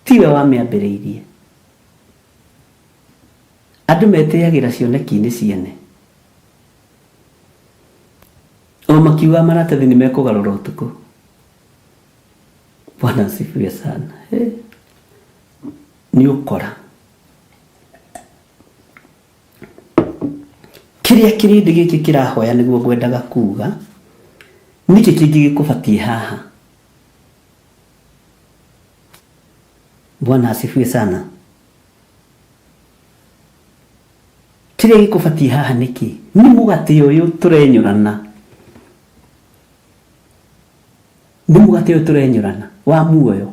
tiwe wameambĩrĩirie. Andũ metĩagĩra cioneki-inĩ ciene, o makiuga maratathi nĩ mekũgarũra ũtukũ. Bwana asifiwe sana. Nĩ ũkora kĩrĩa kĩrĩndĩ gĩkĩ kĩrahoya nĩguo ngwendaga kuga nĩkĩ kĩngĩ gĩkũbatie haha. Bwana asifiwe sana. Kĩrĩa gĩkũbatie haha nĩkĩ? Nĩ mũgate ũyũ tũrenyũrana. Nĩ mũgate ũyũ tũrenyũrana wa muoyo.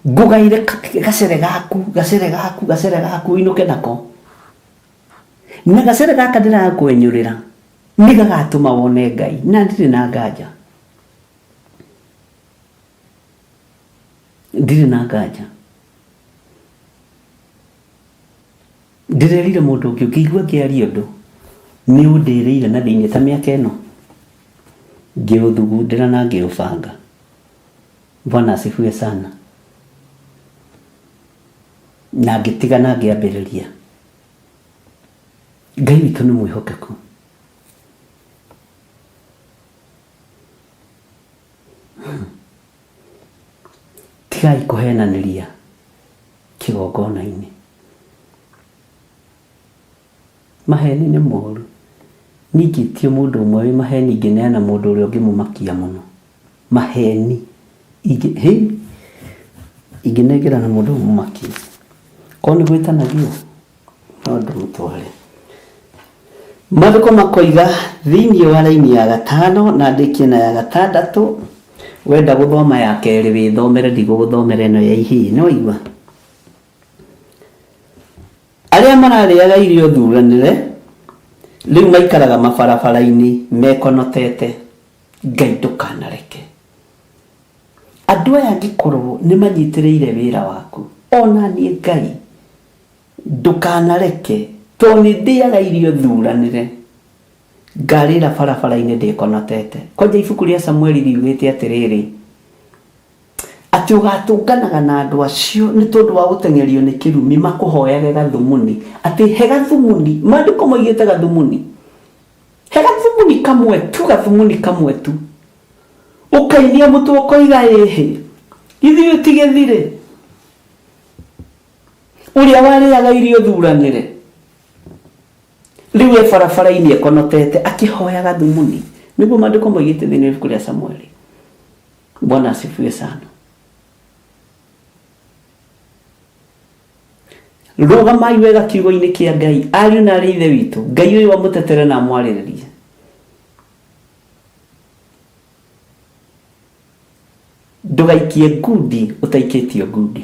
Ngũgaire gacere gaku inuke nako. Na gacere gaka ndĩrakwenyũrĩra nĩ gagatũma wone Ngai, na ndirĩ na nganja. Ndirĩ na nganja. Ndĩrerire mũndũ ũngĩ ngĩigua ngĩaria ũndũ nĩ ũndĩrĩire na thĩinĩ ta mĩaka ĩno, ngĩũthugundĩra na ngĩũbanga. Bwana asifiwe sana. Na ngĩtigana ngĩambĩrĩria. Ngai witũ nĩ mwĩhokeku. Tigai kũhenanĩria kĩgongona-inĩ. Maheni nĩ moru. Ningĩ ti mũndũ ũmwe wĩ maheni ingĩneana mũndũ ũrĩa ũngĩmũmakia mũno. Maheni ingĩnengera na mũndũ ũmũmakia. Korwo nĩ gwĩtanagio no ndũmũtware. Maandĩko makoiga thĩinĩ wa raini ya 5 na ndĩkie na ya 6. Wenda gũthoma ya kerĩ wĩthomere, ndigũgũthomera ĩno ya ihii. Nĩ waigua? Arĩa mararĩaga irio thuranĩre rĩu maikaraga mabarabara-inĩ mekonotete. Ngai ndũkanareke. Andũ aya angĩkorwo nĩ manyitĩrĩire wĩra waku, ona niĩ Ngai ndũkanareke, tondũ nĩ ndĩaga irio thuranĩre ngarĩra barabara-inĩ ndĩkonotete. Kwanja ibuku rĩa Samueli riugĩte atĩrĩrĩ, atĩ ũgatũnganaga na andũ acio nĩ tondũ wa gũtengerio nĩ kĩrumi makũhoyage gathumuni. Atĩ he gathumuni, maandĩko moigĩte gathumuni. He gathumuni kamwe tu. Ũkainia mũtu ũkoiga ĩhĩ. Ithuĩ ũtigethire. Ũrĩa warĩaga irio thuranĩre rĩu e barabara-inĩ ekonotete akĩhoya gathumuni. Nĩguo maandĩko moigĩte thĩinĩ wa ibuku rĩa Samueli. Bwana asifiwe sana. Rũgamai wega kiugo-inĩ kĩa Ngai. Ariũ na arĩ ithe witũ, Ngai ũyũ amũtetere na amwarĩrĩrie. Ndũgaikie ngundi ũtaikĩtio ngundi.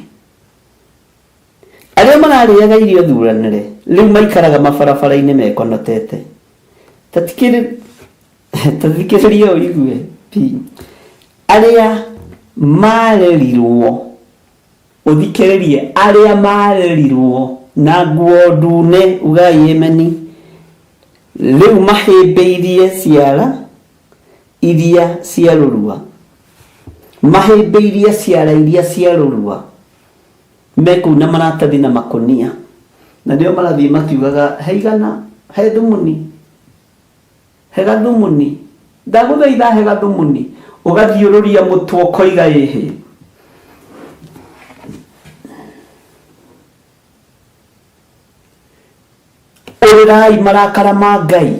Arĩa mararĩaga irio thuranĩre rĩu maikaraga mabarabara-inĩ mekonotete. Tathikĩrĩria ũigue. Arĩa marerirwo, ũthikĩrĩrie, arĩa marerirwo na nguo ndune, ugai ameni, rĩu mahĩmbĩirie ciara iria ciarũrua. Mahĩmbĩirie ciara iria ciarũrua. Mekũu na maratathi na makonia. Na ndio marathiĩ makiugaga heigana, he thumuni, he gathumuni, ndagũthaitha he gathumuni. Ũgathiũrũria mũtu ũkoiga ĩhĩ. Ũrĩrai marakara ma Ngai.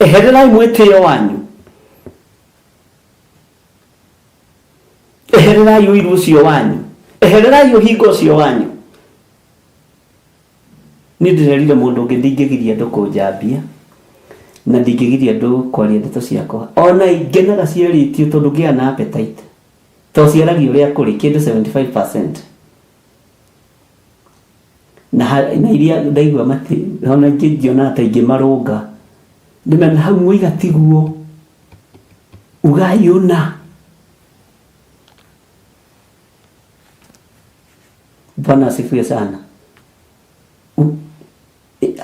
Ehererai mwĩtĩo wanyu. Ehererai ũiru ũcio wanyu. Ehererai ũhingo ũcio wanyu. Nĩ ndĩrerire mũndũ ũngĩ ndingĩgiria andũ kũnjambia na ndingĩgiria andũ kwaria ndeto ciakwa. Ona ingenaga ciarĩtio tondũ ngĩa na appetite. Tondũ ciaragio ũrĩa kũrĩ kĩndũ 75%. Na iria ndaigua mati ona ngĩona ta ingĩmarũnga. Ndĩmena hau mũiga tiguo. Ugayuna. Bwana asifiwe sana.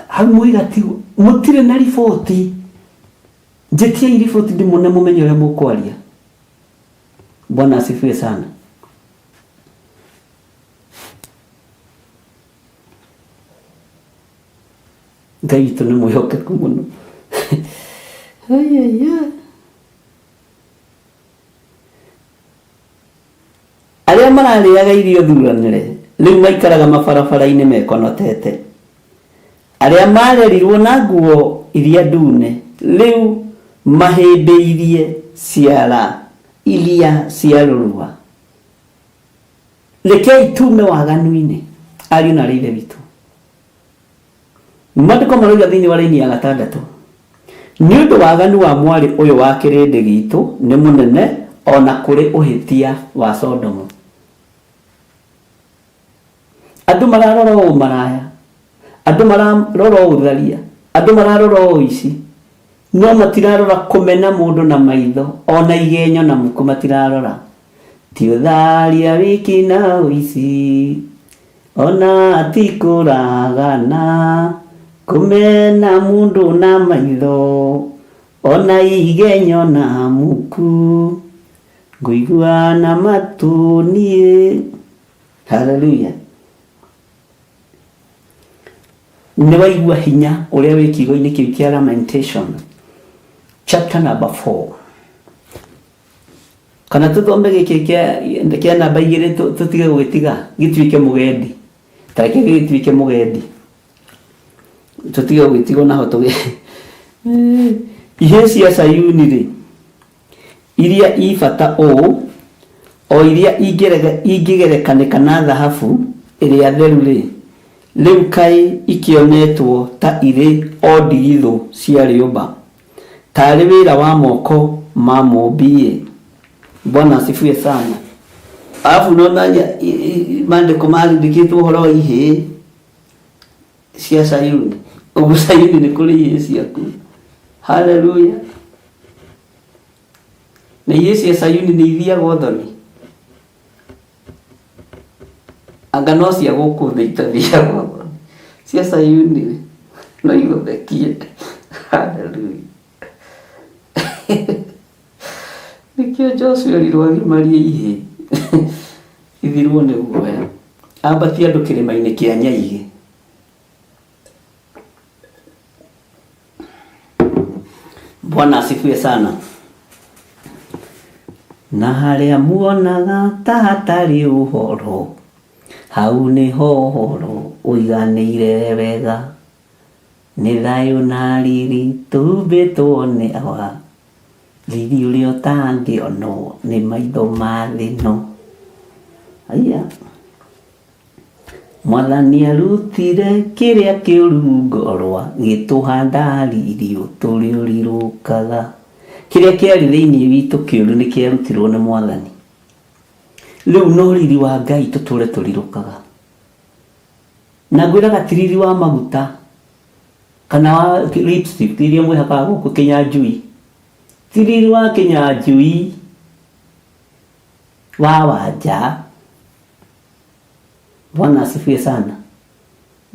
Hau mũiga tiguo. Mũtirĩ na riboti. Njĩtiai riboti ndĩmone mũmenye ũrĩa mũkwaria. Bwana asifiwe sana. Ngai witũ nĩ mwĩhokeku mũno. Arĩa mararĩaga irio thuranĩre rĩu maikaraga mabarabara-inĩ mekonotete. Arĩa marerirwo na nguo iria ndune rĩu mahĩmbĩirie ciara iria ciarũrũa. Rekei tume waganu-inĩ, ariũ na ithe witũ. Maandĩko marauga thĩinĩ wa raini ya 6, nĩ ũndũ waganu wa mwarĩ ũyũ wa kĩrĩndĩ gitũ nĩ mũnene ona kũrĩ ũhĩtia wa Sodomu. Andũ mararora ũmaraya, andũ mararora ũtharia, andũ mararora ũici, no matirarora kũmena mũndũ na maitho, ona igenyo na muku matirarora. Ti ũtharia wiki na ũici, ona ti kũragana, kumena mundu na maitho, ona igenyo na muku, nguigua na matu nie. Hallelujah. Nĩ waigua hinya ũrĩa wĩ kiugo-inĩ kĩu kĩa Lamentation chapter number 4. Kana tũthome gĩkĩ kĩa namba 2 tũtige gwĩtiga gĩtuĩke mũgendi. Tareke gĩtuĩke mũgendi. Tũtige gwĩtiga naho tũge. Ihĩĩ cia Sayuni rĩ, iria ibata ũũ, o iria ingĩgerekanĩka na thahabu ĩrĩa theru rĩ, rĩu kaĩ ikĩonetwo ta irĩ o ndigithũ cia rĩũmba, tarĩ wĩra wa moko ma mũmbi. Bwana asifiwe sana. Alafu unaona maandiko maandikĩtwo ũhoro wa ihĩĩ cia Sayuni. Ũguo Sayuni nĩ kũrĩ ihĩĩ ciaku. Hallelujah. Na ihĩĩ cia Sayuni nĩ ithiaga ũthoni. Anga no cia gũkũ thĩ itathiaga ũthoni. Cia Sayuni no igũthekie. Hallelujah. Nikio Joshua rirwagi marie ihĩĩ. Ithirwo nĩ guoya. Ambatia andũ kĩrĩma-inĩ kĩa Nyaigĩ. Bwana asifiwe sana. Na harĩa muonaga ta hatarĩ ũhoro, hau nĩho ũhoro ũiganĩire wega. Nĩ thayũ na riri tumbĩtwo nĩ awa, riri ũrĩa ũtangĩonwo nĩ maitho ma thĩ ĩno. Aya. Mwathani arutire kĩrĩa kĩũru ngorwa, gĩtũhanda riri ũtũrĩ ũrirũkaga. Kĩrĩa kĩarĩ thĩinĩ witũ kĩũru nĩ kĩarutirwo nĩ Mwathani. Rĩu no riri wa Ngai tũtũre tũrirũkaga. Na ngwĩraga ti riri wa maguta kana wa lipstick iria mwĩhakaga gũkũ Kĩnyanjui. Ti riri wa Kĩnyanjui wa wanja. Bwana asifiwe sana.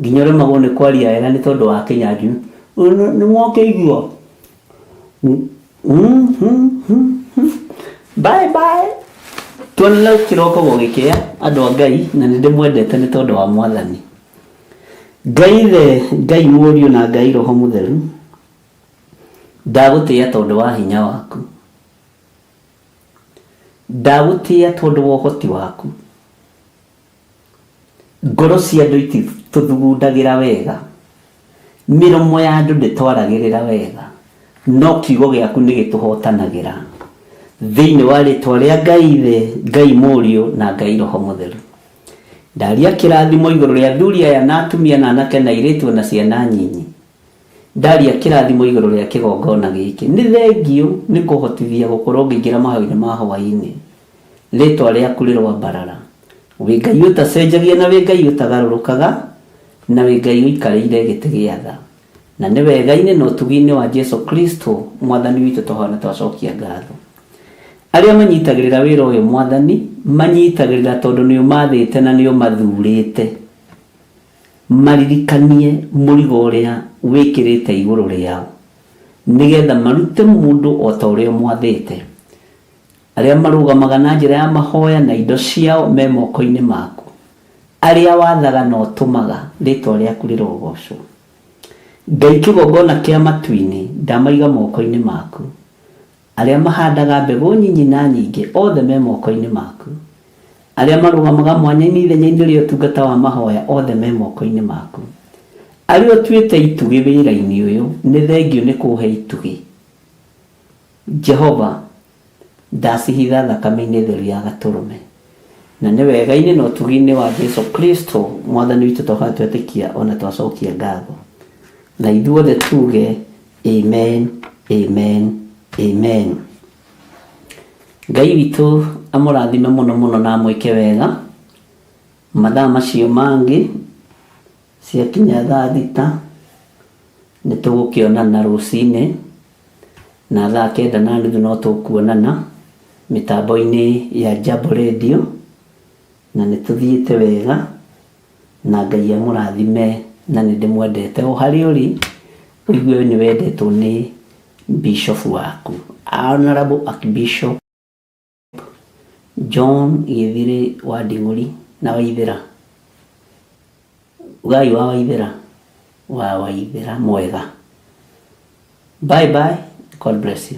Nginya ũremagwo nĩ kwaria wega nĩ tondũ wa Kĩnyanjui. Nĩ mwakĩigua. Bye bye. Tuonana kĩroko gũgĩkĩa andũ a Ngai, na nĩ ndĩmwendete nĩ tondũ wa Mwathani. Ngai Mũriũ na Ngai Roho Mũtheru, ndagũtĩĩa tondũ wa hinya waku. Ndagũtĩĩa tondũ wa ũhoti waku. Ngoro cia andũ ititũthugundagĩra wega, mĩromo ya andũ ndĩtwaragĩrĩra wega, no kiugo gĩaku nĩ gĩtũhotanagĩra thĩinĩ wa rĩĩtwa rĩa Ngai Mũriũ na Ngai Roho Mũtheru. Ndaria kĩrathimo igũrũ rĩa athuri aya na atumia na anake na airĩtu na ciana nyinyi. Ndaria kĩrathimo igũrũ rĩa kĩgongona gĩkĩ. Nĩ thengio nĩ kũhotithia gũkorwo ngĩingĩra mahoya-inĩ ma hwaĩ-inĩ. Rĩĩtwa rĩaku rĩrwambarara. Wĩ Ngai ũtacenjagia na wĩ Ngai ũtagarũrũkaga, na wĩ Ngai ũikarĩire gĩtĩ gĩa tha. Na nĩ wega-inĩ na ũtugi-inĩ wa Jesu Kristo Mwathani witũ tũhana twacokia ngatho. Arĩa manyitagĩrĩra wĩra ũyũ Mwathani, manyitagĩrĩra tondũ nĩ ũmathĩte na nĩ ũmathurĩte. Maririkanie mũrigo ũrĩa wĩkĩrĩte igũrũ rĩao, nĩgetha marute mũndũ o ta ũrĩa ũmwathĩte. Arĩa marũgamaga na njĩra ya mahoya na indo ciao me moko-inĩ maku, arĩa wathaga na ũtũmaga, rĩĩtwa rĩaku rĩrogocwo. Ngai kĩgongona kĩa matu-inĩ ndamaiga moko-inĩ maku. Arĩa mahandaga mbegũ nyinyi na nyingĩ othe me moko-inĩ maku. Arĩa marũgamaga mwanya-inĩ ithenya-inĩ rĩa ũtungata wa mahoya othe me moko-inĩ maku. Arĩa ũtuĩte itugĩ wĩra-inĩ ũyũ nĩ thengio nĩ kũhe itugĩ. Jehova, ndacihitha thakame-inĩ theru ya Gatũrũme, na nĩ wega-inĩ na ũtugi-inĩ wa Jesu Kristo Mwathani witũ twahoya twetĩkia ona twacokia ngatho. Na ithuothe tuge amen, amen, amen. Ngai witũ amũrathime mũno mũno na amwĩke wega. Mathaa macio mangĩ ciakinya thaa thita nĩ tũgũkĩonana rũcinĩ, na thaa 9:30 no tũkuonana mitambo-inĩ ya Jambo Radio, na nĩ tũthiĩte wega, na Ngai amũrathime na nĩ ndĩmwendete o harĩa ũrĩ, ũigue nĩ wendetwo nĩ bishop waku Honorable Archbishop John Gĩthiri wa Nding'uri na Waithĩra. Ngai wa Waithĩra mwega. Bye bye. God bless you.